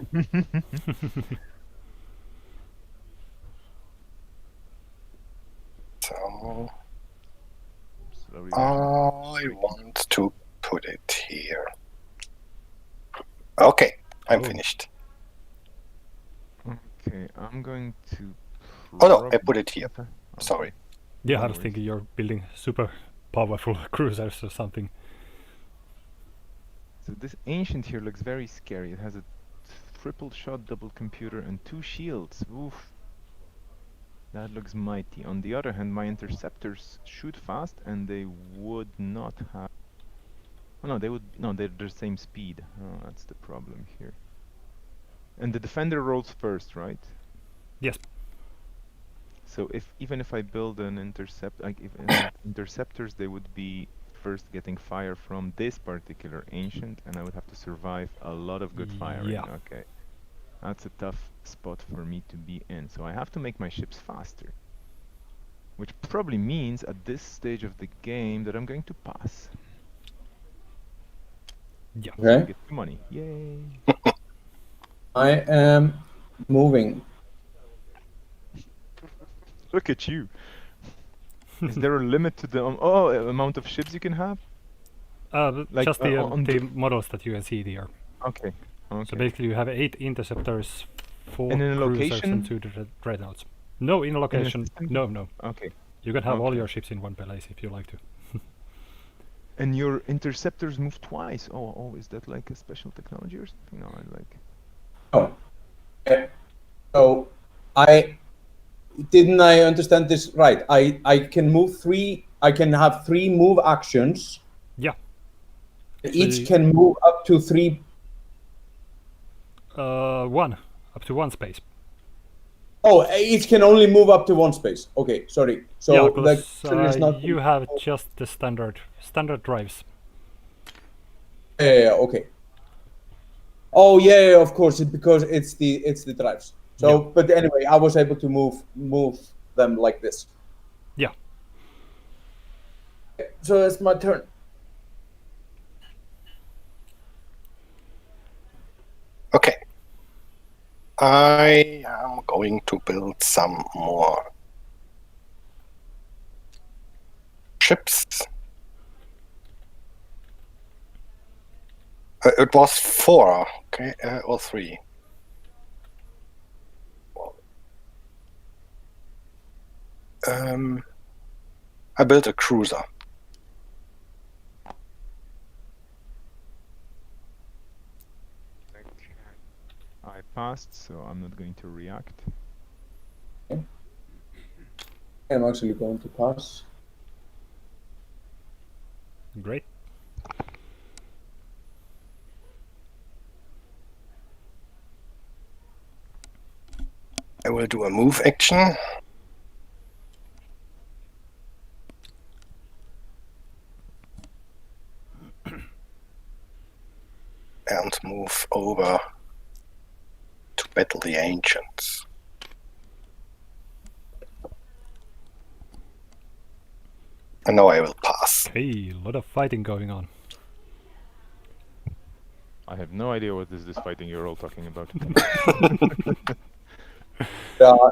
Speaker 4: So I want to put it here. Okay, I'm finished.
Speaker 3: Okay, I'm going to...
Speaker 4: Oh no, I put it here.
Speaker 3: Okay.
Speaker 4: Sorry.
Speaker 1: Yeah,
Speaker 3: No
Speaker 1: I was
Speaker 3: worries.
Speaker 1: thinking you're building super powerful cruisers or something.
Speaker 3: So this ancient here looks very scary. It has a triple shot double computer and 2 shields. Oof. That looks mighty. On the other hand, my interceptors shoot fast and they would not have... Oh no, they would... No, they're the same speed. Oh, that's the problem here. And the defender rolls first, right?
Speaker 1: Yes.
Speaker 3: So even if I build an intercept, like if interceptors, they would be first getting fire from this particular ancient, and I would have to survive a lot of good firing.
Speaker 1: Yeah.
Speaker 3: Okay, that's a tough spot for me to be in. So I have to make my ships faster, which probably means at this stage of the game that I'm going to pass.
Speaker 1: Yeah.
Speaker 3: So I
Speaker 2: Okay.
Speaker 3: get money. Yay!
Speaker 2: I am moving.
Speaker 3: Look at you. Is there a limit to the amount of ships you can have? Like,
Speaker 1: Just the,
Speaker 3: on
Speaker 1: the models that you can see there.
Speaker 3: Okay. Okay.
Speaker 1: So basically you have 8 interceptors, 4
Speaker 3: And in a
Speaker 1: cruisers
Speaker 3: location?
Speaker 1: and 2 dreadnoughts. No, in a location.
Speaker 3: system?
Speaker 1: No.
Speaker 3: Okay.
Speaker 1: You can have all
Speaker 3: Okay.
Speaker 1: your ships in one place if you like to.
Speaker 3: And your interceptors move twice. Oh, is that like a special technology or something? No, I like...
Speaker 2: Oh. So I understand this right. I can move 3. I can have 3 move actions.
Speaker 1: Yeah.
Speaker 2: Each can move up to 3.
Speaker 1: 1. Up to 1 space.
Speaker 2: Oh, each can only move up to 1 space. Okay, sorry. So
Speaker 1: yeah,
Speaker 2: the
Speaker 1: because
Speaker 2: is not.
Speaker 1: you have just the standard drives.
Speaker 2: Yeah, okay. Oh yeah, of course, because it's the drives. So,
Speaker 1: Yeah.
Speaker 2: but anyway, I was able to move them like this.
Speaker 1: Yeah.
Speaker 2: So it's my turn.
Speaker 4: Okay. I am going to build some more ships. It was 4, okay, or 3. I built a cruiser.
Speaker 3: I passed, so I'm not going to react.
Speaker 2: I'm actually going to pass.
Speaker 1: Great.
Speaker 4: I will do a move action. And move over to battle the ancients. And now I will pass.
Speaker 1: Okay, a lot of fighting going on.
Speaker 3: I have no idea what is this fighting you're all talking about.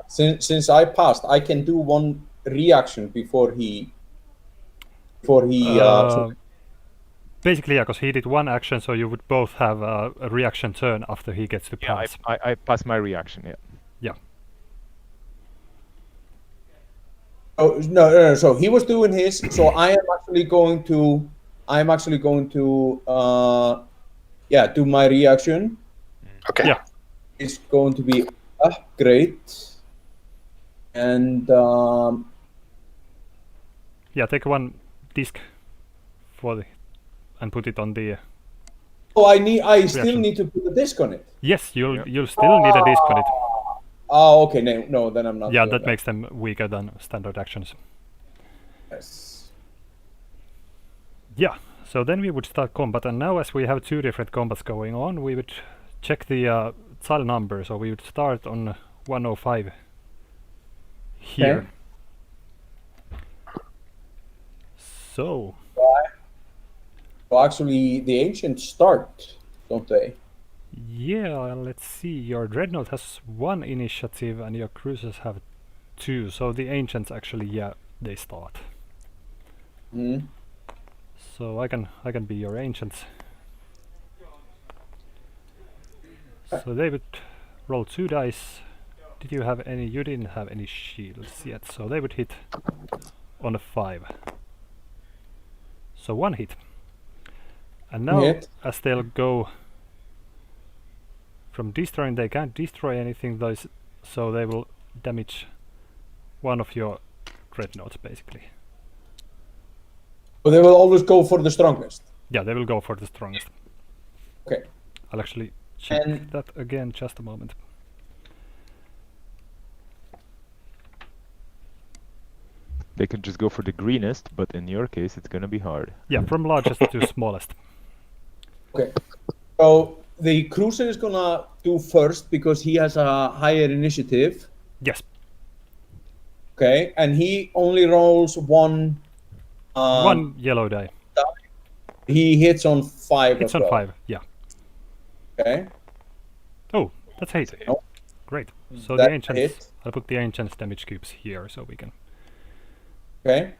Speaker 2: Since I passed, I can do one reaction before he.
Speaker 1: Basically, yeah, because he did one action, so you would both have a reaction turn after he gets to pass.
Speaker 3: I pass my reaction, yeah.
Speaker 1: Yeah.
Speaker 2: Oh no! So he was doing his. So I'm actually going to do my reaction.
Speaker 4: Okay.
Speaker 1: Yeah.
Speaker 2: It's going to be great. And
Speaker 1: yeah, take one disc for the and put it on the.
Speaker 2: I still need to put a disc on it.
Speaker 1: Yes, you'll still need a disc on it.
Speaker 2: Oh, okay. No, then I'm not.
Speaker 1: Yeah, that makes them weaker than standard actions.
Speaker 2: Yes.
Speaker 1: Yeah, so then we would start combat, and now as we have two different combats going on, we would check the tile number. So we would start on 105 here.
Speaker 2: Okay.
Speaker 1: So.
Speaker 2: Well, actually, the ancients start, don't they?
Speaker 1: Yeah, let's see. Your dreadnought has 1 initiative, and your cruisers have 2. So the ancients actually, yeah, they start.
Speaker 2: Hmm.
Speaker 1: So I can be your ancients. So they would roll 2 dice. Did you have any? You didn't have any shields yet, so they would hit on a 5. So 1 hit. And now, as they'll go from destroying, they can't destroy anything, so they will damage one of your dreadnoughts, basically.
Speaker 2: But they will always go for the strongest.
Speaker 1: Yeah, they will go for the strongest.
Speaker 2: Okay.
Speaker 1: I'll actually check that again, just a moment.
Speaker 3: They could just go for the greenest, but in your case, it's gonna be hard.
Speaker 1: Yeah, from largest to smallest.
Speaker 2: Okay. So the cruiser is gonna do first because he has a higher initiative.
Speaker 1: Yes.
Speaker 2: Okay, and he only rolls one.
Speaker 1: One yellow die.
Speaker 2: He hits on 5.
Speaker 1: Hits on 5. Yeah.
Speaker 2: Okay.
Speaker 1: Oh, that's 8.
Speaker 2: No.
Speaker 1: Great. So
Speaker 2: That
Speaker 1: the ancients.
Speaker 2: hit.
Speaker 1: I'll put the ancients damage cubes here, so we can.
Speaker 2: Okay.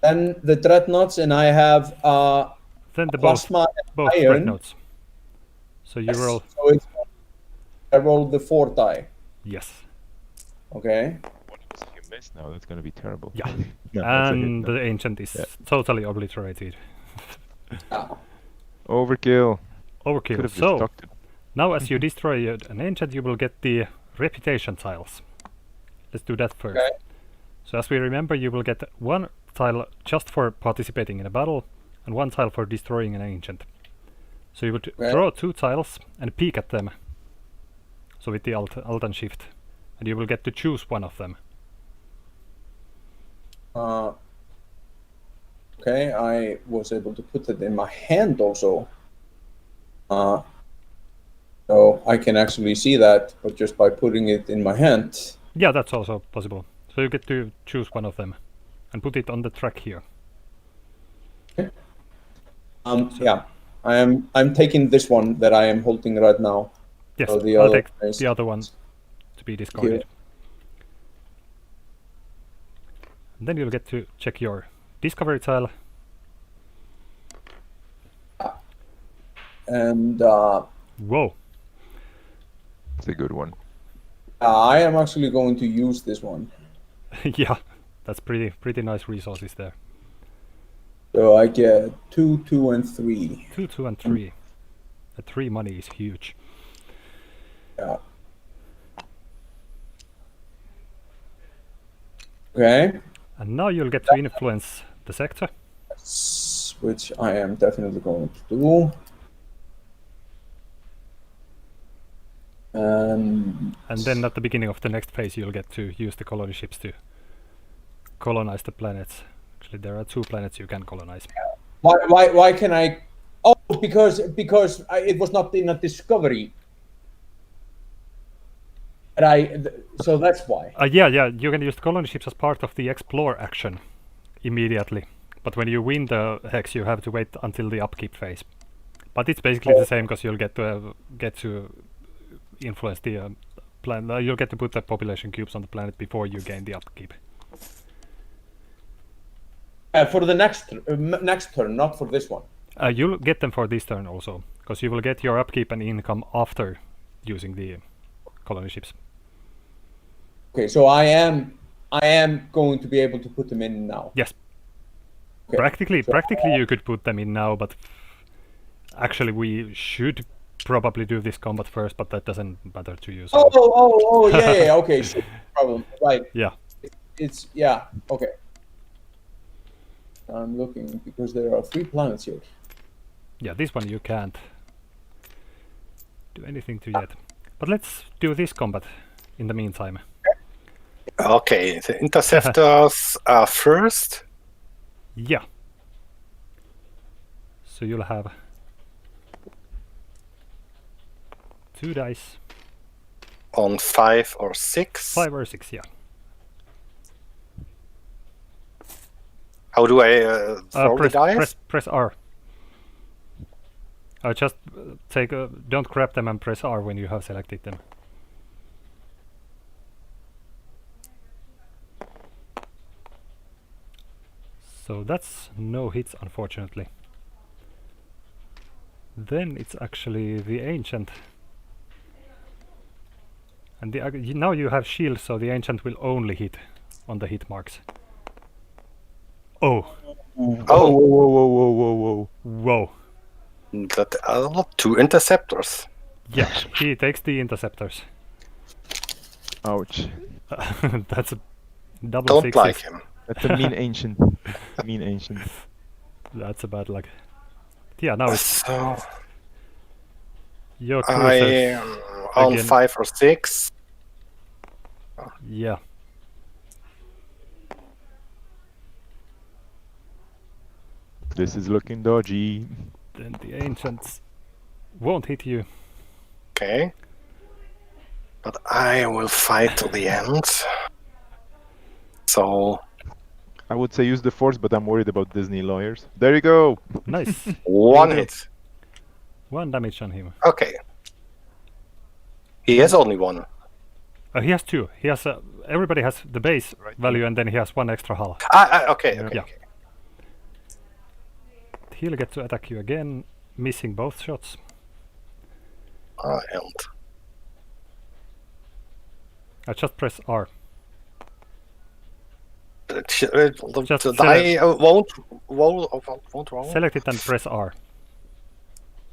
Speaker 2: Then the dreadnoughts, and I have
Speaker 1: Then the
Speaker 2: plasma
Speaker 1: both
Speaker 2: and iron.
Speaker 1: dreadnoughts. So you
Speaker 2: Yes,
Speaker 1: roll.
Speaker 2: So I rolled the 4 die.
Speaker 1: Yes.
Speaker 2: Okay.
Speaker 3: If you miss now, that's gonna be terrible.
Speaker 1: Yeah.
Speaker 3: No, that's a hit,
Speaker 1: And
Speaker 3: no.
Speaker 1: the ancient is totally obliterated.
Speaker 3: Overkill.
Speaker 1: Overkill.
Speaker 3: Could have just
Speaker 1: So
Speaker 3: tucked it.
Speaker 1: now, as you destroy an ancient, you will get the reputation tiles. Let's do that first.
Speaker 2: Okay.
Speaker 1: So as we remember, you will get 1 tile just for participating in a battle, and 1 tile for destroying an ancient. So you would draw 2 tiles and peek at them. So with the Alt and Shift, and you will get to choose one of them.
Speaker 2: Okay, I was able to put it in my hand also. So I can actually see that, but just by putting it in my hand.
Speaker 1: Yeah, that's also possible. So you get to choose one of them and put it on the track here.
Speaker 2: Okay. Yeah, I'm taking this one that I am holding right now.
Speaker 1: Yes,
Speaker 2: So the
Speaker 1: I'll
Speaker 2: other
Speaker 1: take
Speaker 2: is
Speaker 1: the other one to be discarded. And then you'll get to check your discovery tile.
Speaker 2: And
Speaker 1: Whoa.
Speaker 3: It's a good one.
Speaker 2: I am actually going to use this one.
Speaker 1: Yeah, that's pretty nice resources there.
Speaker 2: So I get 2, 2, and 3.
Speaker 1: 2, 2, and 3. The 3 money is huge.
Speaker 2: Yeah. Okay.
Speaker 1: And now you'll get to influence the sector.
Speaker 2: Which I am definitely going to do.
Speaker 1: And then at the beginning of the next phase, you'll get to use the colony ships to colonize the planets. Actually, there are 2 planets you can colonize.
Speaker 2: Why can I? Oh, because it was not in a discovery. So that's why.
Speaker 1: Yeah, you can use the colony ships as part of the explore action immediately. But when you win the hex, you have to wait until the upkeep phase. But it's basically the same because you'll get to influence the planet. You'll get to put the population cubes on the planet before you gain the upkeep.
Speaker 2: For the next turn, not for this one.
Speaker 1: You'll get them for this turn also, because you will get your upkeep and income after using the colony ships.
Speaker 2: Okay, so I am going to be able to put them in now.
Speaker 1: Yes.
Speaker 2: Okay.
Speaker 1: Practically, you could put them in now, but actually we should probably do this combat first, but that doesn't matter to you. So.
Speaker 2: Yeah, okay, sure, no problem, right.
Speaker 1: Yeah.
Speaker 2: Okay. I'm looking, because there are 3 planets here.
Speaker 1: Yeah, this one you can't do anything to yet. But let's do this combat in the meantime.
Speaker 4: Okay, the interceptors are first.
Speaker 1: Yeah. So you'll have 2 dice.
Speaker 4: On 5 or 6.
Speaker 1: 5 or 6, yeah.
Speaker 4: How do I throw the dice?
Speaker 1: Press R. Just don't grab them and press R when you have selected them. So that's no hits, unfortunately. Then it's actually the Ancient. And now you have shield, so the Ancient will only hit on the hit marks. Oh.
Speaker 3: Oh.
Speaker 1: Whoa.
Speaker 4: That are 2 interceptors.
Speaker 1: Yeah, he takes the interceptors.
Speaker 3: Ouch.
Speaker 1: That's a double
Speaker 4: Don't
Speaker 1: 6.
Speaker 4: like him.
Speaker 3: That's a mean ancient. Mean ancient.
Speaker 1: That's a bad luck. Yeah, now it's
Speaker 4: So
Speaker 1: your
Speaker 4: I
Speaker 1: cruisers
Speaker 4: am on
Speaker 1: again.
Speaker 4: 5 or 6.
Speaker 1: Yeah.
Speaker 3: This is looking dodgy.
Speaker 1: Then the Ancients won't hit you.
Speaker 4: Okay. But I will fight to the end. So
Speaker 3: I would say use the force, but I'm worried about Disney lawyers. There you go.
Speaker 1: Nice.
Speaker 4: 1 hit.
Speaker 1: 1 damage on him.
Speaker 4: Okay. He has only 1.
Speaker 1: He has 2. He has everybody has the base value, and then he has 1 extra hull.
Speaker 4: Okay.
Speaker 1: Yeah. He'll get to attack you again, missing both shots.
Speaker 4: And
Speaker 1: I just press R.
Speaker 4: the die won't roll.
Speaker 1: Select it and press R.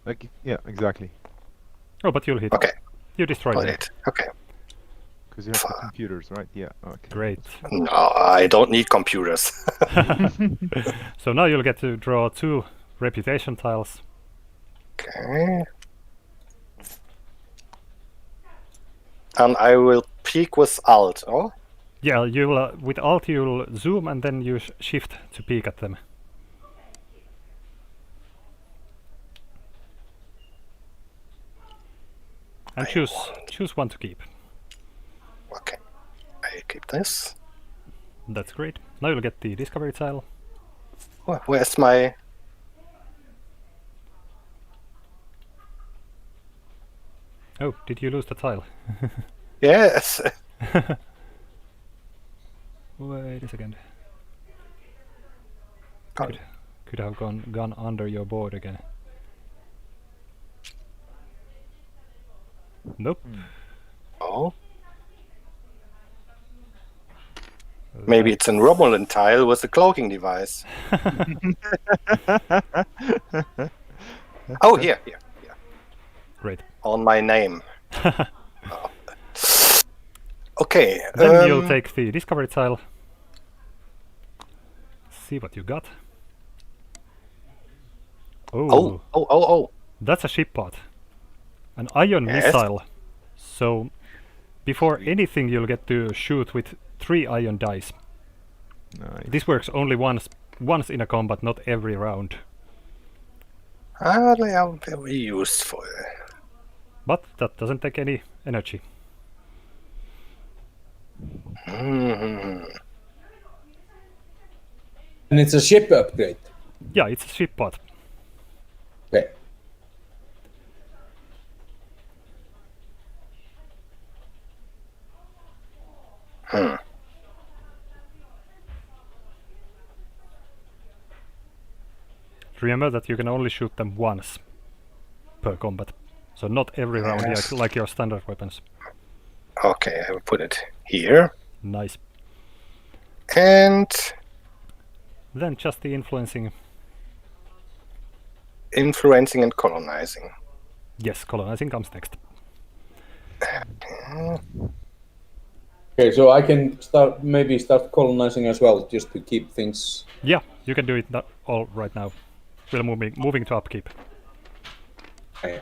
Speaker 3: Like, yeah, exactly.
Speaker 1: Oh, but you'll hit.
Speaker 4: Okay.
Speaker 1: You destroyed
Speaker 4: Got
Speaker 1: it.
Speaker 4: it. Okay.
Speaker 3: Because you have the computers, right? Yeah. Okay.
Speaker 1: Great.
Speaker 4: No, I don't need computers.
Speaker 1: So now you'll get to draw 2 reputation tiles.
Speaker 4: Okay. And I will peek with Alt. Oh.
Speaker 1: Yeah, you'll with Alt you'll zoom and then you shift to peek at them. And choose 1 to keep.
Speaker 4: Okay. I keep this.
Speaker 1: That's great. Now you'll get the discovery tile.
Speaker 4: Oh, where's my?
Speaker 1: Oh, did you lose the tile?
Speaker 4: Yes.
Speaker 1: Wait a second.
Speaker 4: Got
Speaker 1: Could have gone under your board again. Nope.
Speaker 4: Oh. Maybe it's a Romulan tile with a cloaking device. Oh, here.
Speaker 1: Great.
Speaker 4: On my name. Oh. Okay.
Speaker 1: Then you'll take the discovery tile. See what you got.
Speaker 4: Oh.
Speaker 1: That's a ship pod. An ion
Speaker 4: Yes.
Speaker 1: missile. So before anything, you'll get to shoot with 3 iron dice.
Speaker 3: Nice.
Speaker 1: This works only once in a combat, not every round.
Speaker 4: They are very useful.
Speaker 1: But that doesn't take any energy.
Speaker 4: Mhm.
Speaker 2: And it's a ship upgrade.
Speaker 1: Yeah, it's a ship pod.
Speaker 2: Okay.
Speaker 1: Remember that you can only shoot them once per combat. So not every round like your standard weapons.
Speaker 4: Okay, I will put it here.
Speaker 1: Nice.
Speaker 4: And
Speaker 1: Then just the influencing.
Speaker 4: influencing and colonizing.
Speaker 1: Yes, colonizing comes next.
Speaker 2: Okay, so I can start colonizing as well, just to keep things.
Speaker 1: Yeah, you can do it all right now. We're moving to upkeep.
Speaker 2: Okay.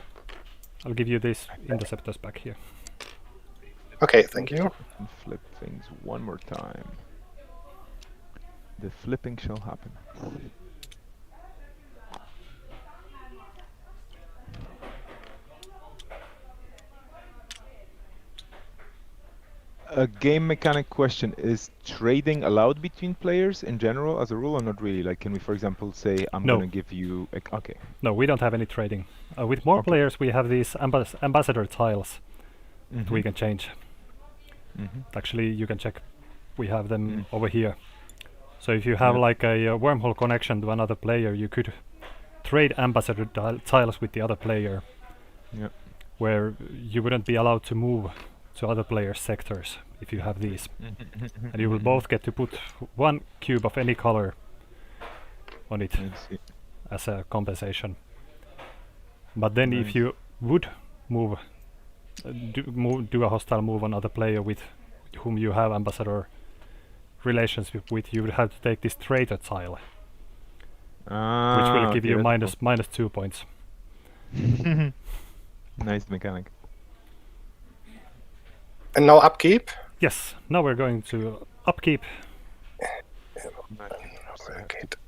Speaker 1: I'll give you these interceptors back here.
Speaker 4: Okay, thank you.
Speaker 3: And flip things one more time. The flipping shall happen. A game mechanic question: is trading allowed between players in general as a rule, or not really? Like, can we, for example, say I'm
Speaker 1: No.
Speaker 3: gonna give you okay.
Speaker 1: No, we don't have any trading. With more
Speaker 3: Okay.
Speaker 1: players, we have these ambassador tiles that we can change. Actually, you can check. We have them over here. So if you have like a wormhole connection to another player, you could trade ambassador tiles with the other player.
Speaker 3: Yeah.
Speaker 1: Where you wouldn't be allowed to move to other players' sectors if you have these. And you will both get to put 1 cube of any color on it
Speaker 3: Let's see.
Speaker 1: as a compensation. But then if you would move, do a hostile move on other player with whom you have ambassador relations with, you would have to take this traitor tile, which will give you minus 2 points.
Speaker 3: Nice mechanic.
Speaker 4: And now upkeep.
Speaker 1: Yes, now we're going to upkeep.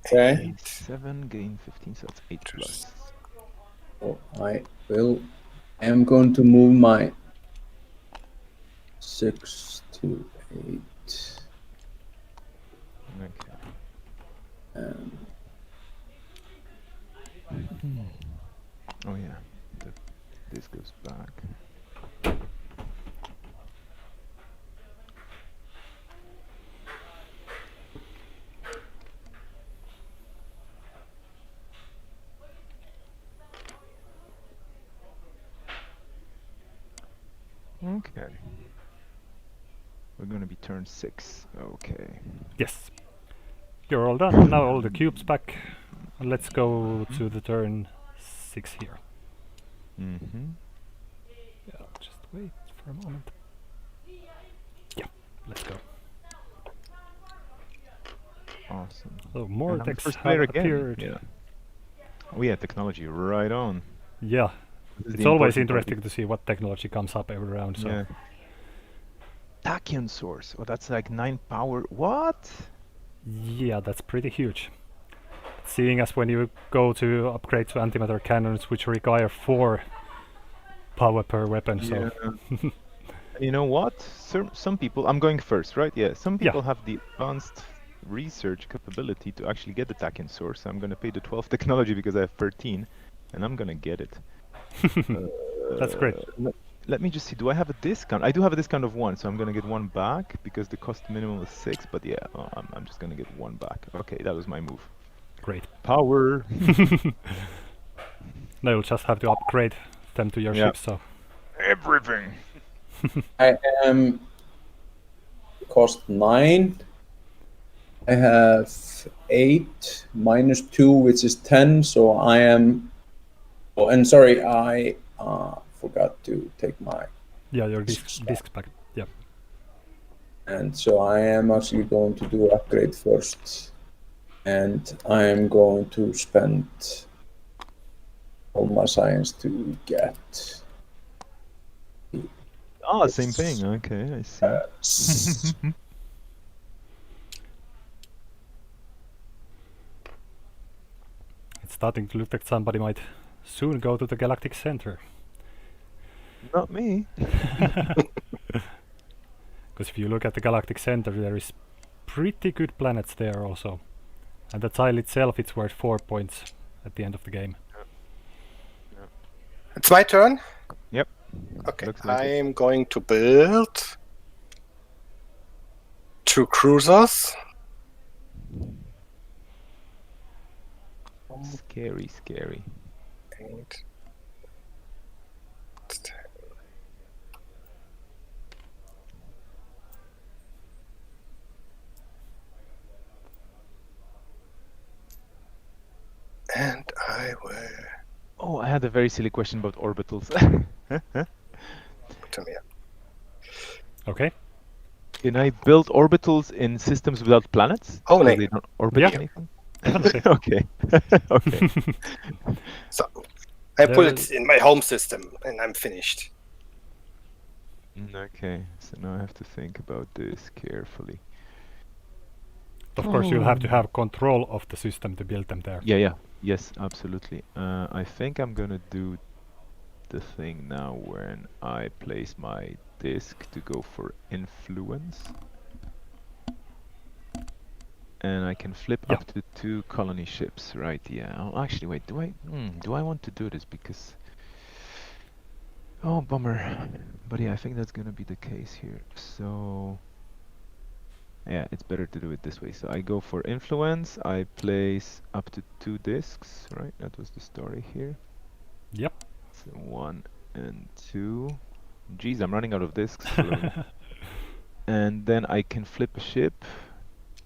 Speaker 2: Okay.
Speaker 3: 7 gain 15, so it's 8 plus.
Speaker 2: So I am going to move my 6 to 8.
Speaker 3: Okay. Oh yeah, this goes back. Okay. We're gonna be turn 6. Okay.
Speaker 1: Yes. You're all done. Now all the cubes back. And let's go to the turn 6 here. Yeah, just wait for a moment. Yeah, let's go.
Speaker 3: Awesome.
Speaker 1: So more
Speaker 3: And I'm the
Speaker 1: decks
Speaker 3: first
Speaker 1: have
Speaker 3: player again.
Speaker 1: appeared.
Speaker 3: Yeah. Oh yeah, technology right on.
Speaker 1: Yeah,
Speaker 3: This is
Speaker 1: it's
Speaker 3: the
Speaker 1: always
Speaker 3: important part.
Speaker 1: interesting to see what technology comes up every round. So
Speaker 3: Yeah. Tachyon source. Oh, that's like 9 power. What?
Speaker 1: yeah, that's pretty huge. Seeing as when you go to upgrade to antimatter cannons, which require 4 power per weapon, so
Speaker 3: You know what? Some people, I'm going first, right? Yeah. Some people have the advanced research capability to actually get the Tachyon source. I'm gonna pay the 12 technology because I have 13, and I'm gonna get it.
Speaker 1: that's great.
Speaker 3: Let me just see. Do I have a discount? I do have a discount of 1, so I'm gonna get 1 back because the cost minimum is 6. But yeah, I'm just gonna get 1 back. Okay, that was my move.
Speaker 1: Great.
Speaker 3: Power.
Speaker 1: Now you'll just have to upgrade them to your ship. So
Speaker 3: Everything.
Speaker 2: I am cost 9. I have 8 minus 2, which is 10. So I am. Oh, and sorry, I forgot to take my.
Speaker 1: yeah, your discs back. Yeah.
Speaker 2: And so I am actually going to do upgrade first. And I am going to spend all my science to get
Speaker 3: Oh, same thing. Okay, I see.
Speaker 1: It's starting to look like somebody might soon go to the galactic center.
Speaker 3: Not me.
Speaker 1: Because if you look at the galactic center, there is pretty good planets there also. And the tile itself, it's worth 4 points at the end of the game.
Speaker 4: It's my turn?
Speaker 3: Yep.
Speaker 4: Okay,
Speaker 3: Looks like it.
Speaker 4: I'm going to build 2 cruisers.
Speaker 3: Scary, scary.
Speaker 4: And I will...
Speaker 3: Oh, I had a very silly question about orbitals.
Speaker 4: Come here.
Speaker 1: Okay.
Speaker 3: Can I build orbitals in systems without planets?
Speaker 4: Oh,
Speaker 3: So
Speaker 4: no.
Speaker 3: they don't orbit
Speaker 1: Yeah.
Speaker 3: anything?
Speaker 1: Definitely.
Speaker 3: Okay. Okay.
Speaker 4: So I put it in my home system and I'm finished.
Speaker 3: Okay, so now I have to think about this carefully.
Speaker 1: Of course, you'll have to have control of the system to build them there.
Speaker 3: Yeah, yes, absolutely. I think I'm gonna do the thing now when I place my disk to go for influence. And I can flip up to 2 colony ships, right? Yeah. Oh, actually, wait. Do I want to do this? Because oh, bummer. But yeah, I think that's gonna be the case here. So yeah, it's better to do it this way. So I go for influence. I place up to 2 disks, right? That was the story here.
Speaker 1: Yep.
Speaker 3: So 1 and 2. Geez, I'm running out of disks. And then I can flip a ship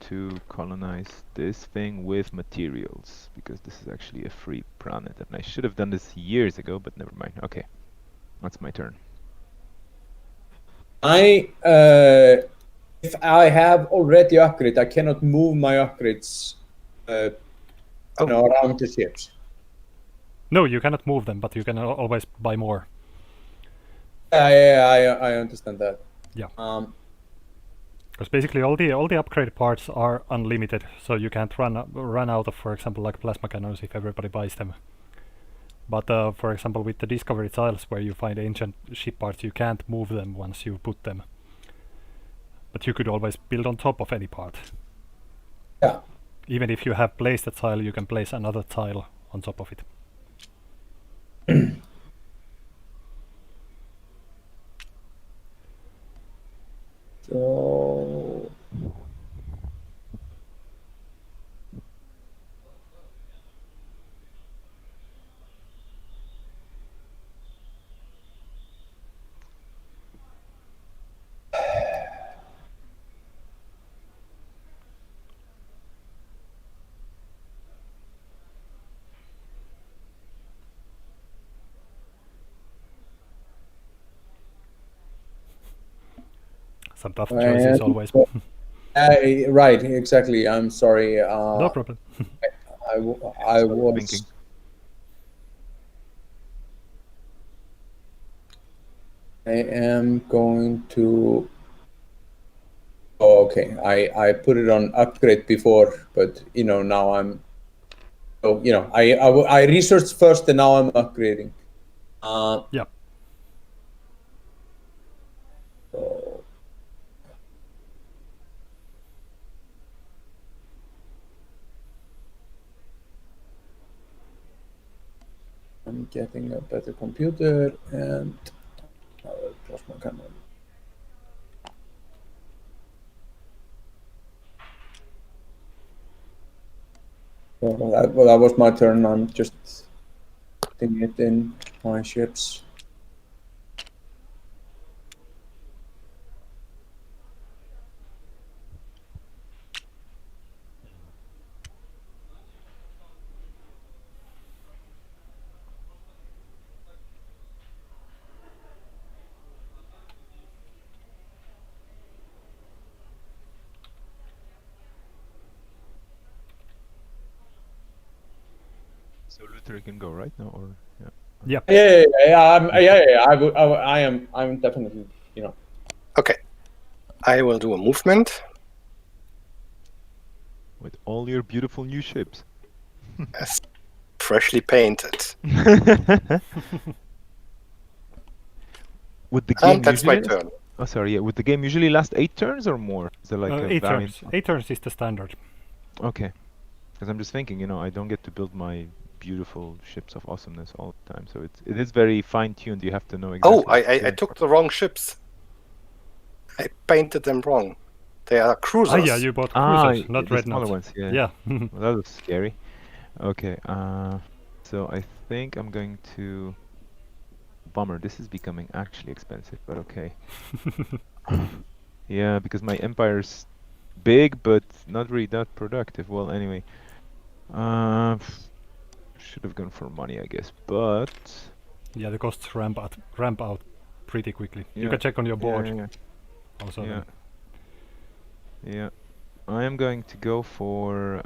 Speaker 3: to colonize this thing with materials, because this is actually a free planet, and I should have done this years ago, but never mind. Okay, that's my turn.
Speaker 2: If I have already upgraded, I cannot move my upgrades around the ships.
Speaker 1: No, you cannot move them, but you can always buy more.
Speaker 2: I understand that.
Speaker 1: Yeah. Because basically all the upgrade parts are unlimited, so you can't run out of, for example, like plasma cannons if everybody buys them. But for example, with the discovery tiles where you find ancient ship parts, you can't move them once you put them. But you could always build on top of any part.
Speaker 2: Yeah.
Speaker 1: Even if you have placed a tile, you can place another tile on top of it.
Speaker 2: So
Speaker 1: Some tough choices always.
Speaker 2: right, exactly. I'm sorry.
Speaker 1: No problem.
Speaker 2: I was
Speaker 3: thinking.
Speaker 2: I am going to. Oh, okay. I put it on upgrade before, but now I'm. So I researched first, and now I'm upgrading.
Speaker 1: Yeah.
Speaker 2: So I'm getting a better computer and another plasma cannon. Well, that was my turn. I'm just putting it in my ships.
Speaker 3: So Luther can go right now, or yeah.
Speaker 1: Yep.
Speaker 2: Yeah. I'm definitely
Speaker 4: Okay. I will do a movement.
Speaker 3: With all your beautiful new ships.
Speaker 4: Yes. Freshly painted.
Speaker 3: Would the game
Speaker 4: And that's my
Speaker 3: usually...
Speaker 4: turn.
Speaker 3: Oh, sorry. Yeah. Would the game usually last 8 turns or more? Is there like a
Speaker 1: 8
Speaker 3: variant?
Speaker 1: turns. 8 turns is the standard.
Speaker 3: Okay. Because I'm just thinking, I don't get to build my beautiful ships of awesomeness all the time. So it is very fine-tuned. You have to know exactly.
Speaker 4: Oh, I took the wrong ships. I painted them wrong. They are cruisers.
Speaker 1: Yeah, you bought cruisers, not
Speaker 3: the smaller
Speaker 1: dreadnoughts.
Speaker 3: ones. Yeah.
Speaker 1: Yeah.
Speaker 3: Well, that was scary. Okay. So I think I'm going to... Bummer. This is becoming actually expensive, but okay. Yeah, because my empire's big, but not really that productive. Well, anyway. Should have gone for money, I guess, but...
Speaker 1: Yeah, the costs ramp out pretty quickly.
Speaker 3: Yeah.
Speaker 1: You can check on your board.
Speaker 3: Yeah.
Speaker 1: Also.
Speaker 3: Yeah. Yeah. I am going to go for...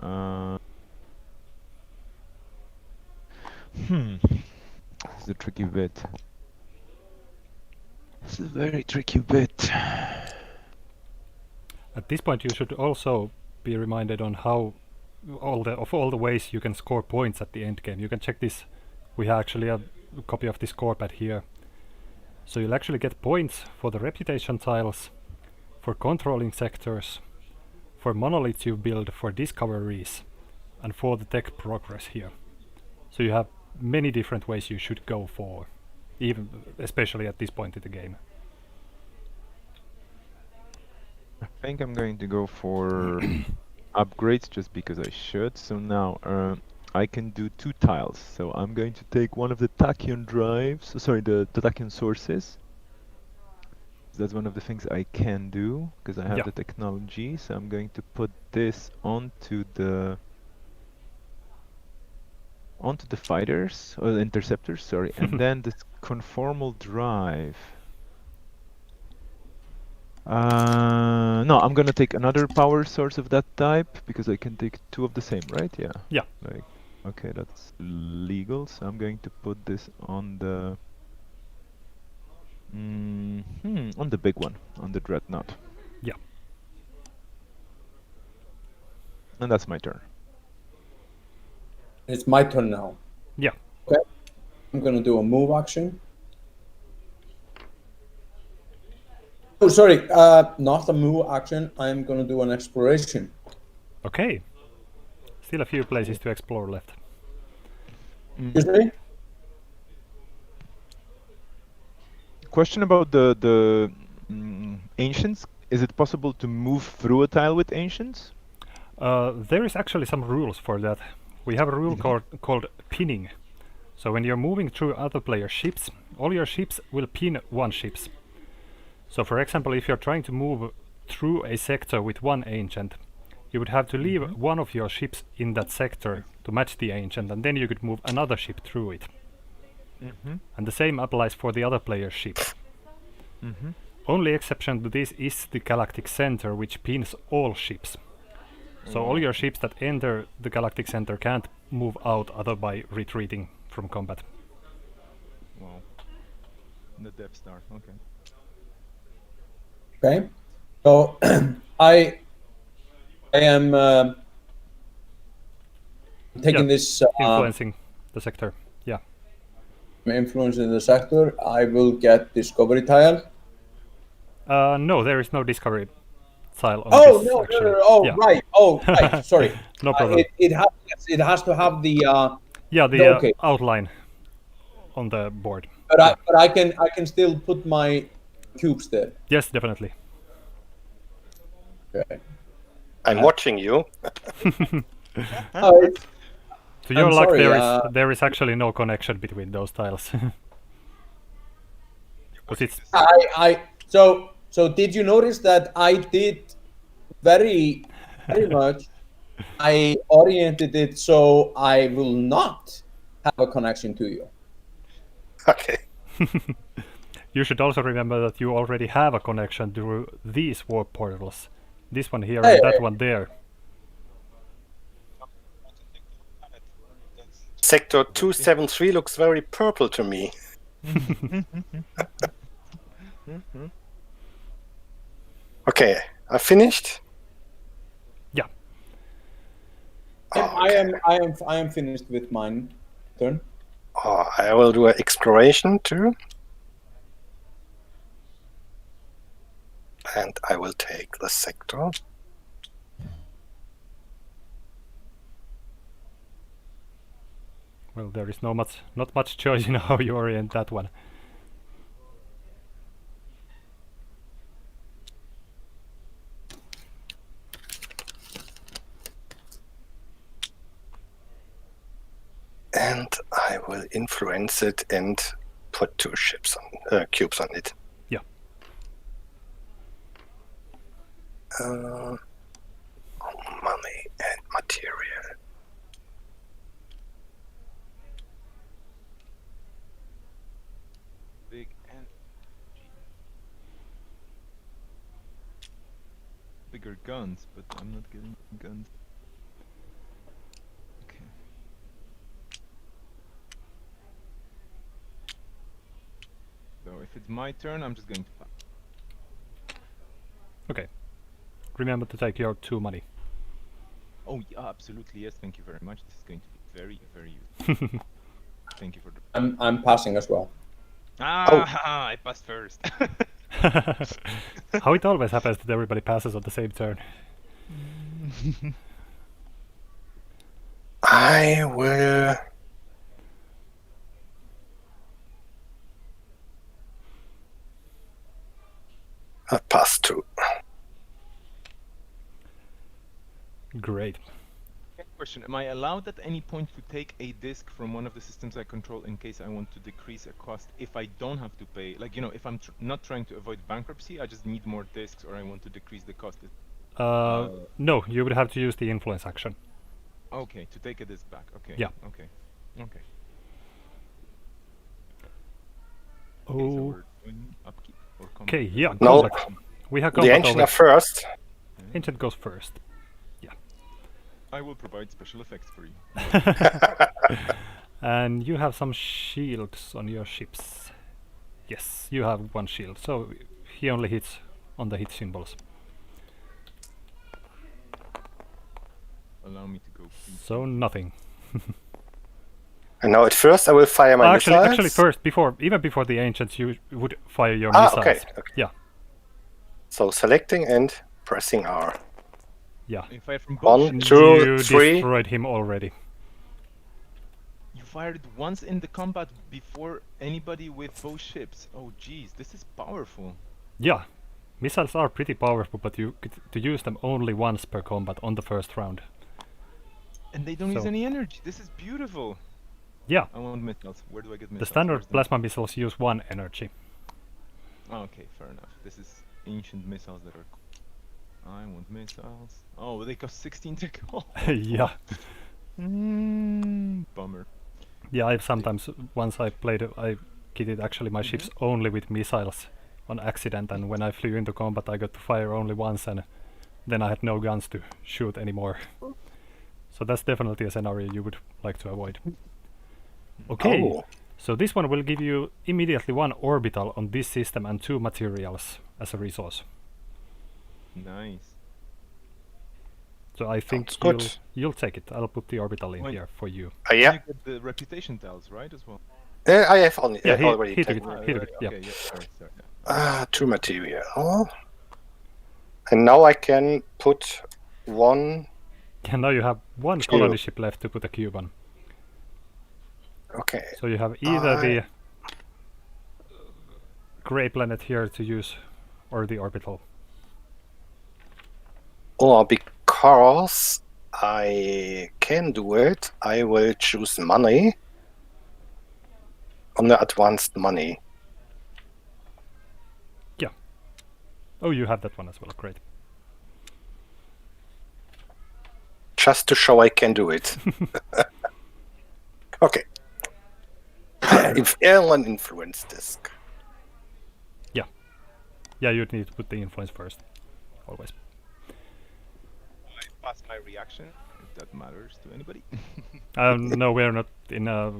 Speaker 3: This is a tricky bit. This is a very tricky bit.
Speaker 1: At this point, you should also be reminded on how all the ways you can score points at the end game. You can check this. We have actually a copy of this score pad here. So you'll actually get points for the reputation tiles, for controlling sectors, for monoliths you build, for discoveries, and for the tech progress here. So you have many different ways you should go for, especially at this point in the game.
Speaker 3: I think I'm going to go for upgrades just because I should. So now I can do 2 tiles. So I'm going to take one of the tachyon drives, the tachyon sources. That's one of the things I can do because I have the technology. So I'm going to put this onto the fighters or the interceptors, sorry, and then this conformal drive. No, I'm gonna take another power source of that type because I can take 2 of the same, right? Yeah.
Speaker 1: Yeah.
Speaker 3: Okay, that's legal. So I'm going to put this on the on the big one, on the dreadnought.
Speaker 1: Yeah.
Speaker 3: And that's my turn.
Speaker 2: It's my turn now.
Speaker 1: Yeah.
Speaker 2: Okay. I'm gonna do a move action. Oh, sorry, not a move action. I'm gonna do an exploration.
Speaker 1: Okay. Still a few places to explore left.
Speaker 2: Excuse me?
Speaker 3: Question about the ancients. Is it possible to move through a tile with ancients?
Speaker 1: There is actually some rules for that. We have a rule called pinning. So when you're moving through other players' ships, all your ships will pin one ships. So for example, if you're trying to move through a sector with one ancient, you would have to leave one of your ships in that sector to match the ancient, and then you could move another ship through it. And the same applies for the other player's ship. Only exception to this is the galactic center, which pins all ships. So all your ships that enter the galactic center can't move out other by retreating from combat.
Speaker 3: Wow. The Death Star, okay.
Speaker 2: Okay. So I am taking this
Speaker 1: influencing the sector. Yeah.
Speaker 2: Influencing the sector. I will get discovery tile.
Speaker 1: No, there is no discovery tile on
Speaker 2: this.
Speaker 1: No.
Speaker 2: Oh, yeah. Right. Oh, right. Sorry.
Speaker 1: No problem.
Speaker 2: It has to have the
Speaker 1: outline on the board.
Speaker 2: But I can still put my cubes there.
Speaker 1: Yes, definitely.
Speaker 2: Okay.
Speaker 4: I'm watching you.
Speaker 1: To your luck, there is actually no connection between those tiles. It's
Speaker 2: So did you notice that I did very much? I oriented it so I will not have a connection to you.
Speaker 4: Okay.
Speaker 1: You should also remember that you already have a connection through these warp portals. This one here and that one there.
Speaker 4: Sector 273 looks very purple to me. Okay, I finished.
Speaker 1: Yeah.
Speaker 2: And I am finished with mine turn.
Speaker 4: I will do an exploration too. And I will take the sector.
Speaker 1: Well, there is not much choice in how you orient that one.
Speaker 4: And I will influence it and put 2 cubes on it.
Speaker 1: Yeah.
Speaker 4: Money and material.
Speaker 3: Big and bigger guns, but I'm not getting guns. Okay. So if it's my turn, I'm just going to pass.
Speaker 1: Okay. Remember to take your 2 money.
Speaker 3: Oh yeah, absolutely, yes, thank you very much. This is going to be very, very useful. Thank you for the...
Speaker 2: I'm passing as well.
Speaker 3: Ah, I passed first.
Speaker 1: How it always happens that everybody passes on the same turn.
Speaker 4: I will... pass 2.
Speaker 1: Great.
Speaker 3: Question: am I allowed at any point to take a disk from one of the systems I control in case I want to decrease a cost if I don't have to pay? Like, you know, if I'm not trying to avoid bankruptcy, I just need more disks, or I want to decrease the cost.
Speaker 1: No, you would have to use the influence action.
Speaker 3: Okay, to take a disk back. Okay.
Speaker 1: Yeah.
Speaker 3: Okay. Okay.
Speaker 1: Oh.
Speaker 3: Okay, so we're doing upkeep or combat?
Speaker 1: Okay, yeah.
Speaker 4: No.
Speaker 1: Combat. We have
Speaker 4: The
Speaker 1: combat
Speaker 4: ancient
Speaker 1: over.
Speaker 4: are first.
Speaker 1: Ancient goes first.
Speaker 3: I will provide special effects for you.
Speaker 1: And you have some shields on your ships. Yes, you have 1 shield, so he only hits on the hit symbols.
Speaker 3: Allow me to go. Please.
Speaker 1: So nothing.
Speaker 4: And now at first I will fire my missiles.
Speaker 1: Actually, first, even before the ancients, you would fire your missiles.
Speaker 4: Okay.
Speaker 1: Yeah.
Speaker 4: So selecting and pressing R.
Speaker 1: Yeah.
Speaker 3: I fire from both
Speaker 4: 1,
Speaker 3: ships.
Speaker 4: 2,
Speaker 1: You
Speaker 4: 3.
Speaker 1: destroyed him already.
Speaker 3: You fired once in the combat before anybody with both ships. Oh jeez, this is powerful.
Speaker 1: Yeah. Missiles are pretty powerful, but you get to use them only once per combat on the first round.
Speaker 3: And they don't use
Speaker 1: So-
Speaker 3: any energy. This is beautiful.
Speaker 1: Yeah.
Speaker 3: I want missiles. Where do I get missiles?
Speaker 1: The standard
Speaker 3: Where's the-
Speaker 1: plasma missiles use 1 energy.
Speaker 3: Oh, okay, fair enough. This is ancient missiles that are... I want missiles. Oh, they cost 16 to go.
Speaker 1: Yeah.
Speaker 3: Bummer.
Speaker 1: Yeah, I've sometimes, once I played, I kitted actually my ships only with missiles on accident, and when I flew into combat I got to fire only once, and then I had no guns to shoot anymore. So that's definitely a scenario you would like to avoid. Okay,
Speaker 4: Oh.
Speaker 1: so this one will give you immediately 1 orbital on this system and 2 materials as a resource.
Speaker 3: Nice.
Speaker 1: So I think
Speaker 4: Sounds good.
Speaker 1: you'll take it. I'll put the orbital in
Speaker 3: Wait.
Speaker 1: here for you.
Speaker 4: Yeah.
Speaker 3: You get the reputation tiles, right, as well?
Speaker 4: I have already
Speaker 1: he took
Speaker 4: taken.
Speaker 1: it. He took it. Yeah.
Speaker 3: Okay, yeah, sorry.
Speaker 4: 2 material. And now I can put 1.
Speaker 1: And now you have 1
Speaker 4: Cube.
Speaker 1: colony ship left to put a cube on.
Speaker 4: Okay.
Speaker 1: So you have either the grey planet here to use, or the orbital.
Speaker 4: Or because I can do it, I will choose money on the advanced money.
Speaker 1: Yeah. Oh, you have that one as well. Great.
Speaker 4: Just to show I can do it. Okay. If airline influence disk.
Speaker 1: Yeah, you'd need to put the influence first. Always.
Speaker 3: I passed my reaction, if that matters to anybody.
Speaker 1: No, we're not in a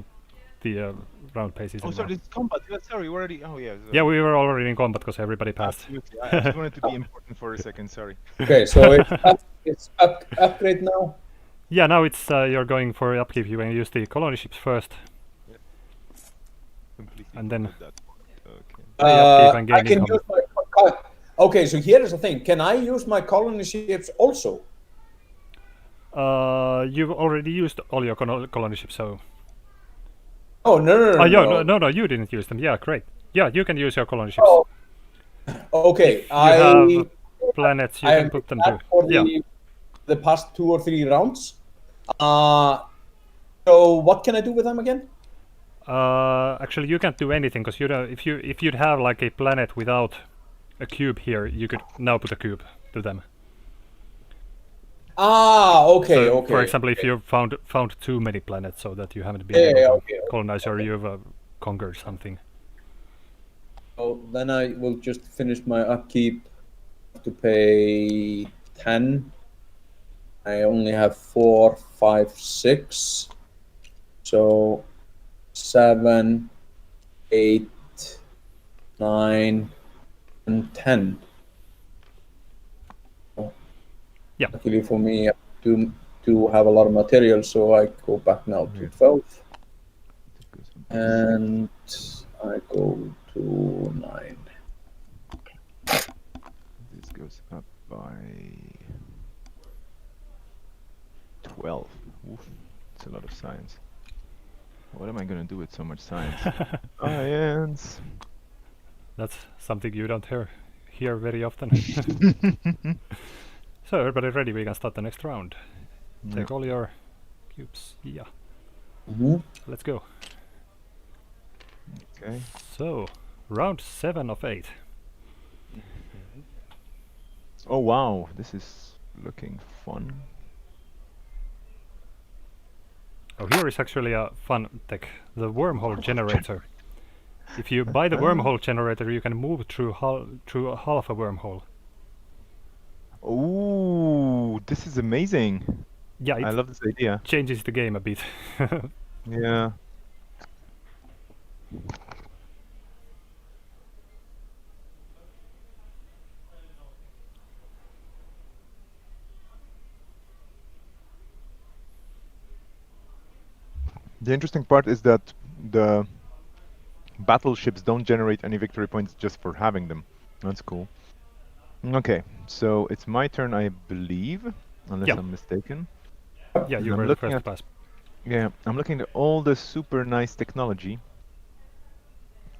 Speaker 1: the round paces.
Speaker 3: Oh, sorry, it's combat. Yeah, sorry, we already. Oh, yeah.
Speaker 1: Yeah, we were already in combat because everybody passed.
Speaker 3: Absolutely. I just wanted to be important for a second. Sorry.
Speaker 2: Okay, so it's upgrade now.
Speaker 1: Yeah, now it's you're going for upkeep. You can use the colony ships first,
Speaker 3: Completely
Speaker 1: and then
Speaker 3: that okay.
Speaker 1: upkeep and gain
Speaker 2: I can
Speaker 1: income.
Speaker 2: use my. Okay, so here is the thing. Can I use my colony ships also?
Speaker 1: You've already used all your colony ships, so.
Speaker 2: Oh no!
Speaker 1: No, you didn't use them. Yeah, great. Yeah, you can use your colony ships.
Speaker 2: Oh, okay.
Speaker 1: If you have planets, you can put them too.
Speaker 2: For the past 2 or 3 rounds. So what can I do with them again?
Speaker 1: Actually, you can't do anything because you know if you'd have like a planet without a cube here, you could now put a cube to them.
Speaker 2: Okay,
Speaker 1: So,
Speaker 2: okay.
Speaker 1: For example, if you found too many planets so that you haven't been able to colonize or you've conquered something.
Speaker 2: So then I will just finish my upkeep. To pay 10. I only have 4, 5, 6. So 7, 8, 9, and 10.
Speaker 1: Yeah.
Speaker 2: Luckily for me, I do have a lot of material, so I go back now to 12. And I go to 9.
Speaker 3: This goes up by 12. Oof, it's a lot of science. What am I going to do with so much science? Science!
Speaker 1: That's something you don't hear very often. So everybody ready? We can start the next round. Take all your cubes. Yeah. Let's go.
Speaker 3: Okay.
Speaker 1: So, round 7 of 8.
Speaker 3: Oh wow, this is looking fun.
Speaker 1: Oh, here is actually a fun tech, the wormhole generator. If you buy the wormhole generator, you can move through half a wormhole.
Speaker 3: Oh, this is amazing.
Speaker 1: Yeah,
Speaker 3: I love this idea.
Speaker 1: Changes the game a bit.
Speaker 3: Yeah. The interesting part is that the battleships don't generate any victory points just for having them. That's cool. Okay, so it's my turn, I believe, unless I'm mistaken.
Speaker 1: Yeah, you were the first to pass.
Speaker 3: Yeah, I'm looking at all the super nice technology,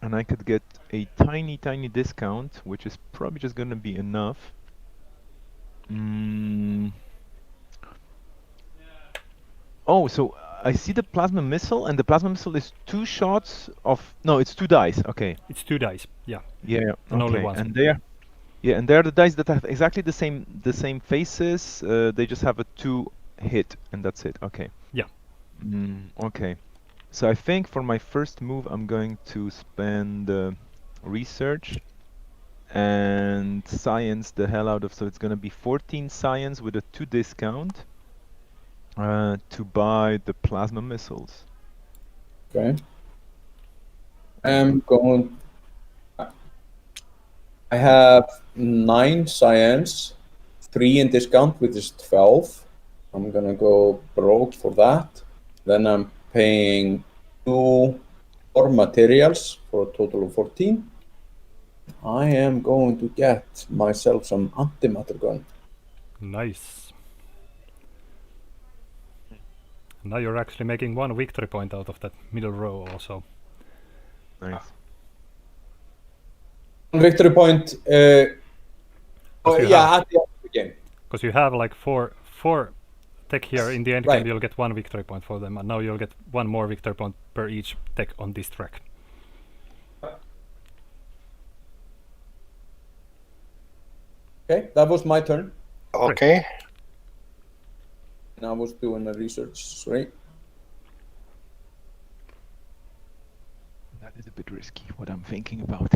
Speaker 3: and I could get a tiny discount, which is probably just gonna be enough. Oh, so I see the plasma missile, and the plasma missile is 2 shots of... No, it's 2 dice. Okay.
Speaker 1: It's 2 dice. Yeah.
Speaker 3: Yeah.
Speaker 1: And
Speaker 3: okay.
Speaker 1: only once.
Speaker 3: And they're the dice that have exactly the same faces. They just have a 2 hit, and that's it. Okay.
Speaker 1: Yeah.
Speaker 3: Okay. So I think for my first move, I'm going to spend research and science the hell out of. So it's gonna be 14 science with a 2 discount. To buy the plasma missiles.
Speaker 2: Okay. I'm going. I have 9 science, 3 in discount, which is 12. I'm gonna go broke for that. Then I'm paying 2 more materials for a total of 14. I am going to get myself some antimatter gun.
Speaker 1: Nice. Now you're actually making 1 victory point out of that middle row also.
Speaker 3: Nice.
Speaker 2: Victory point. At the end of the game.
Speaker 1: Because you have like four tech here. In the end game, you'll get 1 victory point for them, and now you'll get 1 more victory point per each tech on this track.
Speaker 2: Okay, that was my turn.
Speaker 4: Okay.
Speaker 2: And I was doing the research, right?
Speaker 3: That is a bit risky, what I'm thinking about.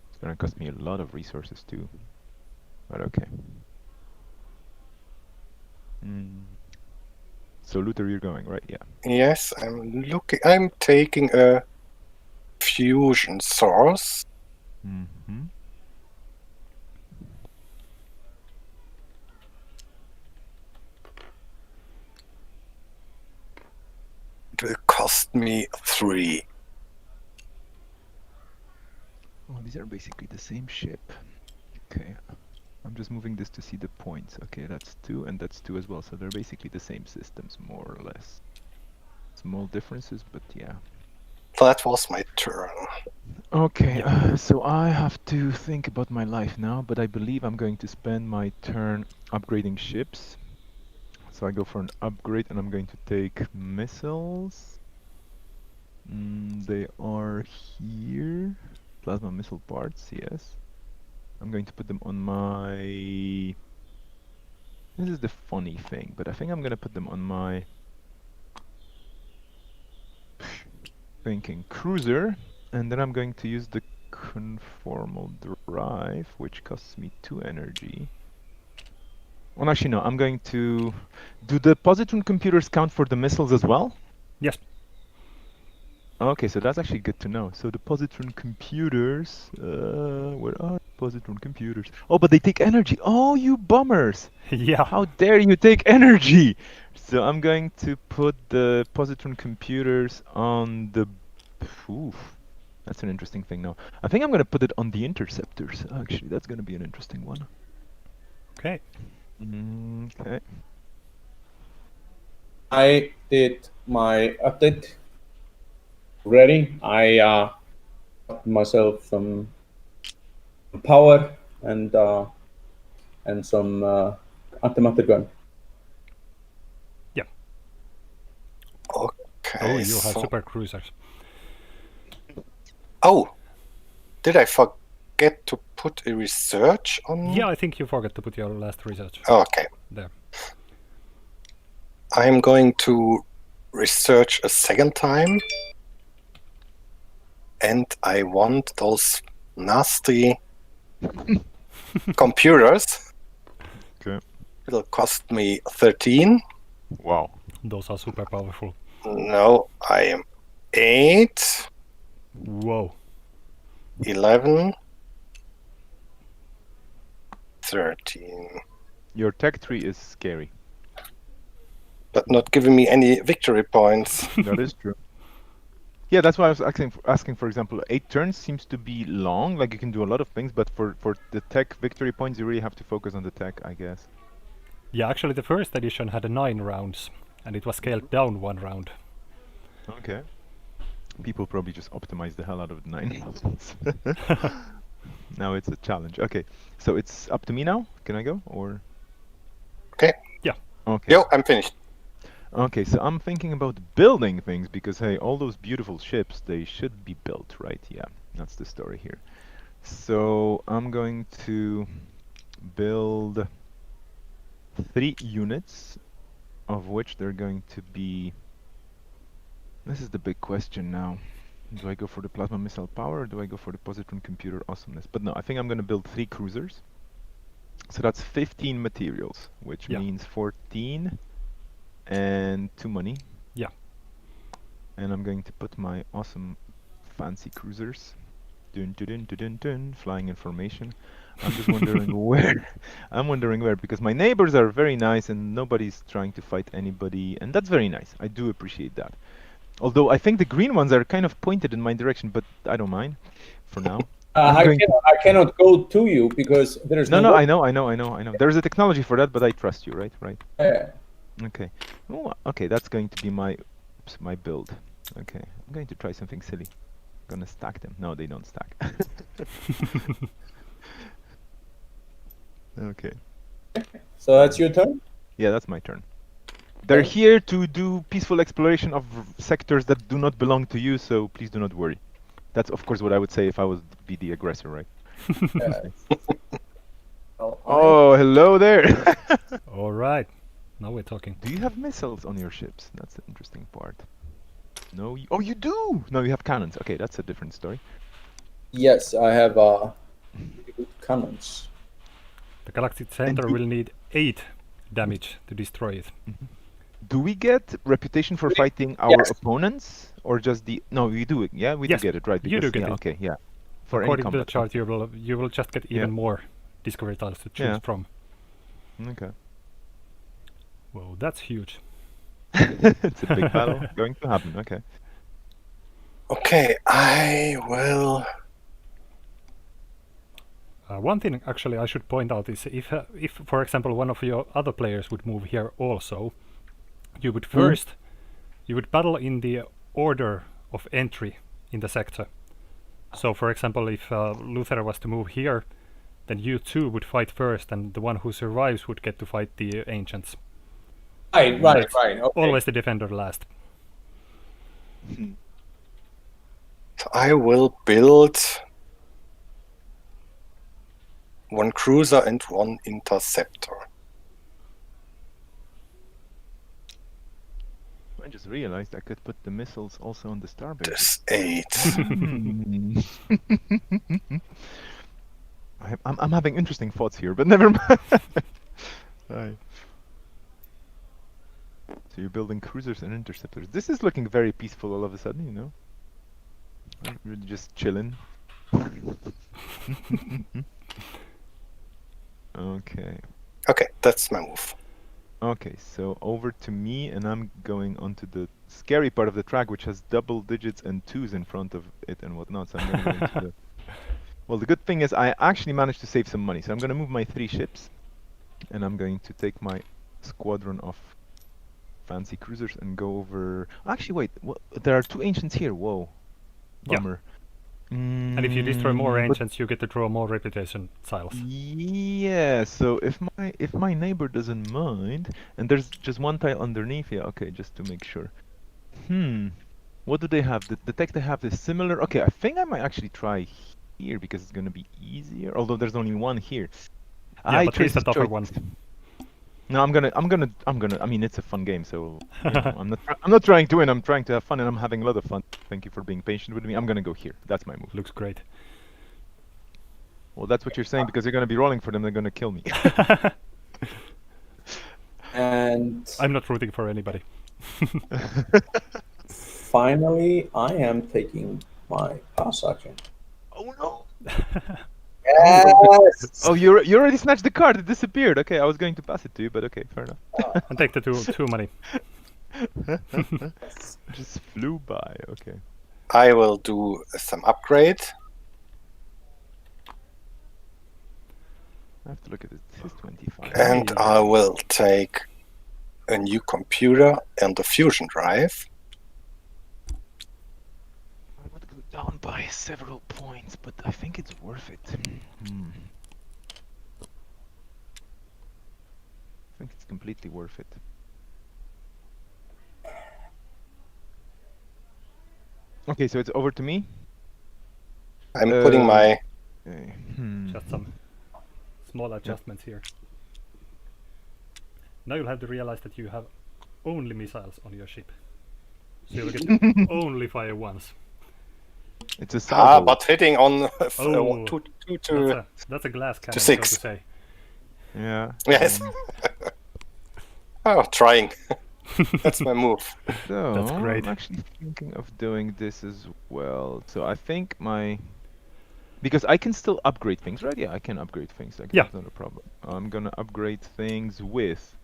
Speaker 3: It's gonna cost me a lot of resources too, but okay. So Luther, you're going, right? Yeah.
Speaker 4: Yes, I'm taking a fusion source.
Speaker 3: Mm-hmm.
Speaker 4: It will cost me 3.
Speaker 3: Oh, these are basically the same ship. Okay. I'm just moving this to see the points. Okay, that's 2 and that's 2 as well. So they're basically the same systems, more or less. Small differences, but yeah.
Speaker 4: That was my turn.
Speaker 3: Okay, so I have to think about my life now, but I believe I'm going to spend my turn upgrading ships. So I go for an upgrade and I'm going to take missiles. They are here. Plasma missile parts, yes. I'm going to put them on my... This is the funny thing, but I think I'm going to put them on my... thinking cruiser, and then I'm going to use the conformal drive, which costs me 2 energy. Well, actually, no, I'm going to... Do the positron computers count for the missiles as well?
Speaker 1: Yes.
Speaker 3: Okay, so that's actually good to know. So the positron computers... where are positron computers? Oh, but they take energy! Oh, you bummers!
Speaker 1: Yeah.
Speaker 3: How dare you take energy! So I'm going to put the positron computers on the... Oof. That's an interesting thing now. I think I'm going to put it on the interceptors, actually. That's going to be an interesting one.
Speaker 1: Okay.
Speaker 3: Okay.
Speaker 2: I did my update ready. I got myself some power and some antimatter gun.
Speaker 1: Yeah.
Speaker 4: Okay.
Speaker 1: Oh, you have super cruisers.
Speaker 4: Oh, did I forget to put a research on?
Speaker 1: Yeah, I think you forgot to put your last research.
Speaker 4: Okay.
Speaker 1: There.
Speaker 4: I'm going to research a second time. And I want those nasty computers.
Speaker 3: Okay.
Speaker 4: It'll cost me 13.
Speaker 3: Wow.
Speaker 1: Those are super powerful.
Speaker 4: No, I am 8.
Speaker 1: Whoa.
Speaker 4: 11. 13.
Speaker 3: Your tech tree is scary.
Speaker 4: But not giving me any victory points.
Speaker 3: That is true. Yeah, that's why I was asking, for example, 8 turns seems to be long, like you can do a lot of things, but for the tech victory points, you really have to focus on the tech, I guess.
Speaker 1: Yeah, actually the first edition had 9 rounds, and it was scaled down 1 round.
Speaker 3: Okay. People probably just optimize the hell out of the 9 rounds. Now it's a challenge. Okay, so it's up to me now? Can I go, or...?
Speaker 4: Okay.
Speaker 1: Yeah.
Speaker 3: Okay.
Speaker 4: Yo, I'm finished.
Speaker 3: Okay, so I'm thinking about building things, because hey, all those beautiful ships, they should be built, right? Yeah, that's the story here. So I'm going to build 3 units, of which they're going to be... This is the big question now. Do I go for the plasma missile power, or do I go for the positron computer awesomeness? But no, I think I'm going to build 3 cruisers. So that's 15 materials, which means 14 and 2 money.
Speaker 1: Yeah.
Speaker 3: And I'm going to put my awesome fancy cruisers. Dun dun dun dun dun dun, flying in formation. I'm just wondering where. I'm wondering where, because my neighbors are very nice and nobody's trying to fight anybody, and that's very nice. I do appreciate that. Although I think the green ones are kind of pointed in my direction, but I don't mind for now.
Speaker 2: I cannot go to you because there's
Speaker 3: no. I know. There's a technology for that, but I trust you, right? Right.
Speaker 2: Yeah.
Speaker 3: Okay. Oh, okay. That's going to be my build. Okay. I'm going to try something silly. I'm gonna stack them. No, they don't stack. Okay.
Speaker 2: So that's your turn?
Speaker 3: Yeah, that's my turn. They're here to do peaceful exploration of sectors that do not belong to you, so please do not worry. That's of course what I would say if I was be the aggressor, right? Oh, hello there!
Speaker 1: Alright, now we're talking.
Speaker 3: Do you have missiles on your ships? That's the interesting part. No, oh you do! No, you have cannons. Okay, that's a different story.
Speaker 2: Yes, I have cannons.
Speaker 1: The Galactic Center will need 8 damage to destroy it.
Speaker 3: Do we get reputation for fighting our opponents, or just the? No, we do it. Yeah, we do get it, right?
Speaker 1: You do get it.
Speaker 3: Okay, yeah. For
Speaker 1: according
Speaker 3: any
Speaker 1: to the
Speaker 3: combat,
Speaker 1: chart, you will just get even more discovery tiles to choose from.
Speaker 3: Okay.
Speaker 1: Whoa, that's huge.
Speaker 3: It's a big battle going to happen. Okay.
Speaker 4: Okay, I will.
Speaker 1: One thing actually I should point out is if for example one of your other players would move here also, you would first you would battle in the order of entry in the sector. So for example, if Luther was to move here, then you two would fight first, and the one who survives would get to fight the ancients.
Speaker 2: Right. Okay.
Speaker 1: Always the defender last.
Speaker 4: So I will build one cruiser and one interceptor.
Speaker 3: I just realized I could put the missiles also on the starbase.
Speaker 4: This 8.
Speaker 3: I'm having interesting thoughts here, but never mind. Right. So you're building cruisers and interceptors. This is looking very peaceful all of a sudden, you know? I'm really just chilling. Okay.
Speaker 4: Okay, that's my move.
Speaker 3: Okay, so over to me, and I'm going onto the scary part of the track, which has double digits and 2s in front of it and whatnot. So I'm going to go into the... Well, the good thing is I actually managed to save some money. So I'm going to move my 3 ships, and I'm going to take my squadron of fancy cruisers and go over... Actually, wait, there are 2 ancients here. Whoa. Bummer.
Speaker 1: And if you destroy more ancients, you get to draw more reputation tiles.
Speaker 3: Yeah, so if my neighbor doesn't mind, and there's just 1 tile underneath, yeah, okay, just to make sure. What do they have? The tech they have is similar. Okay, I think I might actually try here because it's gonna be easier. Although there's only 1 here.
Speaker 1: Yeah, but he's the tougher one.
Speaker 3: No, I'm gonna. I mean, it's a fun game, so you know, I'm not trying to win. I'm trying to have fun, and I'm having a lot of fun. Thank you for being patient with me. I'm gonna go here. That's my move.
Speaker 1: Looks great.
Speaker 3: Well, that's what you're saying because you're gonna be rolling for them. They're gonna kill me.
Speaker 2: And
Speaker 1: I'm not rooting for anybody.
Speaker 2: finally, I am taking my pass action.
Speaker 3: Oh no!
Speaker 2: Yes.
Speaker 3: Oh, you already snatched the card. It disappeared. Okay, I was going to pass it to you, but okay, fair enough.
Speaker 1: And take the two money.
Speaker 3: Just flew by. Okay.
Speaker 4: I will do some upgrade.
Speaker 3: I have to look at it. This is 25.
Speaker 4: And I will take a new computer and a fusion drive.
Speaker 3: I would go down by several points, but I think it's worth it. I think it's completely worth it. Okay, so it's over to me.
Speaker 4: I'm putting my...
Speaker 1: Just some small adjustments here. Now you'll have to realize that you have only missiles on your ship. So you'll get to only fire once.
Speaker 3: It's a salvo.
Speaker 4: but hitting on
Speaker 1: that's a glass cannon,
Speaker 4: to 6.
Speaker 1: so to say.
Speaker 3: Yeah.
Speaker 4: Yes. Trying. That's my move.
Speaker 3: So,
Speaker 1: That's great.
Speaker 3: I'm actually thinking of doing this as well. So I think because I can still upgrade things, right? Yeah, I can upgrade things. Like, that's not a problem. I'm gonna upgrade things with...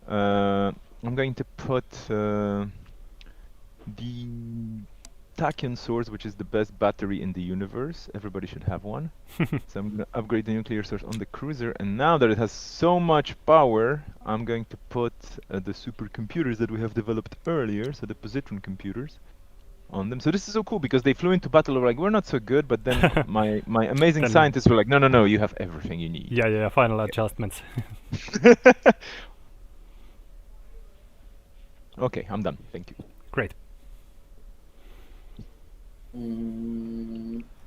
Speaker 3: I'm going to put the Tachyon Source, which is the best battery in the universe. Everybody should have one. So I'm going to upgrade the nuclear source on the cruiser, and now that it has so much power, I'm going to put the supercomputers that we have developed earlier, so the positron computers, on them. So this is so cool because they flew into battle like, we're not so good, but then my amazing scientists were like, no, you have everything you need.
Speaker 1: Yeah, final adjustments.
Speaker 3: Okay, I'm done. Thank you.
Speaker 1: Great.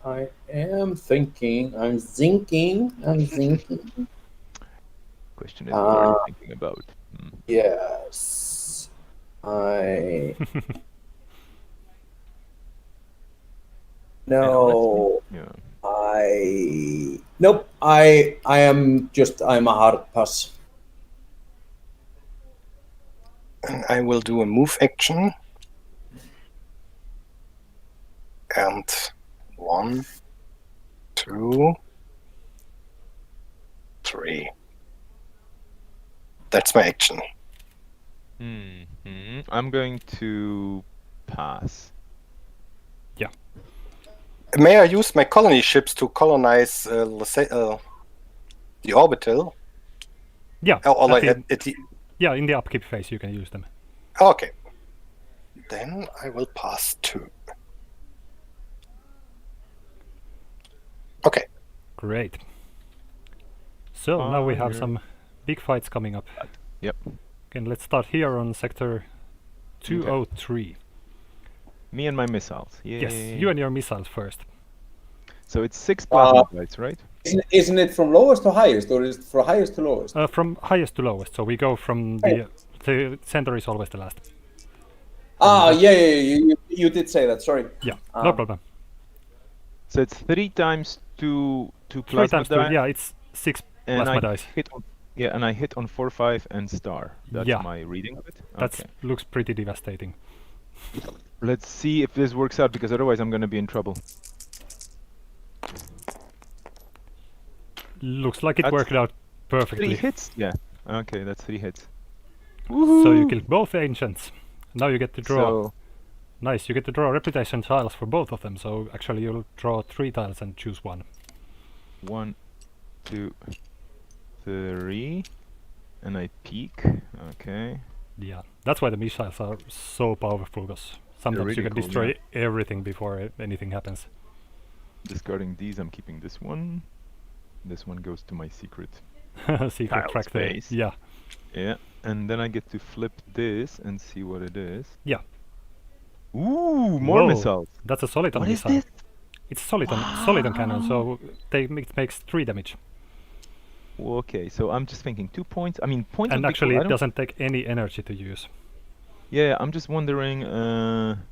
Speaker 2: I am thinking. I'm thinking.
Speaker 3: Question is, what are you thinking about?
Speaker 2: Yes. No.
Speaker 3: Yeah.
Speaker 2: Nope. I'm a hard pass.
Speaker 4: and I will do a move action. And 1, 2, 3. That's my action.
Speaker 3: I'm going to pass.
Speaker 4: May I use my colony ships to colonize the orbital?
Speaker 1: Yeah.
Speaker 4: Or like
Speaker 1: in the upkeep phase you can use them.
Speaker 4: Okay. Then I will pass 2. Okay.
Speaker 1: Great. So now we have some big fights coming up.
Speaker 3: Yep.
Speaker 1: Okay, let's start here on sector 203.
Speaker 3: Me and my missiles. Yay.
Speaker 1: Yes, you and your missiles first.
Speaker 3: So it's 6 plasma right?
Speaker 2: Isn't it from lowest to highest, or is it from highest to lowest?
Speaker 1: From highest to lowest. So we go from the center is always the last.
Speaker 2: You did say that. Sorry.
Speaker 1: Yeah, no problem.
Speaker 3: So it's 3 times 2
Speaker 1: 3
Speaker 3: plasma
Speaker 1: times
Speaker 3: die.
Speaker 1: 2, yeah, it's 6
Speaker 3: and
Speaker 1: plasma dice.
Speaker 3: And I hit on 4, 5, and star. That's
Speaker 1: Yeah.
Speaker 3: my reading of it.
Speaker 1: That looks pretty devastating.
Speaker 3: Let's see if this works out, because otherwise I'm going to be in trouble.
Speaker 1: Looks like it worked out perfectly.
Speaker 3: 3 hits? Yeah. Okay, that's 3 hits.
Speaker 1: So you killed both ancients. Now you get to draw.
Speaker 3: So,
Speaker 1: Nice, you get to draw reputation tiles for both of them. So actually you'll draw 3 tiles and choose one.
Speaker 3: 1, 2, 3, and I peek. Okay.
Speaker 1: Yeah, that's why the missiles are so powerful, because sometimes
Speaker 3: really
Speaker 1: you can
Speaker 3: cool,
Speaker 1: destroy everything before anything happens.
Speaker 3: Discarding these, I'm keeping this one. This one goes to my secret
Speaker 1: Secret
Speaker 3: tile
Speaker 1: track there.
Speaker 3: space.
Speaker 1: Yeah.
Speaker 3: Yeah, and then I get to flip this and see what it is.
Speaker 1: Yeah.
Speaker 3: Ooh, more
Speaker 1: Whoa,
Speaker 3: missiles.
Speaker 1: That's a soliton
Speaker 3: What is
Speaker 1: missile.
Speaker 3: this?
Speaker 1: It's soliton cannon, so it makes 3 damage.
Speaker 3: Okay, so I'm just thinking 2 points. I mean, points.
Speaker 1: And
Speaker 3: would be
Speaker 1: actually
Speaker 3: cool.
Speaker 1: it doesn't take any energy to use.
Speaker 3: Yeah, I'm just wondering.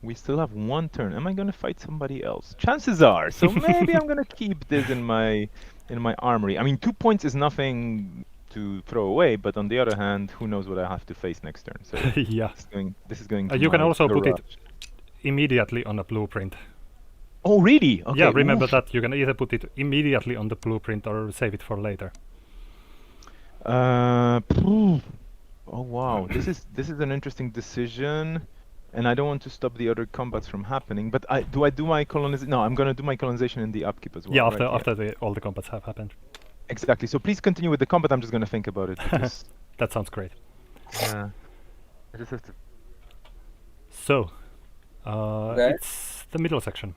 Speaker 3: We still have 1 turn. Am I gonna fight somebody else? Chances are. So maybe I'm gonna keep this in my armory. I mean, 2 points is nothing to throw away, but on the other hand, who knows what I have to face next turn? So
Speaker 1: Yeah.
Speaker 3: this is going. To
Speaker 1: You can
Speaker 3: my
Speaker 1: also put it
Speaker 3: garage.
Speaker 1: immediately on a blueprint.
Speaker 3: Oh, really? Okay.
Speaker 1: Yeah, remember
Speaker 3: oof.
Speaker 1: that. You can either put it immediately on the blueprint or save it for later.
Speaker 3: Oh wow, this is an interesting decision, and I don't want to stop the other combats from happening. But do I do my colonization? No, I'm gonna do my colonization in the upkeep as well.
Speaker 1: Yeah,
Speaker 3: right?
Speaker 1: after all the combats have happened.
Speaker 3: Exactly. So please continue with the combat. I'm just gonna think about it. Because,
Speaker 1: That sounds great.
Speaker 3: I just have to.
Speaker 1: So,
Speaker 2: Okay.
Speaker 1: it's the middle section.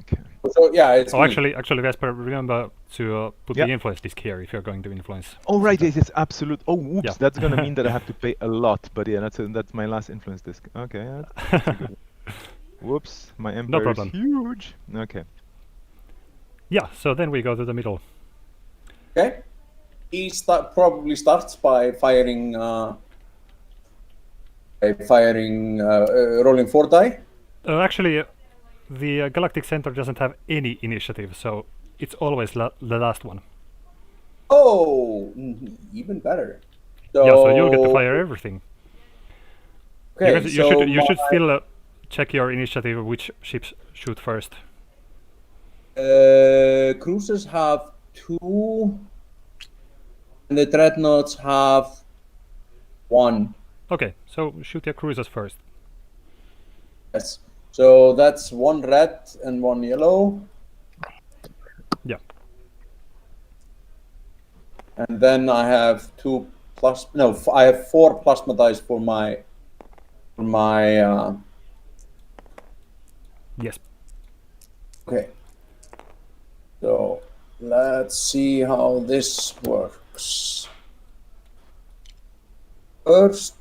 Speaker 3: Okay.
Speaker 2: So yeah, it's
Speaker 1: Oh,
Speaker 2: me.
Speaker 1: actually, Vesper, remember to put
Speaker 3: Yeah.
Speaker 1: the influence disc here if you're going to influence.
Speaker 3: Oh right, yes, it's absolute. Oh, oops,
Speaker 1: Yeah.
Speaker 3: that's gonna mean that I have to pay a lot. But yeah, that's my last influence disc. Okay. That's a good one. Whoops, my empire
Speaker 1: problem.
Speaker 3: is huge. Okay.
Speaker 1: Yeah, so then we go to the middle.
Speaker 2: Okay. He probably starts by firing rolling 4 die.
Speaker 1: Actually, the Galactic Center doesn't have any initiative, so it's always the last one.
Speaker 2: Oh, even better. So,
Speaker 1: Yeah, so you'll get to fire everything.
Speaker 2: Okay,
Speaker 1: You should still check your initiative, which ships shoot first.
Speaker 2: Cruisers have 2, and the dreadnoughts have 1.
Speaker 1: Okay, so shoot your cruisers first.
Speaker 2: Yes. So that's 1 red and 1 yellow.
Speaker 1: Yeah.
Speaker 2: And then I have I have 4 plasma dice for my
Speaker 1: Yes.
Speaker 2: okay. So let's see how this works. First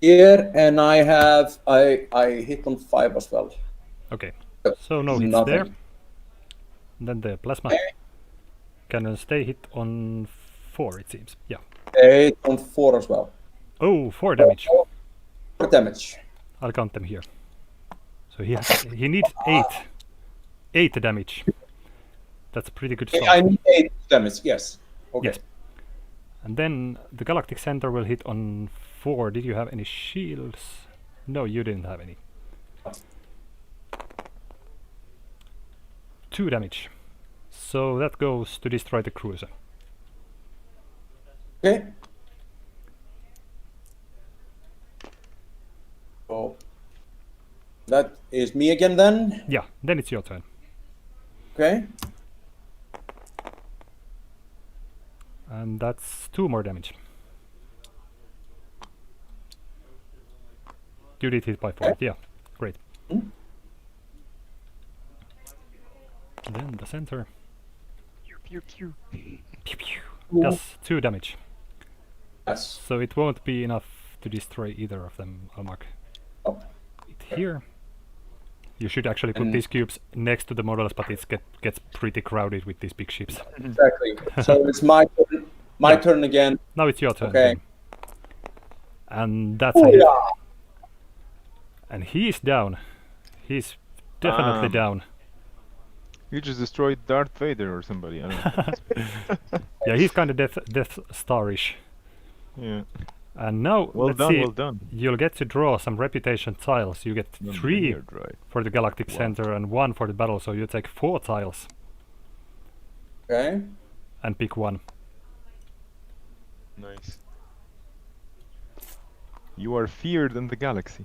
Speaker 2: here, and I hit on 5 as well.
Speaker 1: Okay. So no hits
Speaker 2: Nothing.
Speaker 1: there. Then the plasma cannons, they hit on 4, it seems. Yeah.
Speaker 2: I hit on 4 as well.
Speaker 1: Oh, 4 damage.
Speaker 2: 4 damage.
Speaker 1: I'll count them here. So he needs 8. 8 damage. That's a pretty good start.
Speaker 2: I need 8 damage. Yes. Okay.
Speaker 1: Yes. And then the galactic center will hit on 4. Did you have any shields? No, you didn't have any. 2 damage. So that goes to destroy the cruiser.
Speaker 2: Okay. So that is me again then.
Speaker 1: Yeah, then it's your turn.
Speaker 2: Okay.
Speaker 1: And that's 2 more damage. You did hit by 4. Yeah, great.
Speaker 2: Mm.
Speaker 1: Then the center.
Speaker 3: Pew, pew, pew.
Speaker 1: Pew, pew, does 2 damage.
Speaker 2: Yes.
Speaker 1: So it won't be enough to destroy either of them, I'll mark
Speaker 2: Oh.
Speaker 1: it here. You should actually put these cubes next to the models, but it gets pretty crowded with these big ships.
Speaker 2: Exactly. So it's my turn. My turn again.
Speaker 1: Now it's your turn.
Speaker 2: Okay.
Speaker 1: Again. And that's a hit. And he's down. He's definitely down.
Speaker 3: You just destroyed Darth Vader or somebody. I don't know.
Speaker 1: Yeah, he's kind of Death Star-ish.
Speaker 3: Yeah.
Speaker 1: And now,
Speaker 3: Well
Speaker 1: let's
Speaker 3: done,
Speaker 1: see,
Speaker 3: well done.
Speaker 1: you'll get to draw some reputation tiles. You get 3
Speaker 3: Right.
Speaker 1: for the Galactic Center and 1 for the battle, so you take 4 tiles
Speaker 2: Okay.
Speaker 1: and pick 1.
Speaker 3: Nice. You are feared in the galaxy.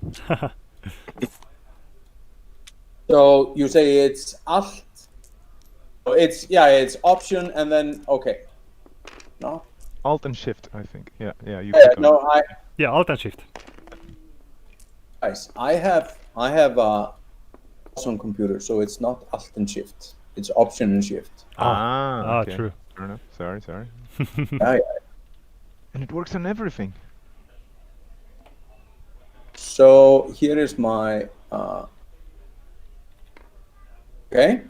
Speaker 2: So you say it's Alt. Oh, it's Option and then okay. No.
Speaker 3: Alt and Shift, I think. Yeah, you
Speaker 2: Yeah,
Speaker 3: click on
Speaker 2: no,
Speaker 3: it.
Speaker 1: Yeah, Alt and Shift.
Speaker 2: guys, I have a awesome computer, so it's not Alt and Shift. It's Option and Shift.
Speaker 3: Okay.
Speaker 1: True.
Speaker 3: Fair enough. Sorry.
Speaker 2: Yeah.
Speaker 3: And it works on everything.
Speaker 2: So here is my okay.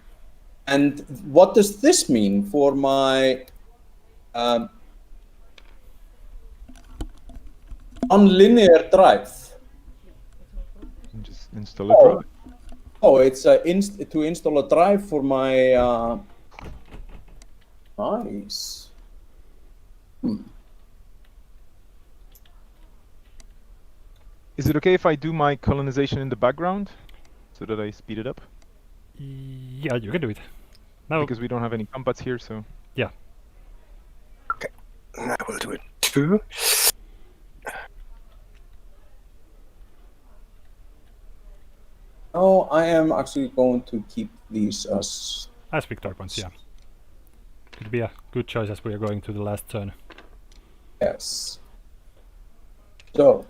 Speaker 2: And what does this mean for my nonlinear drive?
Speaker 3: And just install a drive.
Speaker 2: Oh, it's to install a drive for my nice.
Speaker 3: Is it okay if I do my colonization in the background so that I speed it up?
Speaker 1: Yeah, you can do it. Now,
Speaker 3: Because we don't have any combats here, so.
Speaker 1: yeah.
Speaker 4: Okay, I will do it too.
Speaker 2: Oh, I am actually going to keep these as
Speaker 1: Victor points, yeah. Could be a good choice as we are going to the last turn.
Speaker 2: yes. So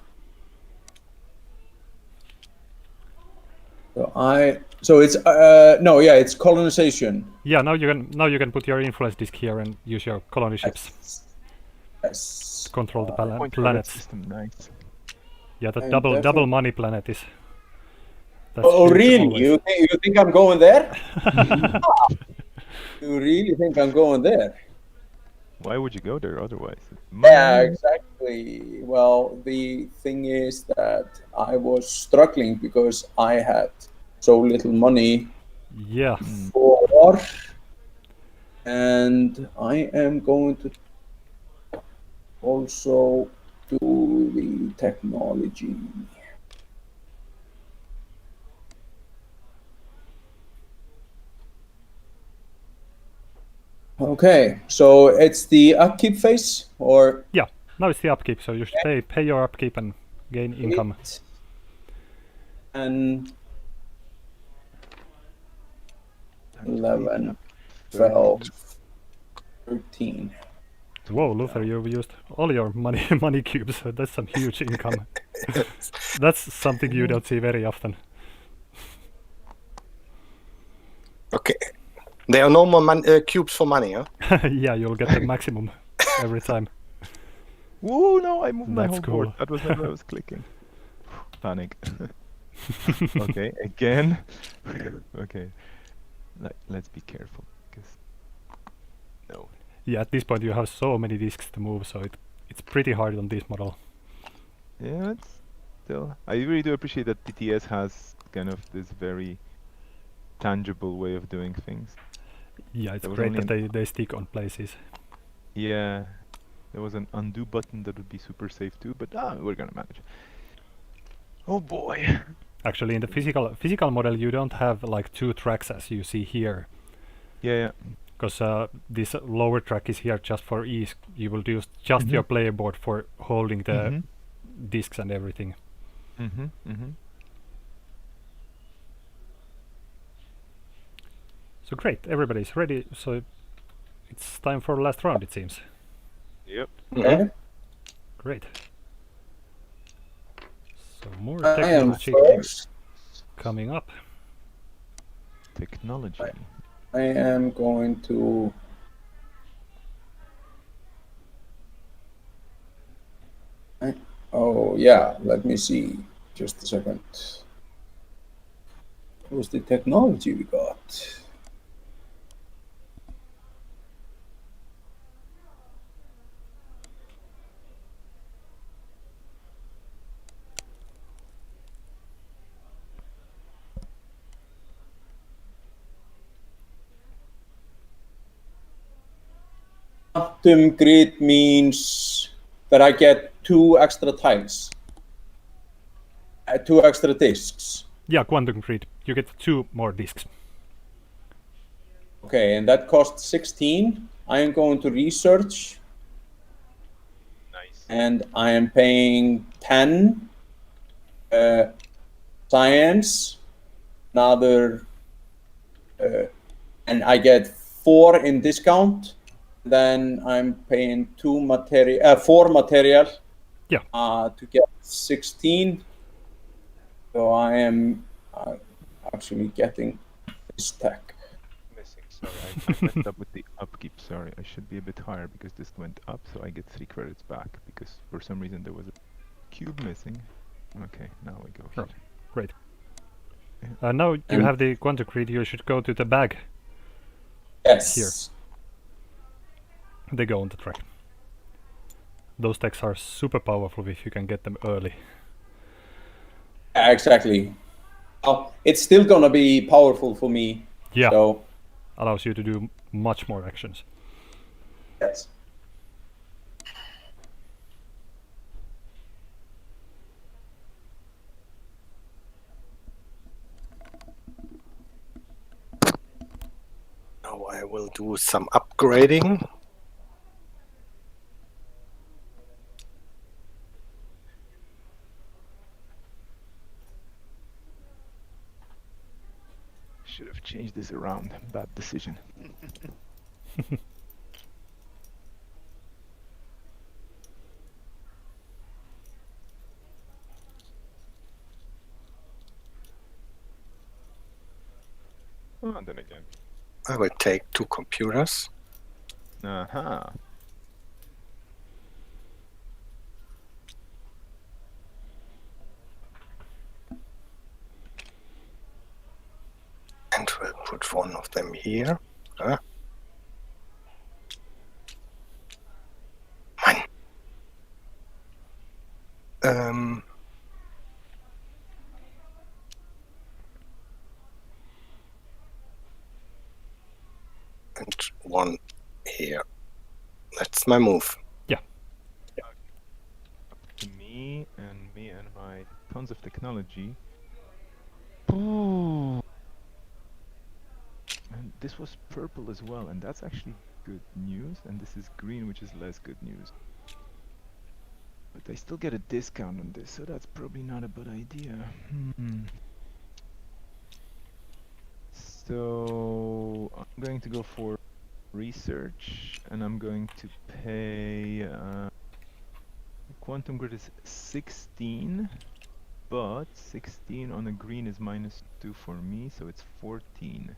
Speaker 2: it's no, yeah, it's colonization.
Speaker 1: Yeah, now you can put your influence disk here and use your colony ships
Speaker 2: Yes.
Speaker 1: to control the
Speaker 3: Point for that
Speaker 1: planets.
Speaker 3: system, nice.
Speaker 1: Yeah, the
Speaker 2: I'm
Speaker 1: double
Speaker 2: definitely-
Speaker 1: money planet is. That's
Speaker 2: Oh,
Speaker 1: huge
Speaker 2: really?
Speaker 1: always.
Speaker 2: You think I'm going there? You really think I'm going there?
Speaker 3: Why would you go there otherwise?
Speaker 2: Yeah, exactly. Well, the thing is that I was struggling because I had so little money
Speaker 1: Yeah.
Speaker 2: for, and I am going to also do the technology. Okay, so it's the upkeep phase, or
Speaker 1: Yeah. Now it's the upkeep, so you should pay your upkeep and gain income.
Speaker 2: 8 and 11, 12, 13.
Speaker 1: Whoa, Luther, you've used all your money cubes. So that's some huge income. That's something you don't see very often.
Speaker 4: Okay, there are no more cubes for money, huh?
Speaker 1: Yeah, you'll get the maximum every time.
Speaker 3: Whoa, no, I moved my
Speaker 1: That's
Speaker 3: whole
Speaker 1: cool.
Speaker 3: board. That was not what I was clicking. Panic. Okay, again. Okay. Let's be careful. Because no.
Speaker 1: Yeah, at this point you have so many disks to move, so it's pretty hard on this model.
Speaker 3: Yeah, it's still. I really do appreciate that TTS has kind of this very tangible way of doing things.
Speaker 1: Yeah, it's
Speaker 3: There was
Speaker 1: great
Speaker 3: only
Speaker 1: that they stick on places.
Speaker 3: Yeah. There was an undo button that would be super safe too, but we're gonna manage. Oh boy.
Speaker 1: Actually, in the physical model, you don't have like 2 tracks as you see here.
Speaker 3: Yeah.
Speaker 1: Because this lower track is here just for ease. You will use just your player board for holding the discs and everything. So great, everybody's ready. So it's time for the last round, it seems.
Speaker 3: Yep.
Speaker 2: Okay.
Speaker 1: Great. So more
Speaker 2: I am
Speaker 1: technology
Speaker 2: first.
Speaker 1: coming up.
Speaker 3: Technology.
Speaker 2: I am going to. Oh yeah, let me see. Just a second. What was the technology we got? Quantum grid means that I get 2 extra tiles, 2 extra discs.
Speaker 1: Yeah, quantum grid. You get 2 more discs.
Speaker 2: Okay, and that costs 16. I am going to research.
Speaker 3: Nice.
Speaker 2: And I am paying 10 science, another, and I get 4 in discount. Then I'm paying 4 material.
Speaker 1: Yeah.
Speaker 2: To get 16. So I am actually getting this tech.
Speaker 3: Missing. Sorry, I messed up with the upkeep. Sorry, I should be a bit higher because this went up, so I get 3 credits back because for some reason there was a cube missing. Okay, now we go.
Speaker 1: Sure. Great. Now you have the quantum grid. You should go to the bag.
Speaker 2: Yes.
Speaker 1: Here. They go on the track. Those techs are super powerful if you can get them early.
Speaker 2: Exactly. It's still gonna be powerful for me.
Speaker 1: Yeah.
Speaker 2: So
Speaker 1: allows you to do much more actions.
Speaker 2: yes.
Speaker 4: Now I will do some upgrading.
Speaker 3: Should have changed this around. Bad decision. Oh, and then again.
Speaker 4: I will take 2 computers.
Speaker 3: Aha.
Speaker 4: And we'll put one of them here. And one here. That's my move.
Speaker 1: Yeah.
Speaker 3: Up to me and my tons of technology. Ooh. And this was purple as well, and that's actually good news. And this is green, which is less good news. But I still get a discount on this, so that's probably not a good idea. So I'm going to go for research, and I'm going to pay. Quantum grid is 16, but 16 on a green is -2 for me, so it's 14.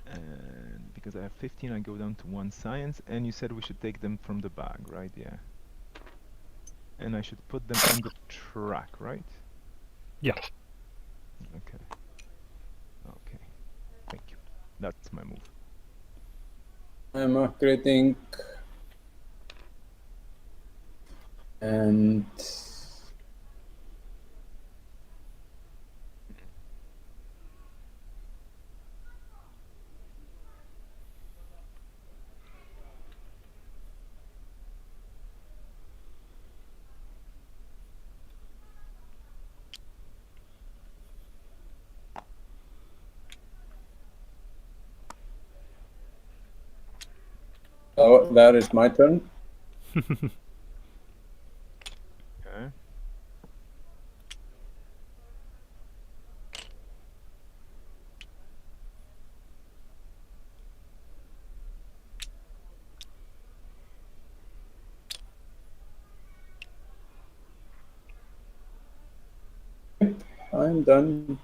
Speaker 3: And because I have 15, I go down to 1 science. And you said we should take them from the bag, right? Yeah. And I should put them on the track, right?
Speaker 1: Yeah.
Speaker 3: Okay. Okay. Thank you. That's my move.
Speaker 2: I'm upgrading. And So that is my turn.
Speaker 3: Okay.
Speaker 2: I'm done.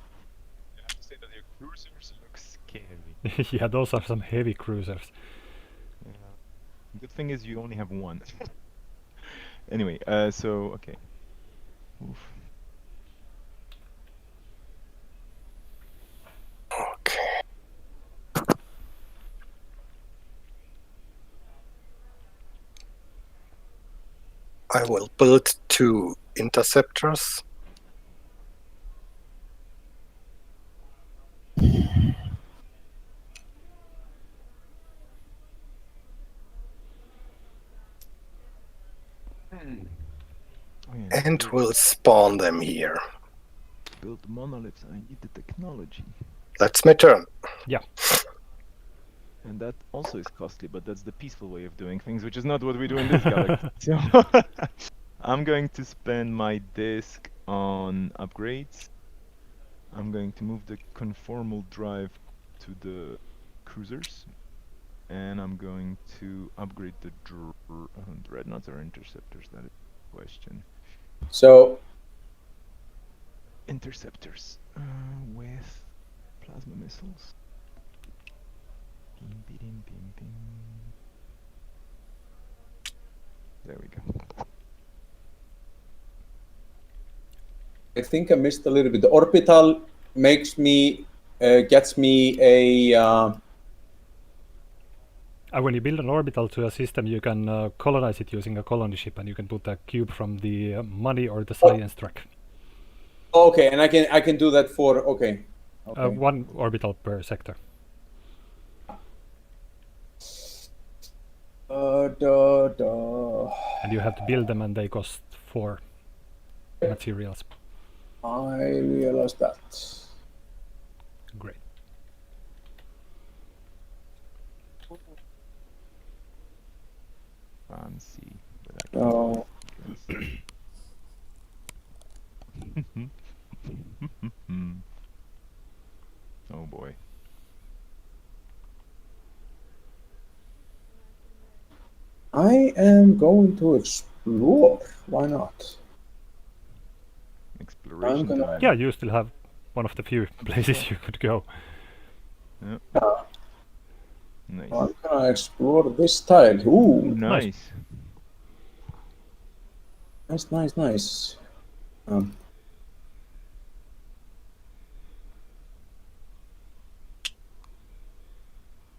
Speaker 3: I have to say that your cruisers look scary.
Speaker 1: Yeah, those are some heavy cruisers.
Speaker 3: Yeah. Good thing is you only have one. Anyway, so okay. Oof.
Speaker 4: Okay. I will build 2 interceptors.
Speaker 3: Oh, yeah,
Speaker 4: And we'll spawn them here.
Speaker 3: build monoliths. I need the technology.
Speaker 4: That's my turn.
Speaker 1: Yeah.
Speaker 3: And that also is costly, but that's the peaceful way of doing things, which is not what we do in this galaxy. So I'm going to spend my disk on upgrades. I'm going to move the conformal drive to the cruisers. And I'm going to upgrade the dreadnoughts or interceptors, that is the question.
Speaker 2: So
Speaker 3: Interceptors with plasma missiles. Bim, bim, bim, bim. There we go.
Speaker 2: I think I missed a little bit. The orbital makes me, gets me a.
Speaker 1: When you build an orbital to a system, you can colonize it using a colony ship, and you can put a cube from the money or the science track.
Speaker 2: Okay, and I can do that for okay.
Speaker 1: One orbital per sector. And you have to build them, and they cost 4 materials.
Speaker 2: I realized that.
Speaker 1: Great.
Speaker 3: Fancy.
Speaker 2: Oh.
Speaker 3: Oh boy.
Speaker 2: I am going to explore. Why not?
Speaker 3: Exploration
Speaker 2: gonna-
Speaker 3: time.
Speaker 1: Yeah, you still have one of the few places you could go.
Speaker 3: Yep. Nice.
Speaker 2: I'm gonna explore this tile. Ooh,
Speaker 3: Nice.
Speaker 2: nice.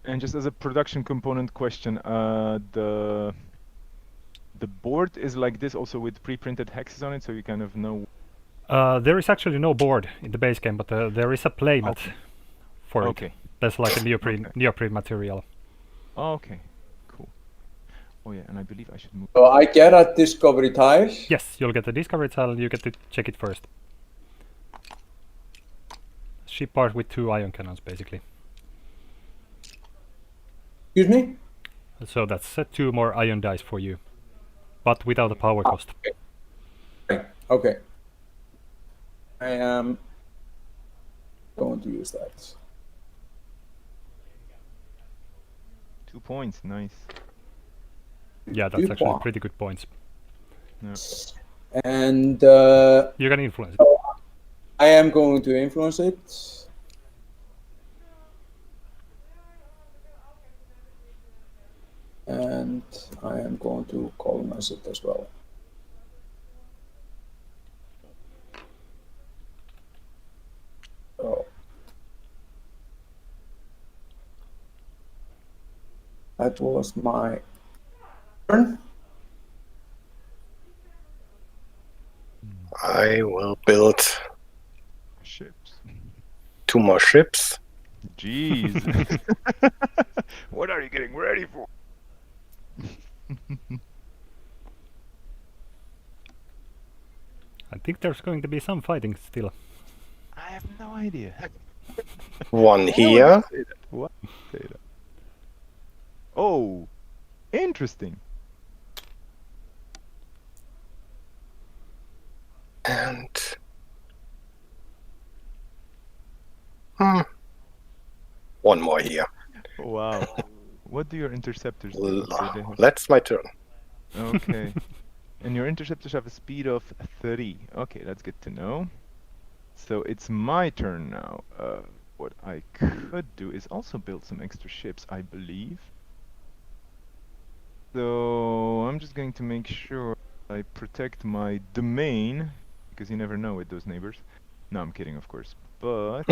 Speaker 3: And just as a production component question, the board is like this also with pre-printed hexes on it, so you kind of know.
Speaker 1: There is actually no board in the base game, but there is a playmat for it.
Speaker 3: Okay.
Speaker 1: That's like a neoprene material.
Speaker 3: Oh, okay. Cool. Oh yeah, and I believe I should move.
Speaker 2: So I get a discovery tile.
Speaker 1: Yes, you'll get the discovery tile. You get to check it first. Ship part with 2 ion cannons, basically.
Speaker 2: Excuse me?
Speaker 1: So that's 2 more ion dice for you, but without a power cost.
Speaker 2: Okay. I am going to use that.
Speaker 3: 2 points. Nice.
Speaker 1: Yeah, that's
Speaker 2: Good
Speaker 1: actually
Speaker 2: point.
Speaker 1: pretty good points.
Speaker 3: Yeah.
Speaker 2: And
Speaker 1: You can influence it.
Speaker 2: I am going to influence it. And I am going to colonize it as well. So that was my turn.
Speaker 4: I will build
Speaker 3: Ships.
Speaker 4: 2 more ships.
Speaker 3: Jeez. What are you getting ready for?
Speaker 1: I think there's going to be some fighting still.
Speaker 3: I have no idea.
Speaker 4: 1 here.
Speaker 3: What? Say that. Oh. Interesting.
Speaker 4: And one more here.
Speaker 3: Wow. What do your interceptors do?
Speaker 4: That's my turn.
Speaker 3: Okay. And your interceptors have a speed of 3. Okay, that's good to know. So it's my turn now. What I could do is also build some extra ships, I believe. So I'm just going to make sure I protect my domain, because you never know with those neighbors. No, I'm kidding, of course. But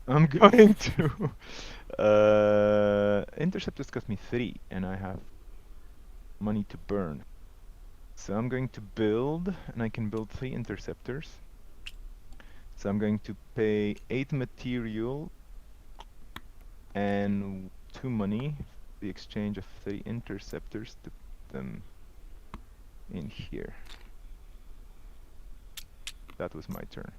Speaker 3: I'm going to... interceptors cost me 3, and I have money to burn. So I'm going to build, and I can build 3 interceptors. So I'm going to pay 8 material and 2 money, the exchange of 3 interceptors, to put them in here. That was my turn.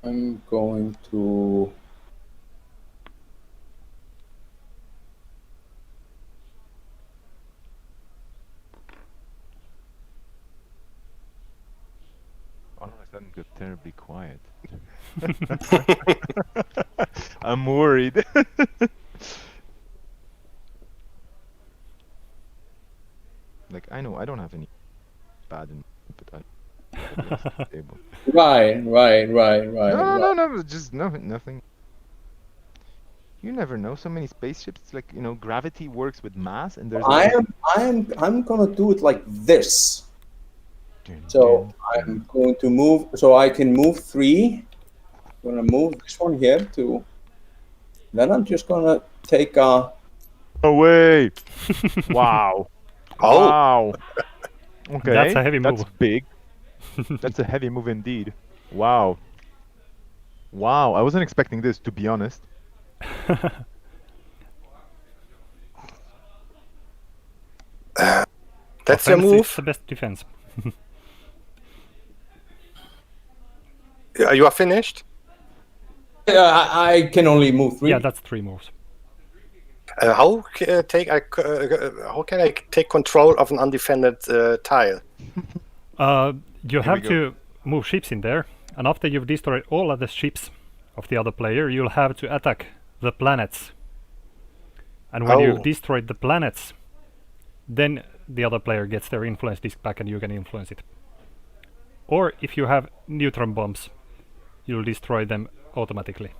Speaker 2: I'm going to...
Speaker 3: All of a sudden got terribly quiet. I'm worried. Like, I know I don't have any bad in, but I...
Speaker 2: Right.
Speaker 3: No, just nothing. You never know. So many spaceships. It's like, you know, gravity works with mass, and there's.
Speaker 2: I'm gonna do it like this. So I'm going to move. So I can move 3. I'm gonna move this one here too. Then I'm just gonna take a.
Speaker 3: Away. Wow.
Speaker 4: Oh.
Speaker 3: Wow. Okay.
Speaker 1: That's a heavy move.
Speaker 3: That's big. That's a heavy move indeed. Wow. Wow. I wasn't expecting this, to be honest.
Speaker 4: That's your move.
Speaker 1: It's the best defense.
Speaker 4: You are finished?
Speaker 2: I can only move 3.
Speaker 1: Yeah, that's 3 moves.
Speaker 4: How can I take control of an undefended tile?
Speaker 1: You have to move ships in there, and after you've destroyed all of the ships of the other player, you'll have to attack the planets. And when you've destroyed the planets, then the other player gets their influence disc back and you can influence it. Or if you have neutron bombs, you'll destroy them automatically.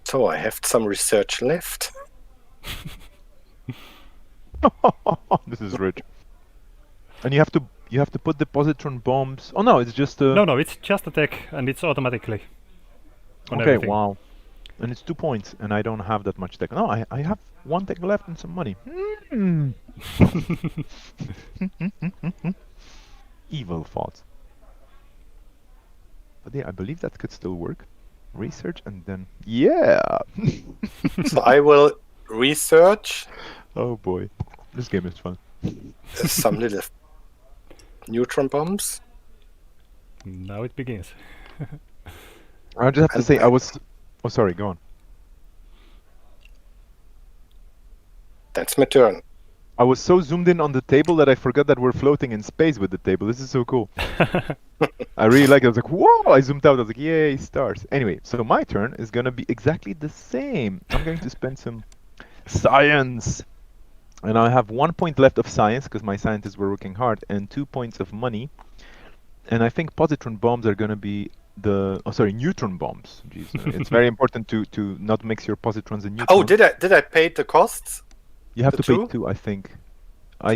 Speaker 4: So I have some research left.
Speaker 3: This is rich. And you have to put the positron bombs. Oh no, it's just
Speaker 1: No, it's just a tech and it's automatically on
Speaker 3: okay,
Speaker 1: everything.
Speaker 3: wow. And it's 2 points, and I don't have that much tech. No, I have 1 tech left and some money. Evil thoughts. But yeah, I believe that could still work. Research and then... Yeah!
Speaker 4: So I will research.
Speaker 3: Oh boy. This game is fun.
Speaker 4: Some little neutron bombs.
Speaker 1: Now it begins.
Speaker 3: I just have to say, I was... Oh, sorry, go on.
Speaker 4: That's my turn.
Speaker 3: I was so zoomed in on the table that I forgot that we're floating in space with the table. This is so cool. I really like it. I was like, whoa! I zoomed out. I was like, yay, stars. Anyway, so my turn is going to be exactly the same. I'm going to spend some science. And I have 1 point left of science, because my scientists were working hard, and 2 points of money. And I think positron bombs are going to be the... Oh, sorry, neutron bombs. Jeez. It's very important to not mix your positrons and neutrons.
Speaker 4: Oh, did I pay the costs?
Speaker 3: You have
Speaker 4: the
Speaker 3: to pay
Speaker 4: two?
Speaker 3: 2, I think.
Speaker 4: I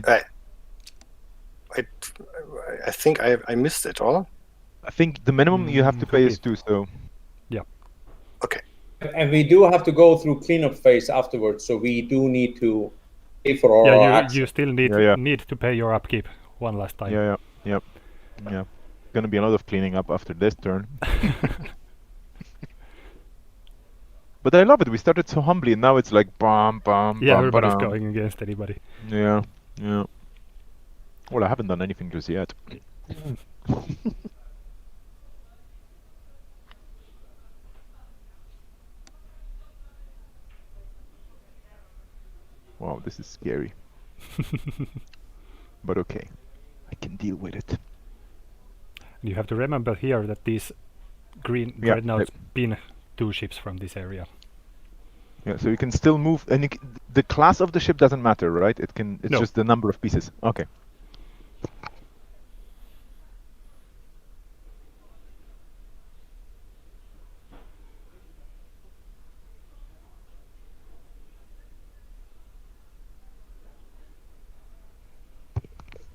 Speaker 4: think I missed it all.
Speaker 3: I think the minimum you have to pay is 2, so...
Speaker 1: Yeah.
Speaker 4: Okay.
Speaker 2: And we do have to go through cleanup phase afterwards, so we do need to pay for our
Speaker 1: Yeah,
Speaker 2: action.
Speaker 1: you still need to pay your upkeep one last time.
Speaker 3: Yeah. Gonna be a lot of cleaning up after this turn. But I love it. We started so humbly, and now it's like bam, bam,
Speaker 1: Yeah,
Speaker 3: bam,
Speaker 1: everybody's
Speaker 3: ba-dam.
Speaker 1: going against anybody.
Speaker 3: Yeah, yeah. Well, I haven't done anything just yet. Wow, this is scary. But okay, I can deal with it.
Speaker 1: You have to remember here that these green dreadnoughts pin 2 ships from this area.
Speaker 3: Yeah, so you can still move, and the class of the ship doesn't matter, right? It's
Speaker 1: No.
Speaker 3: just the number of pieces. Okay.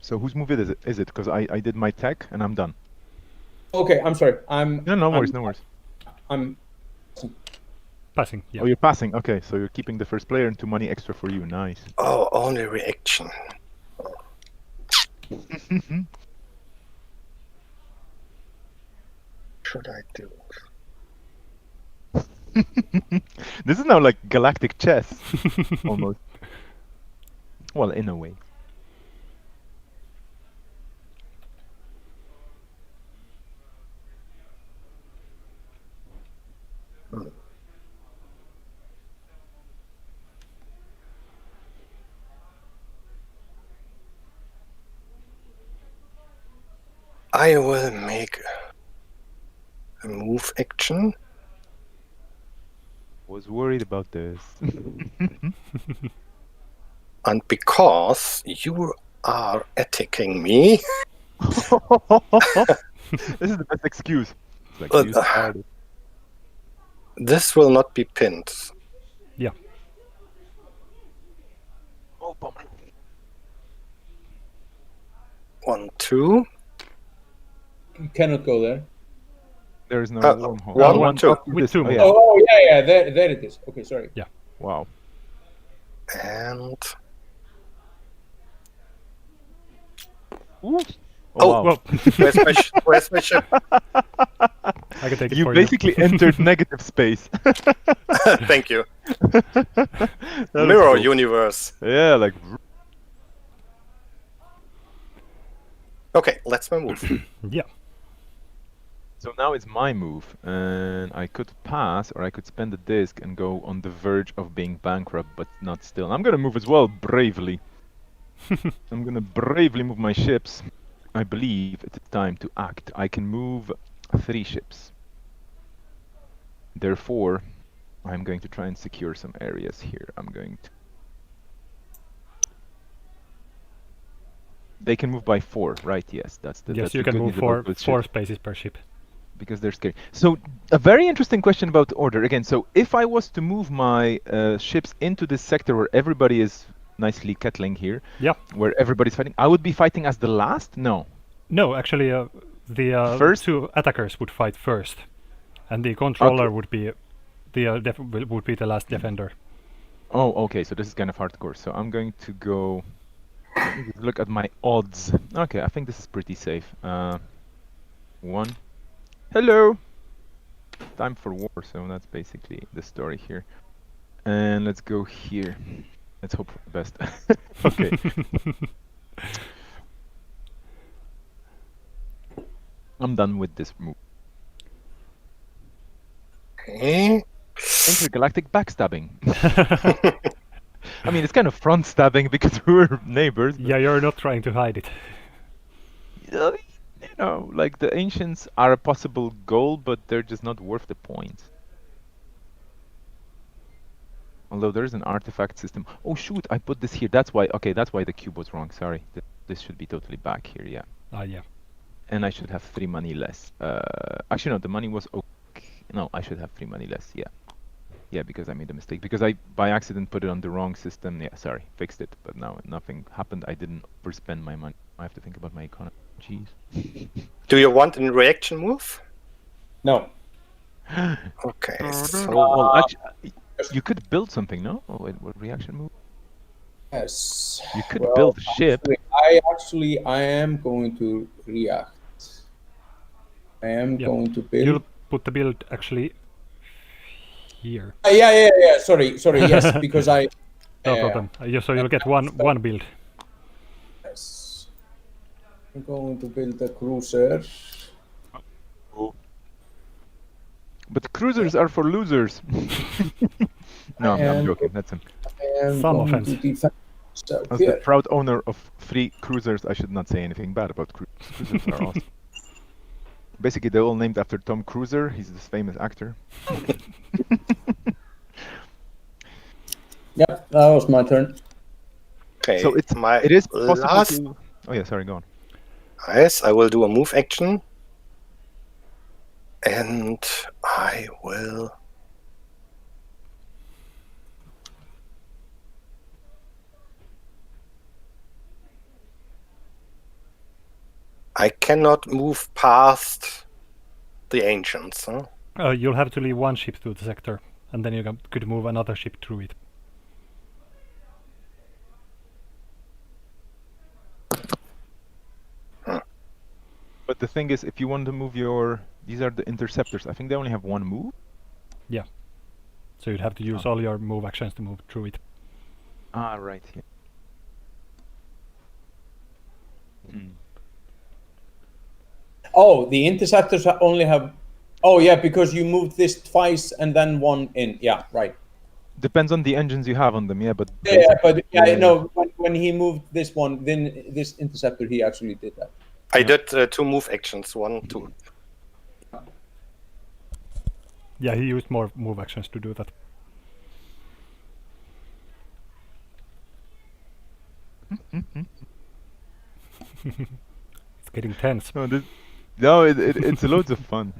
Speaker 3: So whose move is it? Because I did my tech and I'm done.
Speaker 2: Okay, I'm sorry.
Speaker 3: No worries, no worries.
Speaker 2: I'm
Speaker 1: Passing, yeah.
Speaker 3: Oh, you're passing. Okay, so you're keeping the first player and 2 money extra for you. Nice.
Speaker 4: Oh, only reaction. Should I do?
Speaker 3: This is now like galactic chess, almost. Well, in a way.
Speaker 4: I will make a move action.
Speaker 3: Was worried about this.
Speaker 4: And because you are attacking me,
Speaker 3: This is the best excuse. It's like, you started.
Speaker 4: this will not be pinned.
Speaker 1: Yeah.
Speaker 3: Oh, bummer.
Speaker 4: 1, 2.
Speaker 2: You cannot go there.
Speaker 3: There is no wormhole.
Speaker 4: 1, 1, 2.
Speaker 1: With 2
Speaker 3: Oh,
Speaker 1: more.
Speaker 3: yeah.
Speaker 2: Oh, yeah, there it is. Okay, sorry.
Speaker 1: Yeah.
Speaker 3: Wow.
Speaker 4: And
Speaker 3: Ooh.
Speaker 4: Oh,
Speaker 3: wow.
Speaker 1: Well,
Speaker 4: where's my ship?
Speaker 1: I can take it
Speaker 3: You
Speaker 1: for
Speaker 3: basically entered negative space.
Speaker 4: Thank you.
Speaker 3: That was
Speaker 4: Mirror
Speaker 3: cool.
Speaker 4: universe.
Speaker 3: Yeah, like.
Speaker 4: Okay, let's move.
Speaker 1: you. Yeah.
Speaker 3: So now it's my move, and I could pass, or I could spend the disc and go on the verge of being bankrupt, but not still. I'm gonna move as well, bravely. I'm gonna bravely move my ships. I believe it's time to act. I can move 3 ships. Therefore, I'm going to try and secure some areas here. I'm going to... They can move by 4, right? Yes, that's the...
Speaker 1: Yes,
Speaker 3: that's
Speaker 1: you
Speaker 3: the
Speaker 1: can
Speaker 3: good
Speaker 1: move
Speaker 3: news about those
Speaker 1: 4
Speaker 3: ships.
Speaker 1: spaces per ship.
Speaker 3: Because they're scary. So, a very interesting question about order. Again, so if I was to move my ships into this sector where everybody is nicely kettling here,
Speaker 1: Yeah.
Speaker 3: where everybody's fighting, I would be fighting as the last? No.
Speaker 1: No, actually, the
Speaker 3: First?
Speaker 1: 2 attackers would fight first, and the controller would be would be the last defender.
Speaker 3: Oh, okay. So this is kind of hardcore. So I'm going to go. Let me just look at my odds. Okay, I think this is pretty safe. 1. Hello. Time for war. So that's basically the story here. And let's go here. Let's hope for the best. Okay. I'm done with this move.
Speaker 4: Okay.
Speaker 3: Intergalactic backstabbing. I mean, it's kind of front stabbing because we're neighbors.
Speaker 1: Yeah, you're not trying to hide it.
Speaker 3: You know, like the ancients are a possible goal, but they're just not worth the points. Although there's an artifact system. Oh shoot, I put this here. That's why. Okay, that's why the cube was wrong. Sorry. This should be totally back here. Yeah.
Speaker 1: Yeah.
Speaker 3: And I should have 3 money less. Actually, no, the money was okay. No, I should have 3 money less. Yeah. Yeah, because I made a mistake. Because I, by accident, put it on the wrong system. Yeah, sorry. Fixed it. But now nothing happened. I didn't overspend my money. I have to think about my economy. Jeez.
Speaker 4: Do you want a reaction move?
Speaker 2: No.
Speaker 4: Okay. So
Speaker 3: Well, actually, you could build something, no? Oh, wait, what reaction move?
Speaker 2: Yes.
Speaker 3: You could build a ship.
Speaker 2: I am going to react. I am going to build.
Speaker 1: You'll put the build actually here.
Speaker 2: Yeah. Sorry. Yes, because I.
Speaker 1: No problem. So you'll get one build.
Speaker 2: Yes. I'm going to build a cruiser.
Speaker 3: But cruisers are for losers. No, I'm joking. That's him.
Speaker 1: Some offense.
Speaker 3: As the proud owner of 3 cruisers, I should not say anything bad about cruisers. Cruisers are awesome. Basically, they're all named after Tom Cruiser. He's this famous actor.
Speaker 2: Yep, that was my turn.
Speaker 4: Okay,
Speaker 3: so it is possible to... Oh yeah, sorry, go on.
Speaker 4: Yes, I will do a move action. And I will... I cannot move past the ancients, huh?
Speaker 1: You'll have to leave one ship to the sector, and then you could move another ship through it.
Speaker 3: But the thing is, if you want to move your... These are the interceptors. I think they only have one move.
Speaker 1: Yeah. So you'd have to use all your move actions to move through it.
Speaker 3: Ah, right. Yeah.
Speaker 2: Oh, the interceptors only have... Oh, yeah, because you moved this twice and then one in. Yeah, right.
Speaker 3: Depends on the engines you have on them, yeah, but...
Speaker 2: Yeah, but no, when he moved this one, then this interceptor, he actually did that.
Speaker 4: I did 2 move actions, 1, 2.
Speaker 1: Yeah, he used more move actions to do that. It's getting tense.
Speaker 3: No, it's loads of fun.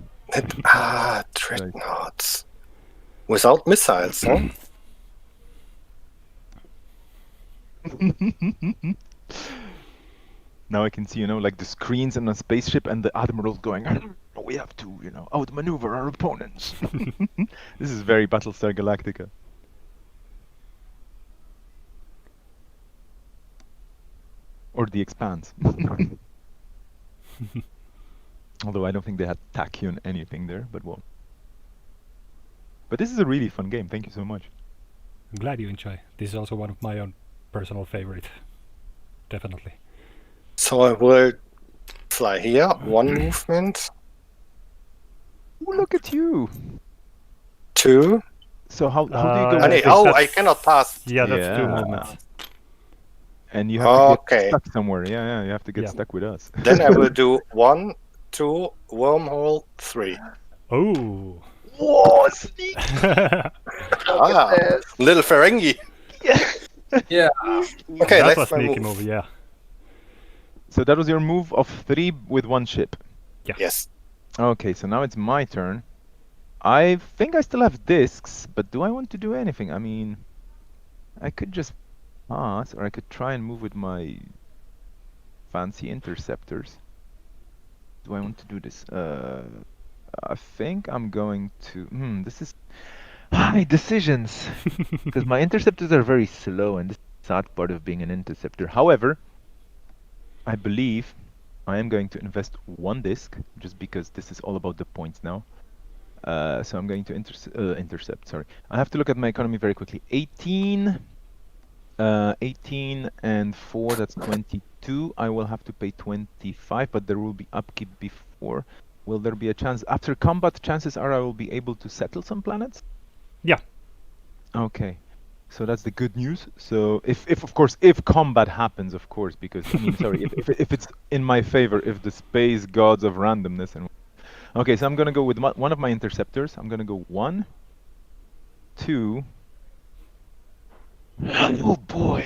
Speaker 4: Dreadnoughts. Without missiles, huh?
Speaker 3: Now I can see, like the screens in a spaceship and the admirals going, we have to, outmaneuver our opponents. This is very Battlestar Galactica. Or The Expanse. Although I don't think they had tachyon anything there, but well. But this is a really fun game. Thank you so much.
Speaker 1: I'm glad you enjoy. This is also one of my own personal favorite. Definitely.
Speaker 4: So I will fly here, 1 movement.
Speaker 3: Oh, look at you!
Speaker 4: 2.
Speaker 3: So how do you go?
Speaker 4: I cannot pass.
Speaker 1: Yeah, that's 2 movements.
Speaker 3: And you have to get stuck somewhere. Yeah, you have to get stuck with us.
Speaker 4: Then I will do 1, 2, wormhole, 3.
Speaker 1: Oh!
Speaker 3: Whoa, sneak!
Speaker 4: Little Ferengi.
Speaker 2: Yeah.
Speaker 4: Okay,
Speaker 1: that
Speaker 4: that's
Speaker 1: was
Speaker 4: my
Speaker 1: sneaky
Speaker 4: move.
Speaker 1: move, yeah.
Speaker 3: So that was your move of 3 with 1 ship.
Speaker 1: Yeah.
Speaker 4: Yes.
Speaker 3: Okay, so now it's my turn. I think I still have discs, but do I want to do anything? I mean, I could just pass, or I could try and move with my fancy interceptors. Do I want to do this? I think I'm going to... this is... decisions! Because my interceptors are very slow, and this is the sad part of being an interceptor. However, I believe I am going to invest 1 disc, just because this is all about the points now. So I'm going to intercept, sorry. I have to look at my economy very quickly. 18 and 4, that's 22. I will have to pay 25, but there will be upkeep before. Will there be a chance? After combat, chances are I will be able to settle some planets?
Speaker 1: Yeah.
Speaker 3: Okay. So that's the good news. So if of course, if combat happens, of course, because, I mean, sorry, if it's in my favor, if the space gods of randomness and... Okay, so I'm going to go with one of my interceptors. I'm going to go 1, 2... Oh boy.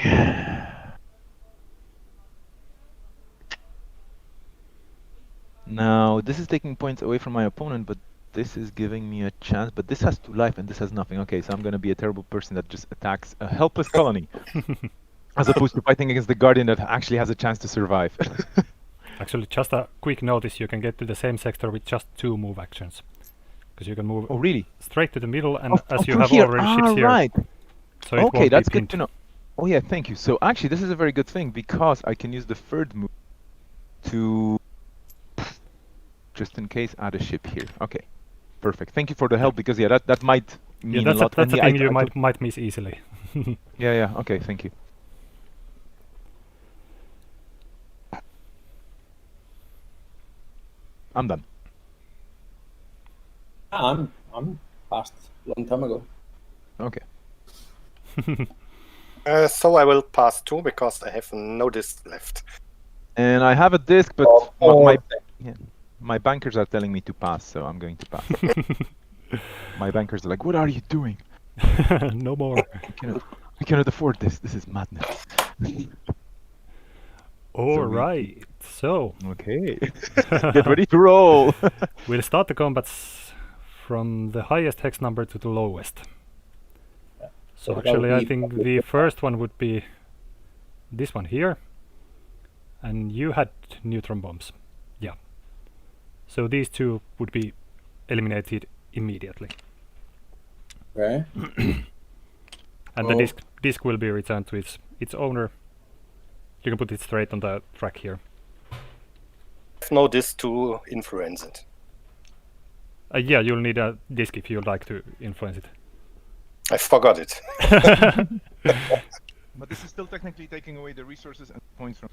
Speaker 3: Now, this is taking points away from my opponent, but this is giving me a chance. But this has 2 life and this has nothing. Okay, so I'm going to be a terrible person that just attacks a helpless colony. As opposed to fighting against the Guardian that actually has a chance to survive.
Speaker 1: Actually, just a quick notice, you can get to the same sector with just 2 move actions. Because you can move straight to the middle, and as you have already ships here.
Speaker 3: Right.
Speaker 1: So
Speaker 3: okay, that's good to know. Oh yeah, thank you. So actually, this is a very good thing, because I can use the 3rd move to just in case, add a ship here. Okay, perfect. Thank you for the help, because yeah, that might mean
Speaker 1: that's
Speaker 3: a lot.
Speaker 1: that's
Speaker 3: And
Speaker 1: a
Speaker 3: yeah,
Speaker 1: thing
Speaker 3: I
Speaker 1: you
Speaker 3: took-
Speaker 1: might miss easily.
Speaker 3: Yeah. Okay, thank you. I'm done.
Speaker 2: I'm past long time ago.
Speaker 3: Okay.
Speaker 4: So I will pass too, because I have no disk left.
Speaker 3: And I have a disc, but
Speaker 2: Oh,
Speaker 3: my bankers are telling me to pass, so I'm going to pass. My bankers are like, "What are you doing?
Speaker 1: No more.
Speaker 3: We cannot afford this. This is madness."
Speaker 1: All right. So
Speaker 3: Okay. Get ready to roll.
Speaker 1: we'll start the combats from the highest hex number to the lowest. So
Speaker 2: So
Speaker 1: actually, I
Speaker 2: that'll be-
Speaker 1: think the first one would be this one here. And you had neutron bombs. Yeah. So these two would be eliminated immediately.
Speaker 2: Okay.
Speaker 1: And the disc will be returned to its owner. You can put it straight on the track here.
Speaker 4: I have no disk to influence it.
Speaker 1: Yeah, you'll need a disc if you'd like to influence it.
Speaker 4: I forgot it.
Speaker 3: But this is still technically taking away the resources and points from.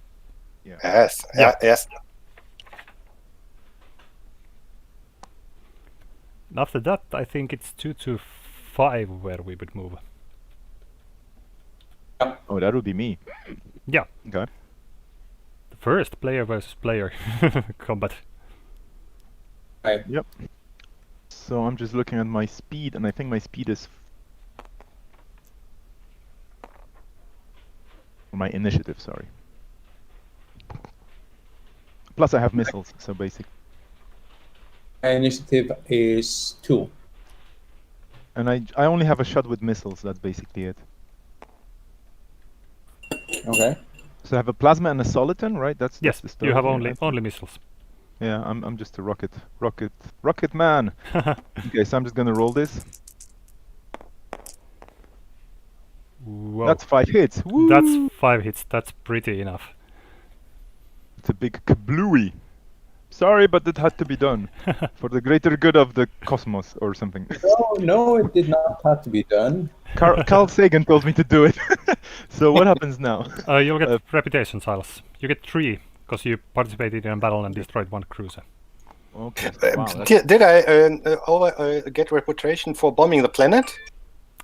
Speaker 3: Yeah.
Speaker 4: Yes.
Speaker 1: Yeah.
Speaker 4: Yes.
Speaker 1: After that, I think it's 2 to 5 where we would move.
Speaker 3: Oh, that would be me.
Speaker 1: Yeah.
Speaker 3: Okay.
Speaker 1: The first player versus player combat.
Speaker 2: Right.
Speaker 3: Yep. So I'm just looking at my speed, and I think my speed is my initiative. Sorry. Plus, I have missiles, so basic.
Speaker 2: Initiative is 2.
Speaker 3: And I only have a shot with missiles. That's basically it.
Speaker 2: Okay.
Speaker 3: So I have a plasma and a soliton, right? That's
Speaker 1: Yes,
Speaker 3: the
Speaker 1: you have
Speaker 3: story,
Speaker 1: only
Speaker 3: I think.
Speaker 1: only missiles.
Speaker 3: Yeah, I'm just a rocket man. Okay, so I'm just gonna roll this.
Speaker 1: Whoa.
Speaker 3: That's 5 hits. Woo!
Speaker 1: That's 5 hits. That's pretty enough.
Speaker 3: It's a big kablooey. Sorry, but it had to be done for the greater good of the cosmos or something.
Speaker 2: No, it did not have to be done.
Speaker 3: Carl Sagan told me to do it. So what happens now?
Speaker 1: You'll get reputation tiles. You get 3 because you participated in a battle and destroyed 1 cruiser.
Speaker 3: Okay. Wow, that's-
Speaker 4: Did I get reputation for bombing the planet?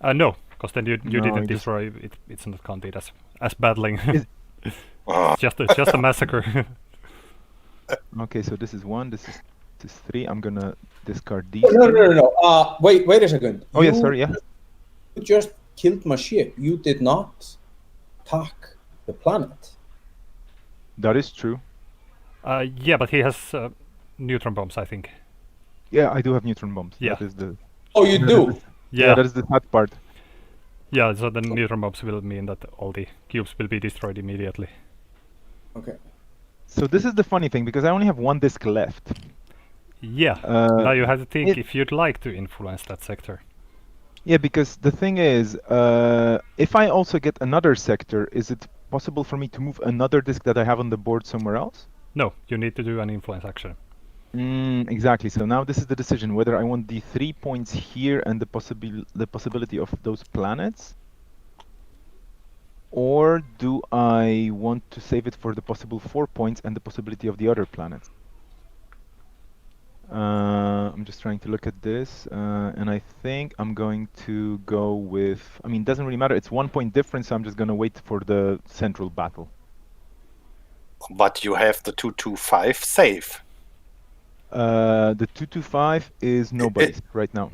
Speaker 1: No, because then you
Speaker 3: No,
Speaker 1: didn't
Speaker 3: you just-
Speaker 1: destroy it. It's not counted as battling.
Speaker 3: Is-
Speaker 4: Oh,
Speaker 1: just a massacre.
Speaker 3: Okay, so this is 1, this is 3. I'm gonna discard these.
Speaker 2: Oh, no. Wait a second.
Speaker 3: Oh yeah, sorry, yeah.
Speaker 2: You just killed my ship. You did not attack the planet.
Speaker 3: That is true.
Speaker 1: Yeah, but he has neutron bombs, I think.
Speaker 3: Yeah, I do have neutron bombs.
Speaker 1: Yeah.
Speaker 3: That is the
Speaker 2: Oh, you do?
Speaker 1: Yeah,
Speaker 3: that is the sad part.
Speaker 1: yeah. So the neutron bombs will mean that all the cubes will be destroyed immediately.
Speaker 2: Okay.
Speaker 3: So this is the funny thing, because I only have 1 disc left.
Speaker 1: Yeah. Now you have to think if you'd like to influence that sector.
Speaker 3: Yeah, because the thing is, if I also get another sector, is it possible for me to move another disc that I have on the board somewhere else?
Speaker 1: No, you need to do an influence action.
Speaker 3: Exactly. So now this is the decision whether I want the 3 points here and the possibility of those planets, or do I want to save it for the possible 4 points and the possibility of the other planets? I'm just trying to look at this, and I think I'm going to go with. I mean, it doesn't really matter. It's 1 point difference. So I'm just going to wait for the central battle.
Speaker 4: but you have the 225 save.
Speaker 3: The 225 is nobody's right now.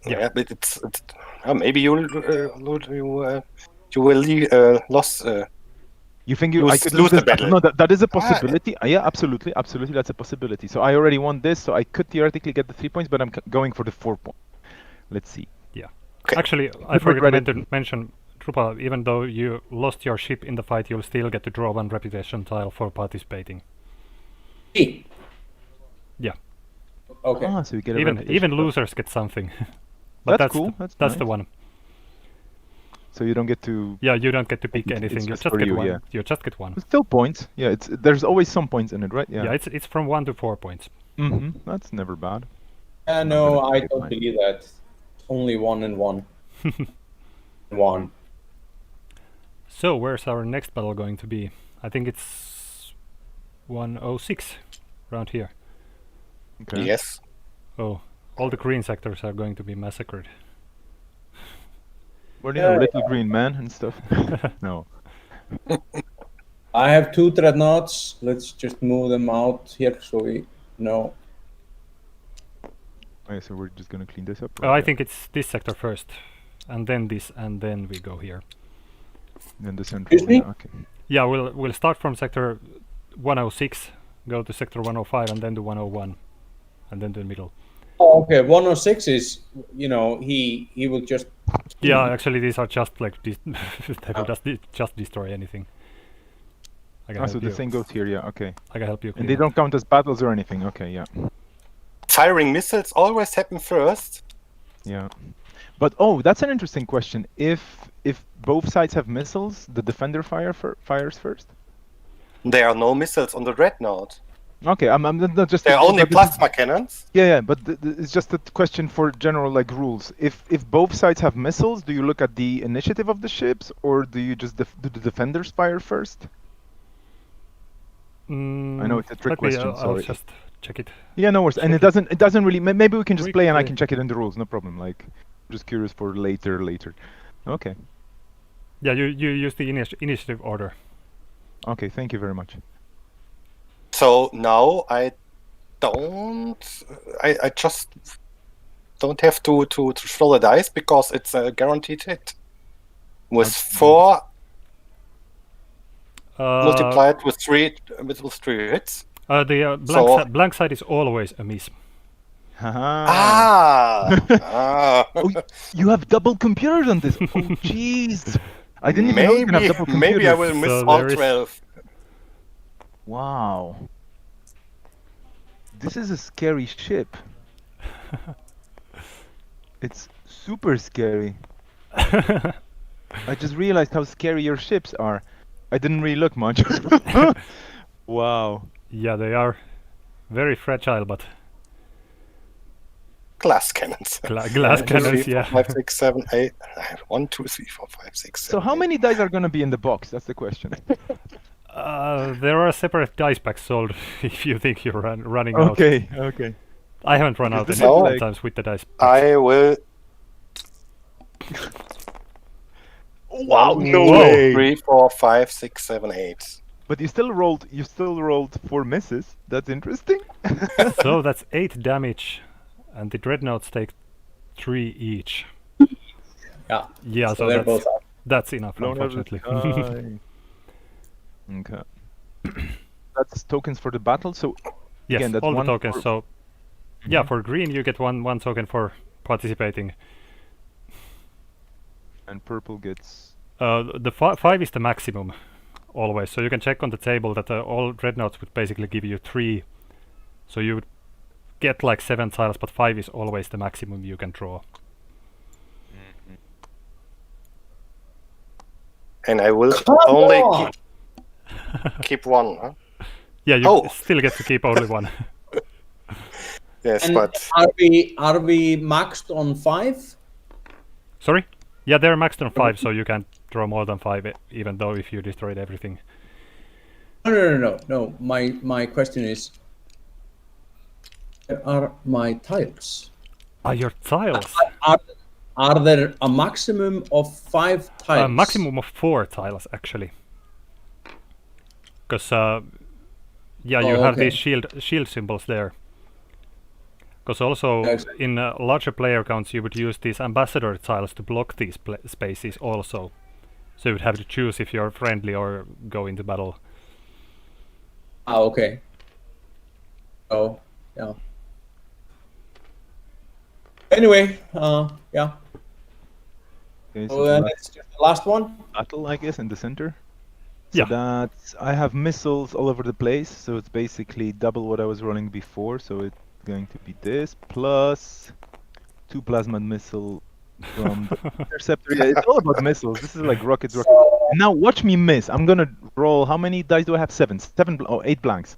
Speaker 4: Yeah, but it's maybe you will lose.
Speaker 3: You think
Speaker 4: Lose-
Speaker 3: I could
Speaker 4: lose
Speaker 3: lose
Speaker 4: the battle.
Speaker 3: No, that is a possibility. Yeah, absolutely, that's a possibility. So I already won this, so I could theoretically get the 3 points, but I'm going for the 4 points. Let's see.
Speaker 1: Yeah.
Speaker 4: Okay.
Speaker 1: Actually, I forgot to mention, Drupa, even though you lost your ship in the fight, you'll still get to draw 1 reputation tile for participating.
Speaker 2: Hey.
Speaker 1: Yeah.
Speaker 2: Okay.
Speaker 3: So you get a
Speaker 1: Even
Speaker 3: reputation.
Speaker 1: losers get something. But
Speaker 3: That's cool,
Speaker 1: That's
Speaker 3: that's
Speaker 1: the
Speaker 3: nice.
Speaker 1: one.
Speaker 3: So you don't get to.
Speaker 1: Yeah, you don't get to pick
Speaker 3: It's
Speaker 1: anything. You
Speaker 3: just
Speaker 1: just
Speaker 3: for
Speaker 1: get
Speaker 3: you,
Speaker 1: 1.
Speaker 3: yeah.
Speaker 1: You just get 1.
Speaker 3: It's still points. Yeah, there's always some points in it, right?
Speaker 1: Yeah, it's from 1 to 4 points.
Speaker 3: That's never bad.
Speaker 2: No, I don't believe that. Only 1 and 1. 1.
Speaker 1: So where's our next battle going to be? I think it's 106 around here.
Speaker 3: Okay.
Speaker 4: Yes.
Speaker 1: Oh, all the green sectors are going to be massacred.
Speaker 3: What do you know, little green man and stuff? No.
Speaker 2: I have 2 dreadnoughts. Let's just move them out here so we know.
Speaker 3: Okay, so we're just gonna clean this up.
Speaker 1: I think it's this sector first, and then this, and then we go here.
Speaker 3: Then the central.
Speaker 2: Excuse me?
Speaker 3: Yeah, okay.
Speaker 1: Yeah, we'll start from sector 106, go to sector 105, and then to 101, and then to the middle.
Speaker 2: Oh, okay, 106 is, he will just...
Speaker 1: Yeah, actually these are just like this. They will just destroy anything. I can
Speaker 3: So the same goes here, yeah, okay.
Speaker 1: I can help you.
Speaker 3: And they don't count as battles or anything, okay, yeah.
Speaker 4: Firing missiles always happen first.
Speaker 3: Yeah. But that's an interesting question. If both sides have missiles, the defender fires first?
Speaker 4: There are no missiles on the Dreadnought.
Speaker 3: Okay, I'm not just.
Speaker 4: There are only plasma cannons.
Speaker 3: Yeah, but it's just a question for general rules. If both sides have missiles, do you look at the initiative of the ships, or do you just do the defenders fire first? I know it's a trick question.
Speaker 1: I'll
Speaker 3: Sorry.
Speaker 1: just check it.
Speaker 3: Yeah, no worries. And it doesn't really. Maybe we can just play and I can check it in the rules. No problem. Just curious for later. Okay.
Speaker 1: Yeah, you use the initiative order.
Speaker 3: Okay, thank you very much.
Speaker 4: So now I just don't have to throw the dice because it's a guaranteed hit. With 4 multiplied with 3 hits.
Speaker 1: The blank side is always a miss.
Speaker 3: You have double computers on this. Oh, jeez. I didn't even know you can have double computers.
Speaker 4: Maybe I will miss all 12.
Speaker 3: Wow. This is a scary ship. It's super scary. I just realized how scary your ships are. I didn't really look much. Wow.
Speaker 1: Yeah, they are very fragile, but...
Speaker 4: Glass cannons.
Speaker 1: Glass cannons, yeah.
Speaker 4: 5, 6, 7, 8. 1, 2, 3, 4, 5, 6, 7.
Speaker 3: So how many dice are going to be in the box? That's the question.
Speaker 1: There are separate dice packs sold if you think you're running out.
Speaker 3: Okay.
Speaker 1: I haven't run out any times with the dice packs.
Speaker 4: I will...
Speaker 3: Wow, no
Speaker 4: way! 3, 4, 5, 6, 7, 8.
Speaker 3: But you still rolled 4 misses. That's interesting.
Speaker 1: So that's 8 damage, and the dreadnoughts take 3 each. Yeah, so that's enough, unfortunately.
Speaker 3: Okay. That's tokens for the battle, so
Speaker 1: yes,
Speaker 3: again, that's
Speaker 1: all
Speaker 3: one
Speaker 1: the tokens. So yeah, for green you get one token for participating.
Speaker 3: And purple gets...
Speaker 1: the 5 is the maximum, always. So you can check on the table that all dreadnoughts would basically give you 3. So you would get like 7 tiles, but 5 is always the maximum you can draw.
Speaker 4: And I will only keep 1, huh?
Speaker 1: Yeah, you still get to keep only 1.
Speaker 4: Yes,
Speaker 2: and
Speaker 4: but...
Speaker 2: Are we maxed on 5?
Speaker 1: Sorry? Yeah, they're maxed on 5, so you can't draw more than 5, even though if you destroyed everything.
Speaker 2: No. My question is, where are my tiles?
Speaker 1: Your tiles?
Speaker 2: Are there a maximum of 5 tiles?
Speaker 1: A maximum of 4 tiles, actually. Because, you have these shield symbols there. Because also in larger player counts you would use these ambassador tiles to block these spaces also. So you would have to choose if you're friendly or go into battle.
Speaker 2: Okay. Oh, yeah. Anyway, yeah.
Speaker 3: Okay,
Speaker 2: so that's just the last one?
Speaker 3: Battle, I guess, in the center.
Speaker 1: Yeah.
Speaker 3: So I have missiles all over the place, so it's basically double what I was rolling before, so it's going to be this, plus 2 plasma missile from the interceptor. Yeah, it's all about missiles. This is like rockets. Now watch me miss. I'm gonna roll, how many dice do I have? 7. 8 blanks.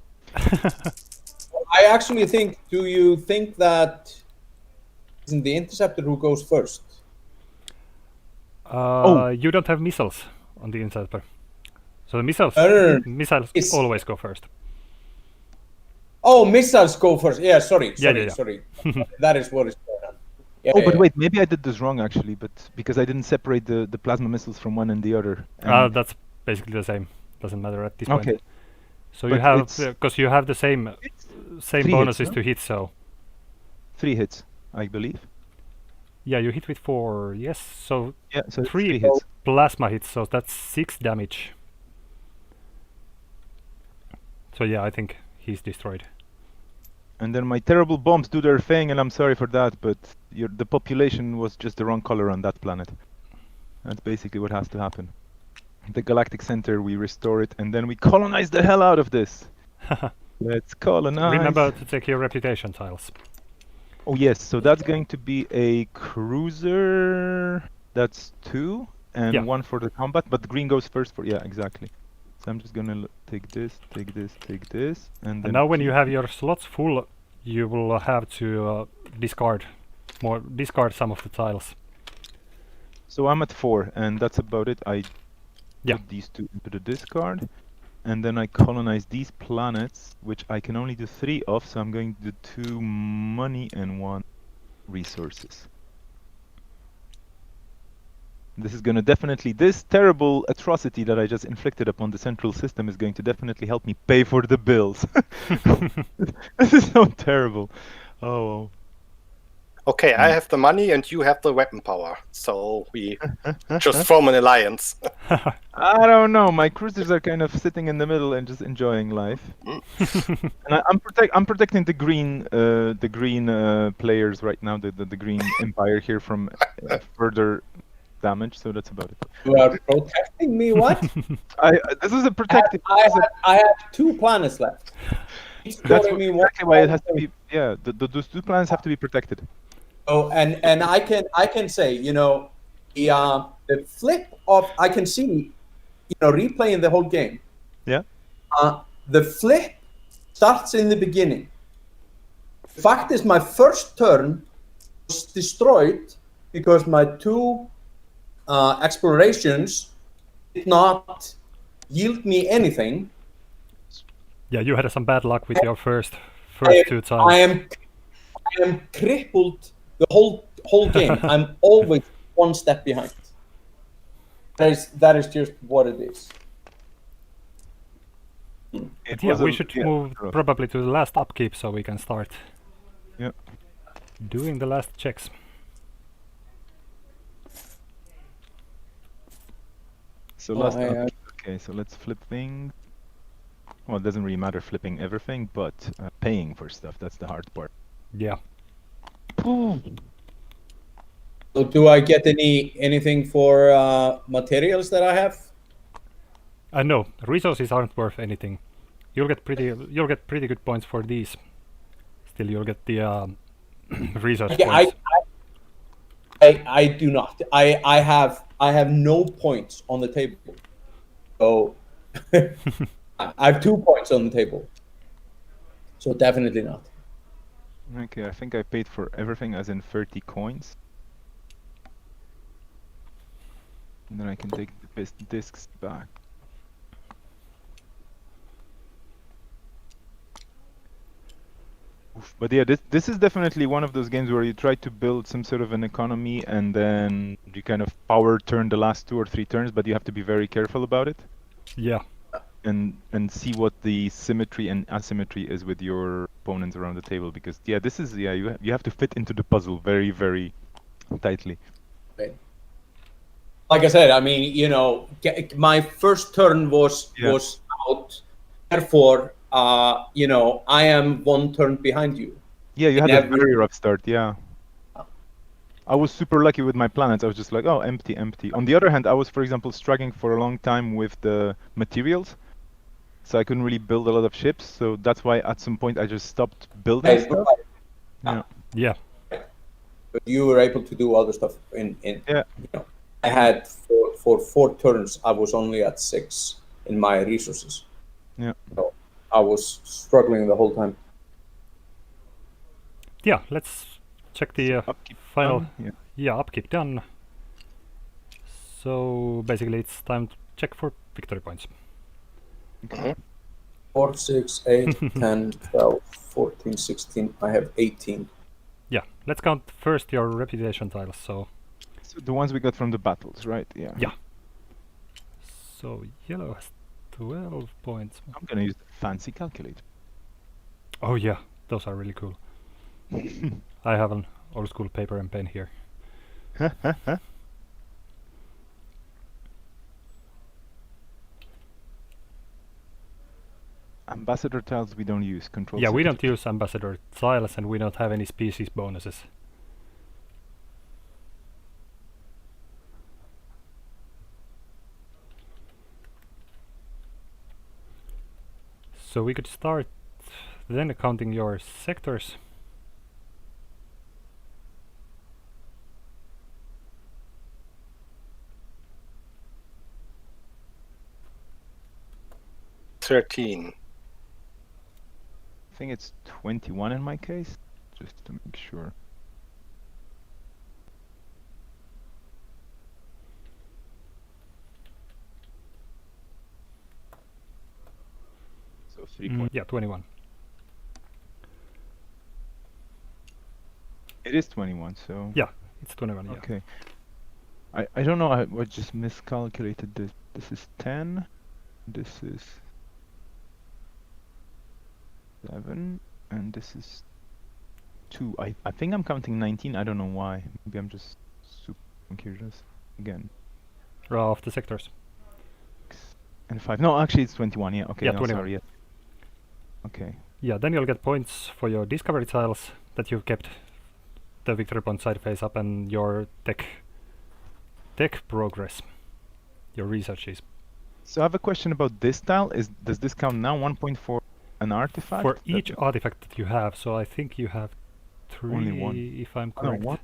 Speaker 2: I actually think. Do you think that isn't the interceptor who goes first?
Speaker 1: You don't have missiles on the interceptor, so the missiles
Speaker 2: It's-
Speaker 1: always go first.
Speaker 2: Oh, missiles go first. Yeah, sorry.
Speaker 1: Yeah.
Speaker 2: That is what is going on. Yeah,
Speaker 3: Oh, but
Speaker 2: yeah.
Speaker 3: wait, maybe I did this wrong actually, but because I didn't separate the plasma missiles from one and the other. And
Speaker 1: That's basically the same. Doesn't matter at this
Speaker 3: okay,
Speaker 1: point. So
Speaker 3: but
Speaker 1: you have
Speaker 3: it's-
Speaker 1: because you have the same
Speaker 3: Three
Speaker 1: bonuses
Speaker 3: hits, no?
Speaker 1: to hit. So
Speaker 3: 3 hits, I believe.
Speaker 1: yeah, you hit with 4. Yes, so
Speaker 3: Yeah, so it's
Speaker 1: 3
Speaker 3: 3 hits.
Speaker 1: plasma hits. So that's 6 damage. So yeah, I think he's destroyed.
Speaker 3: And then my terrible bombs do their thing, and I'm sorry for that, but the population was just the wrong color on that planet. That's basically what has to happen. The galactic center, we restore it, and then we colonize the hell out of this. Let's colonize.
Speaker 1: Remember to take your reputation tiles.
Speaker 3: Oh yes, so that's going to be a cruiser. That's 2, and
Speaker 1: Yeah.
Speaker 3: 1 for the combat, but green goes first for, yeah, exactly. So I'm just gonna take this, take this, take this, and then...
Speaker 1: And now when you have your slots full, you will have to discard some of the tiles.
Speaker 3: So I'm at 4, and that's about it. I
Speaker 1: Yeah.
Speaker 3: put these 2 into the discard, and then I colonize these planets, which I can only do 3 of, so I'm going to do 2 money and 1 resources. This is going to definitely, this terrible atrocity that I just inflicted upon the central system is going to definitely help me pay for the bills. This is so terrible. Oh.
Speaker 4: Okay, I have the money and you have the weapon power, so we just form an alliance.
Speaker 3: I don't know. My cruisers are kind of sitting in the middle and just enjoying life. And I'm protecting the green players right now, the green empire here from further damage. So that's about it.
Speaker 2: You are protecting me. What?
Speaker 3: This is a protective.
Speaker 2: I have 2 planets left.
Speaker 3: That's exactly why it has to be. Yeah, those 2 planets have to be protected.
Speaker 2: Oh, and I can say, you know, the flip of, I can see, you know, replaying the whole game.
Speaker 3: Yeah.
Speaker 2: The flip starts in the beginning. The fact is, my first turn was destroyed because my 2 explorations did not yield me anything.
Speaker 1: Yeah, you had some bad luck with your first 2 tiles.
Speaker 2: I am crippled the whole game. I'm always 1 step behind. That is just what it is.
Speaker 1: Yeah, we should move probably to the last upkeep so we can start doing the last checks.
Speaker 3: So okay, so let's flip things. Well, it doesn't really matter flipping everything, but paying for stuff, that's the hard part.
Speaker 1: Yeah.
Speaker 2: So do I get anything for materials that I have?
Speaker 1: No, resources aren't worth anything. You'll get pretty good points for these. Still, you'll get the resource points.
Speaker 2: I do not. I have no points on the table. So I have 2 points on the table. So definitely not.
Speaker 3: Okay, I think I paid for everything as in 30 coins. And then I can take the discs back. Oof. But yeah, this is definitely one of those games where you try to build some sort of an economy and then you kind of power turn the last 2 or 3 turns, but you have to be very careful about it.
Speaker 1: Yeah.
Speaker 3: And see what the symmetry and asymmetry is with your opponents around the table, because this is you have to fit into the puzzle very, very tightly.
Speaker 2: Right. Like I said, I mean, you know, my first turn was out. Therefore, you know, I am 1 turn behind you.
Speaker 3: Yeah, you had a very rough start. Yeah. I was super lucky with my planets. I was just like, oh, empty, empty. On the other hand, I was, for example, struggling for a long time with the materials. So I couldn't really build a lot of ships. So that's why at some point I just stopped building stuff.
Speaker 1: Yeah.
Speaker 2: But you were able to do other stuff in
Speaker 3: yeah.
Speaker 2: You know, I had for 4 turns, I was only at 6 in my resources.
Speaker 3: Yeah.
Speaker 2: So I was struggling the whole time.
Speaker 1: Yeah, let's check the
Speaker 3: Upkeep
Speaker 1: final.
Speaker 3: done,
Speaker 1: Yeah, upkeep done. So basically, it's time to check for victory points.
Speaker 3: Okay.
Speaker 2: 4, 6, 8, 10, 12, 14, 16. I have 18.
Speaker 1: Yeah, let's count first your reputation tiles. So
Speaker 3: The ones we got from the battles, right? Yeah.
Speaker 1: Yeah. So yellow has 12 points.
Speaker 3: I'm gonna use the fancy calculator.
Speaker 1: Oh yeah, those are really cool. I have an old school paper and pen here.
Speaker 3: Ambassador tiles we don't use. Control.
Speaker 1: Yeah, we don't
Speaker 3: certificate.
Speaker 1: use ambassador tiles and we don't have any species bonuses. So we could start then counting your sectors.
Speaker 4: $13.
Speaker 3: I think it's 21 in my case, just to make sure. So 3 points.
Speaker 1: Yeah, 21.
Speaker 3: It is 21, so.
Speaker 1: Yeah, it's 21. Yeah.
Speaker 3: Okay. I don't know. I just miscalculated this. This is 10. This is 7, and this is 2. I think I'm counting 19. I don't know why. Maybe I'm just super curious. Again.
Speaker 1: Of the sectors.
Speaker 3: And 5. No, actually it's 21. Yeah. Okay.
Speaker 1: Yeah,
Speaker 3: no,
Speaker 1: 21.
Speaker 3: sorry. Yeah. Okay.
Speaker 1: Yeah, then you'll get points for your discovery tiles that you've kept the victory point side face up and your tech progress, your researches.
Speaker 3: So I have a question about this tile. Does this count now 1.4 an artifact?
Speaker 1: For each artifact that you have, so I think you have 3,
Speaker 3: Only one.
Speaker 1: if I'm
Speaker 3: Oh, no,
Speaker 1: correct.
Speaker 3: 1.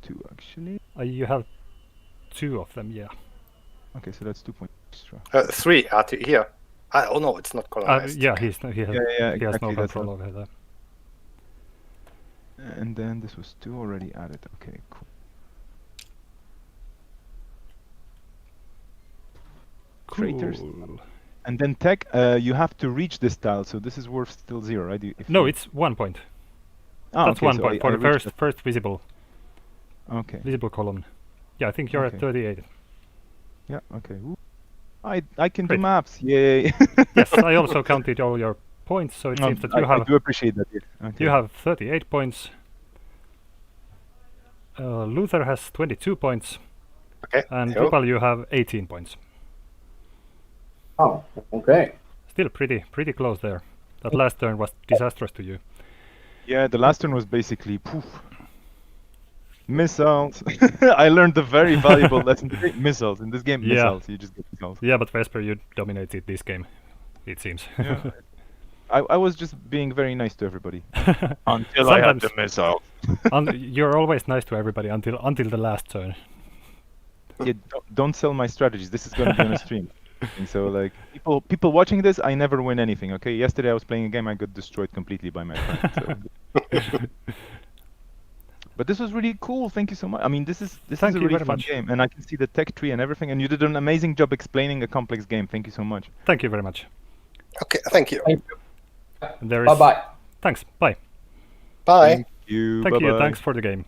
Speaker 3: 2 actually.
Speaker 1: You have 2 of them, yeah.
Speaker 3: Okay, so that's 2 points extra.
Speaker 4: 3 here. Oh no, it's not colonized.
Speaker 1: Yeah,
Speaker 4: Okay.
Speaker 1: he has
Speaker 3: exactly,
Speaker 1: no
Speaker 3: that's
Speaker 1: control over that.
Speaker 3: And then this was 2 already added. Okay, cool. Craters.
Speaker 1: Cool.
Speaker 3: And then tech, you have to reach this tile, so this is worth still 0, right?
Speaker 1: No, it's 1 point. That's
Speaker 3: okay,
Speaker 1: 1
Speaker 3: so
Speaker 1: point for
Speaker 3: I
Speaker 1: the
Speaker 3: reached
Speaker 1: first visible
Speaker 3: Okay.
Speaker 1: column. Yeah, I think you're
Speaker 3: Okay.
Speaker 1: at 38.
Speaker 3: Yeah, okay. Ooh. I can
Speaker 1: Great.
Speaker 3: do maps, yay!
Speaker 1: Yes, I also counted all your points, so it seems that you
Speaker 3: I
Speaker 1: have
Speaker 3: do appreciate that, yeah. Okay.
Speaker 1: you have 38 points. Luther has 22 points,
Speaker 4: Okay.
Speaker 1: and
Speaker 4: Yo.
Speaker 1: Drupal you have 18 points.
Speaker 2: Oh, okay.
Speaker 1: Still pretty close there. That last turn was disastrous to you.
Speaker 3: Yeah, the last one was basically poof. Missiles. I learned the very valuable lesson today. Missiles. In this game,
Speaker 1: Yeah.
Speaker 3: missiles. You just get missiles.
Speaker 1: Yeah, but Vesper, you dominated this game, it seems.
Speaker 3: Yeah. I was just being very nice to everybody. Until
Speaker 1: I had the
Speaker 3: missile.
Speaker 1: You're always nice to everybody until the last turn.
Speaker 3: Yeah, don't sell my strategies. This is going to be on a stream. And so, like, people watching this, I never win anything, okay? Yesterday I was playing a game, I got destroyed completely by my friend. So. But this was really cool. Thank you so much. I mean, this is a
Speaker 1: Thank you
Speaker 3: really
Speaker 1: very
Speaker 3: fun
Speaker 1: much.
Speaker 3: game, and I can see the tech tree and everything. And you did an amazing job explaining a complex game. Thank you so much.
Speaker 1: Thank you very much.
Speaker 4: Okay, thank you.
Speaker 1: There is.
Speaker 2: Bye-bye.
Speaker 1: Thanks. Bye.
Speaker 4: Bye.
Speaker 3: Thank you.
Speaker 1: Thank you.
Speaker 3: Bye-bye.
Speaker 1: Thanks for the game.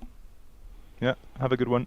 Speaker 3: Yeah. Have a good one.